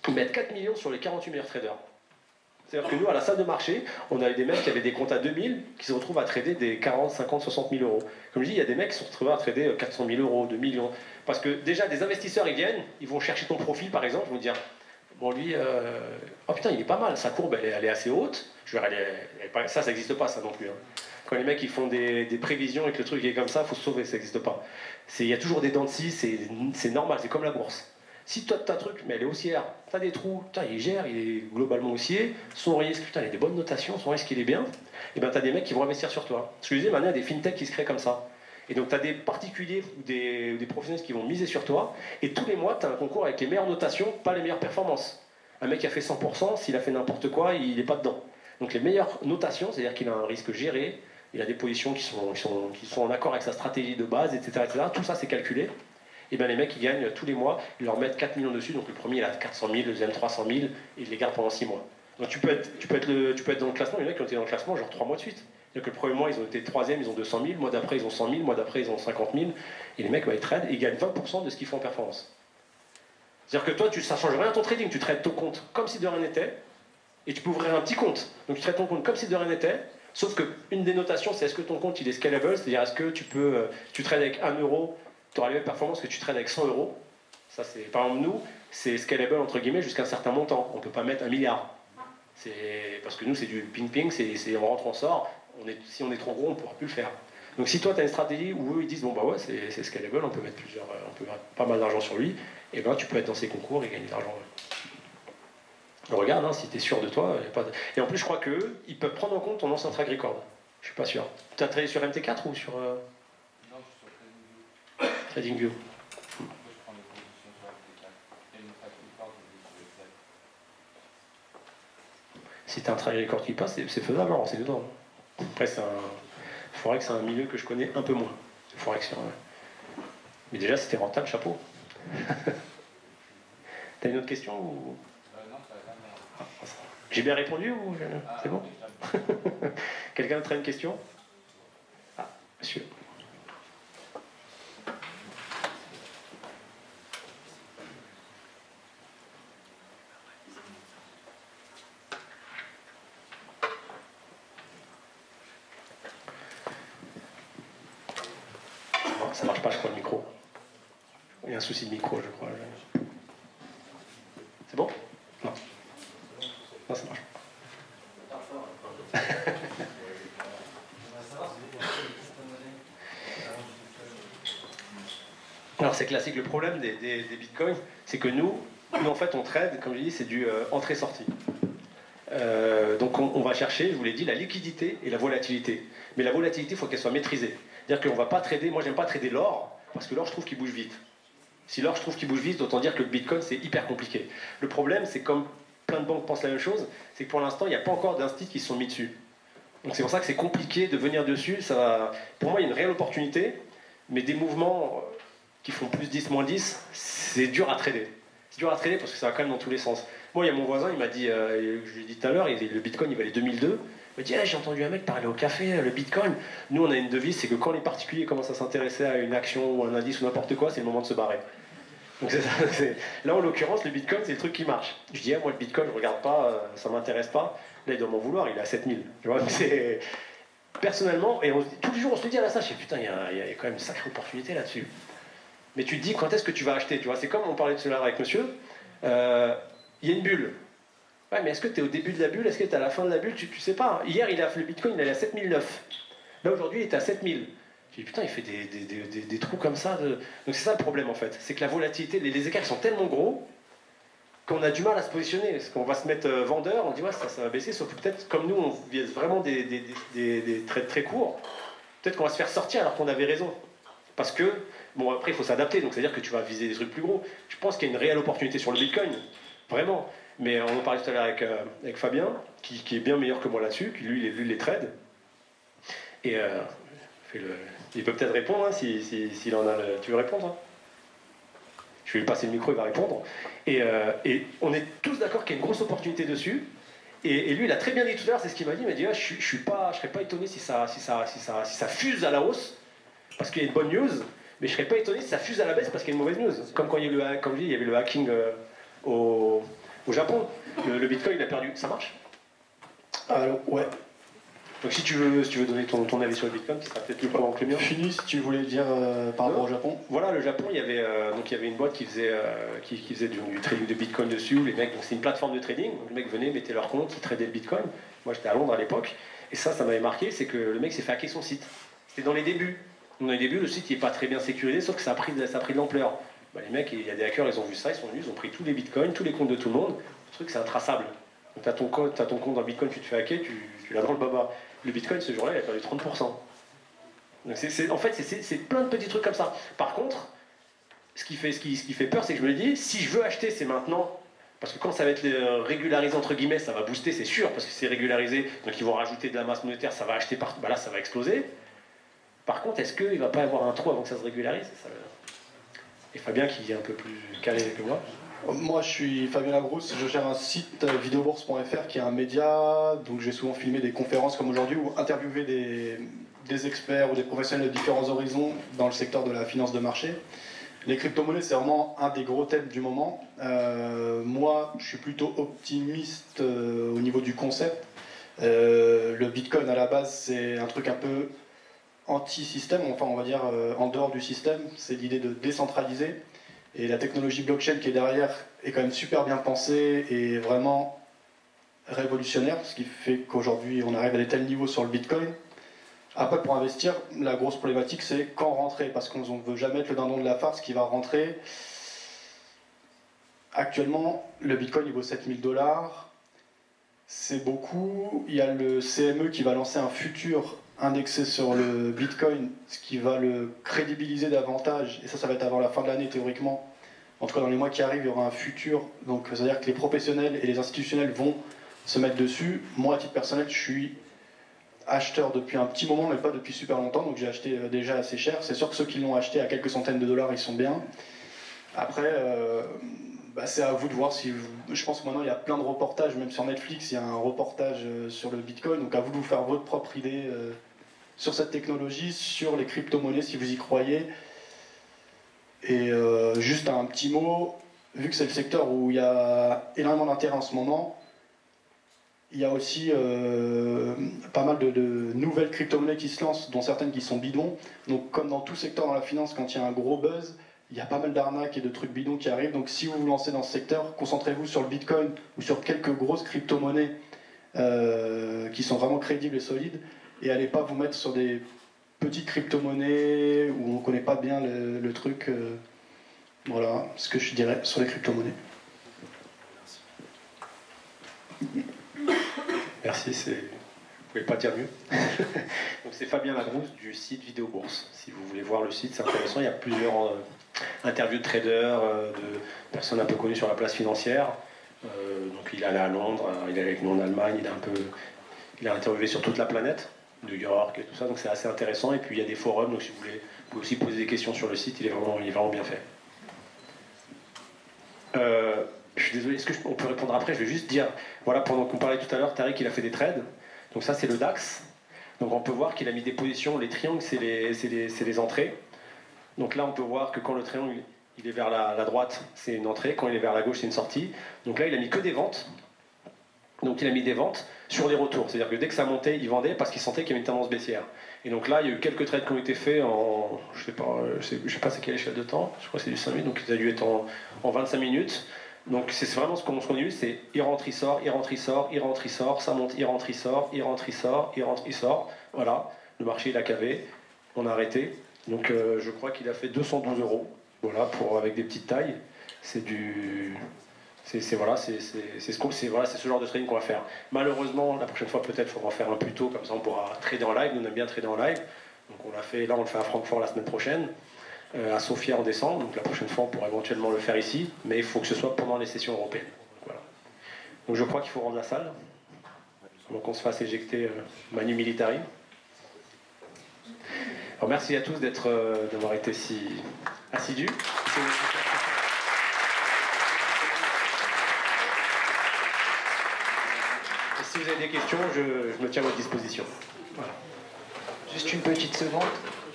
ils mettent 4 millions sur les 48 meilleurs traders. C'est-à-dire que nous, à la salle de marché, on avait des mecs qui avaient des comptes à 2000 qui se retrouvent à trader des 40, 50, 60 000 euros. Comme je dis, il y a des mecs qui se retrouvent à trader 400 000 euros, 2 millions. Parce que déjà, des investisseurs, ils viennent, ils vont chercher ton profil, par exemple, ils vont dire bon, lui, oh putain, il est pas mal, sa courbe, elle est assez haute. Je veux dire, ça n'existe pas, ça non plus. Hein. Quand les mecs ils font des prévisions et que le truc est comme ça, il faut se sauver, ça n'existe pas. Il y a toujours des dents de scie, c'est normal, c'est comme la bourse. Si toi, t'as un truc, mais elle est haussière, t'as des trous, putain, il gère, il est globalement haussier, son risque, putain, il a des bonnes notations, son risque, il est bien, et ben t'as des mecs qui vont investir sur toi. Ce que je disais, maintenant, il y a des fintechs qui se créent comme ça. Et donc, t'as des particuliers ou des professionnels qui vont miser sur toi, et tous les mois, t'as un concours avec les meilleures notations, pas les meilleures performances. Un mec qui a fait 100%, s'il a fait n'importe quoi, il n'est pas dedans. Donc, les meilleures notations, c'est-à-dire qu'il a un risque géré, il a des positions qui sont en accord avec sa stratégie de base, etc. Tout ça, c'est calculé. Et bien les mecs ils gagnent tous les mois, ils leur mettent 4 millions dessus, donc le premier il a 400 000, le deuxième 300 000, et ils les gardent pendant 6 mois. Donc tu peux être dans le classement, il y en a qui ont été dans le classement genre 3 mois de suite. C'est-à-dire que le premier mois ils ont été 3e, ils ont 200 000, le mois d'après ils ont 100 000, le mois d'après ils ont 50 000, et les mecs ils tradent et ils gagnent 20% de ce qu'ils font en performance. C'est-à-dire que toi ça ne change rien à ton trading, tu trades ton compte comme si de rien n'était, et tu peux ouvrir un petit compte. Donc tu trades ton compte comme si de rien n'était, sauf qu'une des notations c'est est-ce que ton compte il est scalable, c'est-à-dire est-ce que tu trades avec 1 euro, tu auras les mêmes performances que tu trades avec 100 euros. Ça, par exemple, nous, c'est scalable entre guillemets jusqu'à un certain montant. On ne peut pas mettre 1 milliard. Parce que nous, c'est du ping-ping, on rentre, on sort. Si on est trop gros, on ne pourra plus le faire. Donc si toi, tu as une stratégie où eux, ils disent bon, bah ouais, c'est scalable, on peut mettre pas mal d'argent sur lui, et ben tu peux être dans ces concours et gagner de l'argent. Regarde, hein, si tu es sûr de toi. Et en plus, je crois qu'eux, ils peuvent prendre en compte ton ancien track record. Je suis pas sûr. Tu as travaillé sur MT4 ou sur. TradingView. Si tu as un track record qui passe, c'est faisable, alors c'est dedans. Après, il faudrait que c'est un milieu que je connais un peu moins. Forex, ouais. Mais déjà, c'était rentable, chapeau. T'as une autre question ou... Non, ça va. J'ai bien répondu ou c'est bon? Quelqu'un d'autre a une question? Ah, monsieur. Ça marche pas, je crois, le micro. Il y a un souci de micro, je crois. C'est bon? Non. Non, ça marche pas. Alors, c'est classique. Le problème des bitcoins, c'est que nous, en fait, on trade, comme je dis, c'est du entrée-sortie. Donc, on va chercher, je vous l'ai dit, la liquidité et la volatilité. Mais la volatilité, il faut qu'elle soit maîtrisée. C'est-à-dire qu'on ne va pas trader, moi j'aime pas trader l'or, parce que l'or je trouve qu'il bouge vite. Si l'or je trouve qu'il bouge vite, autant dire que le bitcoin c'est hyper compliqué. Le problème c'est comme plein de banques pensent la même chose, c'est que pour l'instant il n'y a pas encore d'instituts qui se sont mis dessus. Donc c'est pour ça que c'est compliqué de venir dessus. Pour moi il y a une réelle opportunité, mais des mouvements qui font plus 10, moins 10, c'est dur à trader. C'est dur à trader parce que ça va quand même dans tous les sens. Moi il y a mon voisin, il m'a dit, je lui ai dit tout à l'heure, le bitcoin il valait 2002. Il me dit j'ai entendu un mec parler au café, le bitcoin. Nous on a une devise, c'est que quand les particuliers commencent à s'intéresser à une action ou un indice ou n'importe quoi, c'est le moment de se barrer. Donc c'est ça, là en l'occurrence le bitcoin c'est le truc qui marche. Je dis moi le bitcoin je regarde pas, ça m'intéresse pas. Là il doit m'en vouloir, il est à 7000. Tu vois, personnellement, et tous les jours on se dit à la salle, putain il y a quand même une sacrée opportunité là-dessus. Mais tu te dis quand est-ce que tu vas acheter, tu vois, c'est comme on parlait de cela avec monsieur. il y a une bulle. Ouais, mais est-ce que tu es au début de la bulle? Est-ce que tu es à la fin de la bulle? Tu sais pas. Hier, le Bitcoin, il allait à 7009. Là, aujourd'hui, il est à 7000. Je dis, putain, il fait des trous comme ça. Donc c'est ça le problème, en fait. C'est que la volatilité, les écarts sont tellement gros qu'on a du mal à se positionner. Parce qu'on va se mettre vendeur, on dit, ouais, ça va baisser. Sauf que peut-être, comme nous, on vise vraiment des trades très courts, peut-être qu'on va se faire sortir alors qu'on avait raison. Parce que, bon, après, il faut s'adapter. Donc, c'est-à-dire que tu vas viser des trucs plus gros. Je pense qu'il y a une réelle opportunité sur le Bitcoin. Vraiment. Mais on en parlait tout à l'heure avec Fabien, qui est bien meilleur que moi là-dessus, qui lui les trade. Et il peut peut-être répondre, hein, s'il en a. Tu veux répondre, hein? Je vais lui passer le micro, il va répondre. Et on est tous d'accord qu'il y a une grosse opportunité dessus. Et lui, il a très bien dit tout à l'heure, c'est ce qu'il m'a dit. Il m'a dit, je serais pas étonné si ça fuse à la hausse, parce qu'il y a une bonne news, mais je serais pas étonné si ça fuse à la baisse parce qu'il y a une mauvaise news. Comme quand il y avait le hacking au Japon, le Bitcoin il a perdu. Ça marche? Alors, ouais. Donc si tu veux donner ton avis sur le Bitcoin, ce sera peut-être plus probant que le mien. Fini, si tu voulais dire par rapport au Japon. Voilà, le Japon, il y avait une boîte qui faisait du trading de Bitcoin dessus. Les mecs, donc c'est une plateforme de trading. Donc les mecs venaient, mettaient leur compte, ils tradaient le Bitcoin. Moi j'étais à Londres à l'époque. Et ça m'avait marqué, c'est que le mec s'est fait hacker son site. C'était dans les débuts. Donc dans les débuts, le site n'est pas très bien sécurisé, sauf que ça a pris de l'ampleur. Bah, les mecs, il y a des hackers, ils ont vu ça, ils sont venus, ils ont pris tous les bitcoins, tous les comptes de tout le monde. Le truc, c'est intraçable. Donc tu as ton compte dans Bitcoin, tu te fais hacker, tu l'as dans le baba. Le Bitcoin, ce jour-là, il a perdu 30%. Donc en fait, c'est plein de petits trucs comme ça. Par contre, ce qui fait peur, c'est que je me dis, si je veux acheter, c'est maintenant. Parce que quand ça va être régularisé, entre guillemets, ça va booster, c'est sûr, parce que c'est régularisé. Donc ils vont rajouter de la masse monétaire, ça va acheter partout. Bah là, ça va exploser. Par contre, est-ce qu'il ne va pas y avoir un trou avant que ça se régularise? Et Fabien, qui est un peu plus calé que moi. Moi, je suis Fabien Labrousse, je gère un site videobourse.fr qui est un média, donc j'ai souvent filmé des conférences comme aujourd'hui ou interviewé des experts ou des professionnels de différents horizons dans le secteur de la finance de marché. Les crypto-monnaies, c'est vraiment un des gros thèmes du moment. Moi, je suis plutôt optimiste au niveau du concept. Le Bitcoin, à la base, c'est un truc un peu anti-système, enfin on va dire en dehors du système, c'est l'idée de décentraliser. Et la technologie blockchain qui est derrière est quand même super bien pensée et vraiment révolutionnaire, ce qui fait qu'aujourd'hui on arrive à des tels niveaux sur le Bitcoin. Après, pour investir, la grosse problématique c'est quand rentrer, parce qu'on ne veut jamais être le dindon de la farce qui va rentrer. Actuellement, le Bitcoin il vaut 7000 $, c'est beaucoup. Il y a le CME qui va lancer un futur indexé sur le Bitcoin, ce qui va le crédibiliser davantage, et ça va être avant la fin de l'année théoriquement. En tout cas, dans les mois qui arrivent, il y aura un futur, donc c'est-à-dire que les professionnels et les institutionnels vont se mettre dessus. Moi, à titre personnel, je suis acheteur depuis un petit moment, mais pas depuis super longtemps, donc j'ai acheté déjà assez cher. C'est sûr que ceux qui l'ont acheté à quelques centaines de dollars, ils sont bien. Après, c'est à vous de voir si je pense que maintenant il y a plein de reportages, même sur Netflix, il y a un reportage sur le Bitcoin, donc à vous de vous faire votre propre idée sur cette technologie, sur les crypto-monnaies si vous y croyez. Et juste un petit mot, vu que c'est le secteur où il y a énormément d'intérêt en ce moment, il y a aussi pas mal de nouvelles crypto-monnaies qui se lancent, dont certaines qui sont bidons. Donc comme dans tout secteur dans la finance, quand il y a un gros buzz, il y a pas mal d'arnaques et de trucs bidons qui arrivent. Donc si vous vous lancez dans ce secteur, concentrez-vous sur le Bitcoin ou sur quelques grosses crypto-monnaies qui sont vraiment crédibles et solides. Et allez pas vous mettre sur des petites crypto-monnaies où on ne connaît pas bien le truc. Voilà ce que je dirais sur les crypto-monnaies. Merci, vous ne pouvez pas dire mieux. Donc c'est Fabien Labrousse du site Vidéobourse. Si vous voulez voir le site, c'est intéressant. Il y a plusieurs interviews de traders, de personnes un peu connues sur la place financière. Donc il est allé à Londres, il est allé avec nous en Allemagne, il a interviewé sur toute la planète, New York et tout ça, donc c'est assez intéressant. Et puis il y a des forums, donc si vous voulez, vous pouvez aussi poser des questions sur le site, il est vraiment bien fait. Je suis désolé, est-ce qu'on peut répondre après? Je vais juste dire, voilà, pendant qu'on parlait tout à l'heure, Tariq il a fait des trades, donc ça c'est le DAX. Donc on peut voir qu'il a mis des positions, les triangles c'est les entrées. Donc là on peut voir que quand le triangle il est vers la droite, c'est une entrée, quand il est vers la gauche c'est une sortie. Donc là il a mis que des ventes. Donc il a mis des ventes sur les retours, c'est-à-dire que dès que ça montait, il vendait parce qu'il sentait qu'il y avait une tendance baissière. Et donc là, il y a eu quelques trades qui ont été faits en, je sais pas c'est quelle échelle de temps, je crois que c'est du 5 minutes, donc ça a dû être en 25 minutes. Donc c'est vraiment ce qu'on a eu, c'est il rentre, il sort, il rentre, il sort, il rentre, il sort, ça monte, il rentre, il sort, il rentre, il sort, il rentre, il sort. Voilà, le marché il a cavé, on a arrêté. Donc je crois qu'il a fait 212 €, voilà, avec des petites tailles. C'est du... voilà, c'est ce genre de trading qu'on va faire. Malheureusement, la prochaine fois peut-être il faudra en faire un plus tôt, comme ça on pourra trader en live. Nous on aime bien trader en live. Donc on le fait à Francfort la semaine prochaine, à Sofia en décembre. Donc la prochaine fois on pourra éventuellement le faire ici, mais il faut que ce soit pendant les sessions européennes. Voilà. Donc je crois qu'il faut rendre la salle, donc on se fasse éjecter Manu Militari. Alors merci à tous d'avoir été si assidus. Et si vous avez des questions, je me tiens à votre disposition. Voilà. Juste une petite seconde,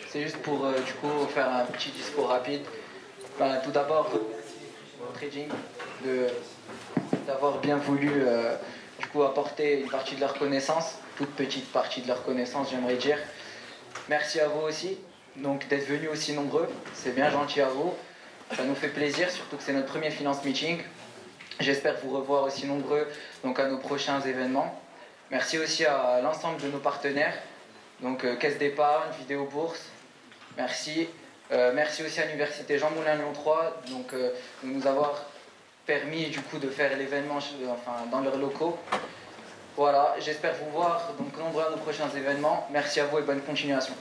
c'est juste pour du coup faire un petit discours rapide. Tout d'abord, au trading d'avoir bien voulu du coup apporter une partie de leur connaissance, toute petite partie de leur connaissance j'aimerais dire. Merci à vous aussi, donc d'être venus aussi nombreux, c'est bien gentil à vous, ça nous fait plaisir, surtout que c'est notre premier finance meeting. J'espère vous revoir aussi nombreux donc à nos prochains événements. Merci aussi à l'ensemble de nos partenaires. Donc Caisse d'épargne, Vidéo Bourse, merci. Merci aussi à l'Université Jean Moulin Lyon 3 donc, de nous avoir permis du coup de faire l'événement dans leurs locaux. Voilà, j'espère vous voir donc nombreux à nos prochains événements. Merci à vous et bonne continuation.